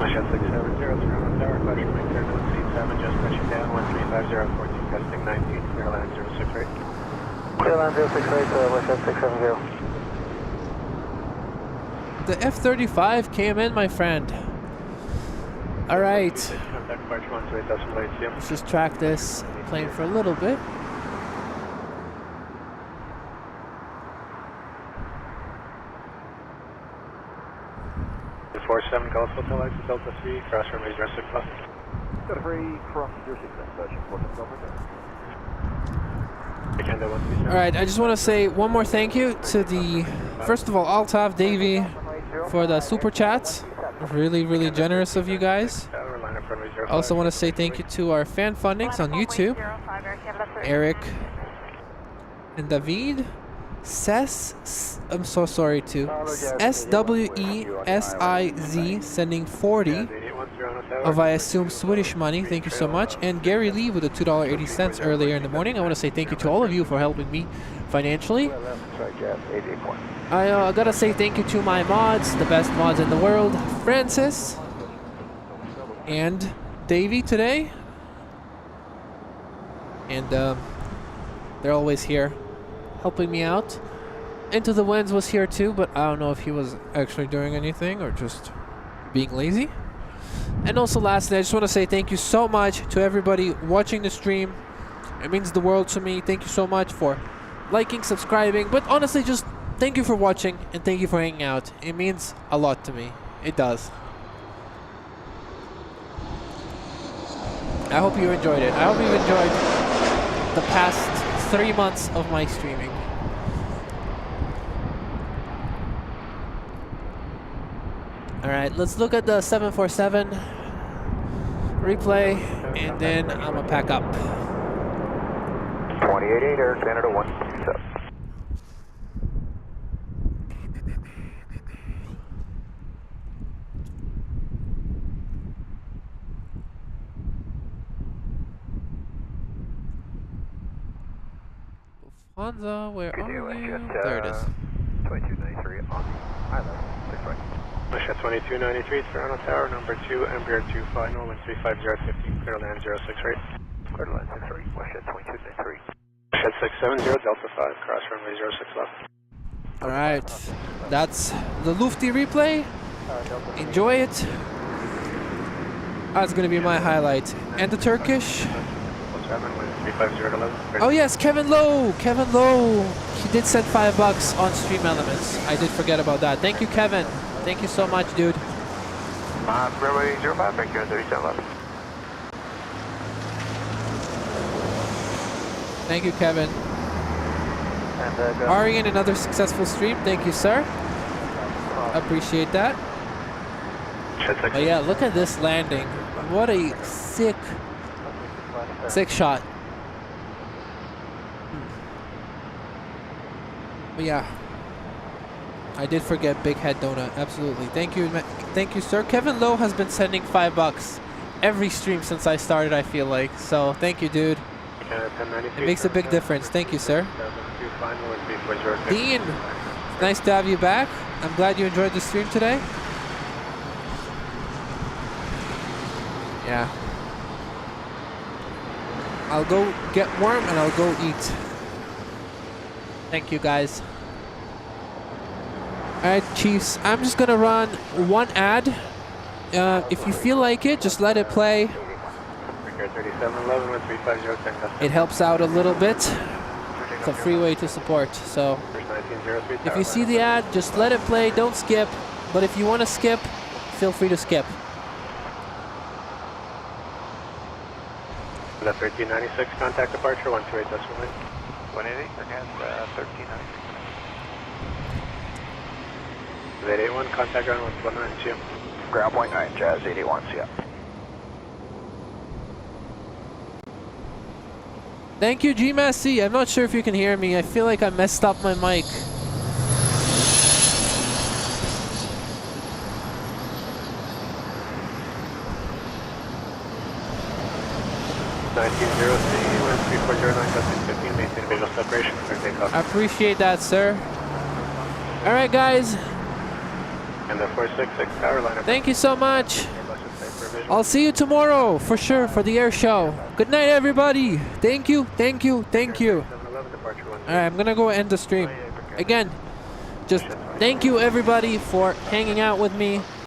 Western 670, Toronto Tower, caution right there, 137, just touching down, 1350, 14, testing 19, clear line 06 right. Clear line 06 right, Western 670. The F-35 came in, my friend. Alright. Let's just track this plane for a little bit. The 47 Golf Hotel X Delta 3, cross runway 06 left. Delta 3 cross 06 left, 47 Golf Hotel. Alright, I just want to say one more thank you to the, first of all, Altaf, Davey, for the super chats. Really, really generous of you guys. I also want to say thank you to our fan fundings on YouTube. Eric and David. I'm so sorry to SWESIZ sending 40 of, I assume, Swedish money. Thank you so much. And Gary Lee with a $2.80 earlier in the morning. I want to say thank you to all of you for helping me financially. I gotta say thank you to my mods, the best mods in the world, Francis and Davey today. And they're always here helping me out. Into the Winds was here too, but I don't know if he was actually doing anything or just being lazy. And also lastly, I just want to say thank you so much to everybody watching the stream. It means the world to me. Thank you so much for liking, subscribing, but honestly just thank you for watching and thank you for hanging out. It means a lot to me. It does. I hope you enjoyed it. I hope you enjoyed the past 3 months of my streaming. Alright, let's look at the 747 replay and then I'm gonna pack up. 28 Air Canada 127. Lufthansa, where are you? There it is. 2293 on the island. 6 right. Mission 2293, Toronto Tower, number 2, Embraer 2 final, wind 35015, clear land 06 right. Clear line 6 right, Westjet 2293. Westjet 670, Delta 5, cross runway 06 left. Alright, that's the Lufty replay. Enjoy it. That's gonna be my highlight. And the Turkish. 350 Oh yes, Kevin Lowe. Kevin Lowe. He did send $5 on Stream Elements. I did forget about that. Thank you, Kevin. Thank you so much, dude. Runway 05, back here, 3711. Thank you, Kevin. And Arian, another successful stream. Thank you, sir. Appreciate that. But yeah, look at this landing. What a sick shot. But yeah, I did forget Big Head Donut. Absolutely. Thank you, sir. Kevin Lowe has been sending $5 every stream since I started, I feel like. So thank you, dude. It makes a big difference. Thank you, sir. Dean, nice to have you back. I'm glad you enjoyed the stream today. Yeah. I'll go get warm and I'll go eat. Thank you, guys. Alright, Chiefs. I'm just gonna run one ad. If you feel like it, just let it play. It helps out a little bit. It's a free way to support. So if you see the ad, just let it play. Don't skip. But if you want to skip, feel free to skip. Left 1396, contact departure 128 decimal 180, again, 1396. 881, contact ground 192. Ground point 9, Jazz 881, see ya. Thank you, G Massey. I'm not sure if you can hear me. I feel like I messed up my mic. I appreciate that, sir. All right, guys. And the 466 tower line. Thank you so much. I'll see you tomorrow for sure for the air show. Good night, everybody. Thank you, thank you, thank you. All right, I'm gonna go end the stream. Again, just thank you, everybody, for hanging out with me.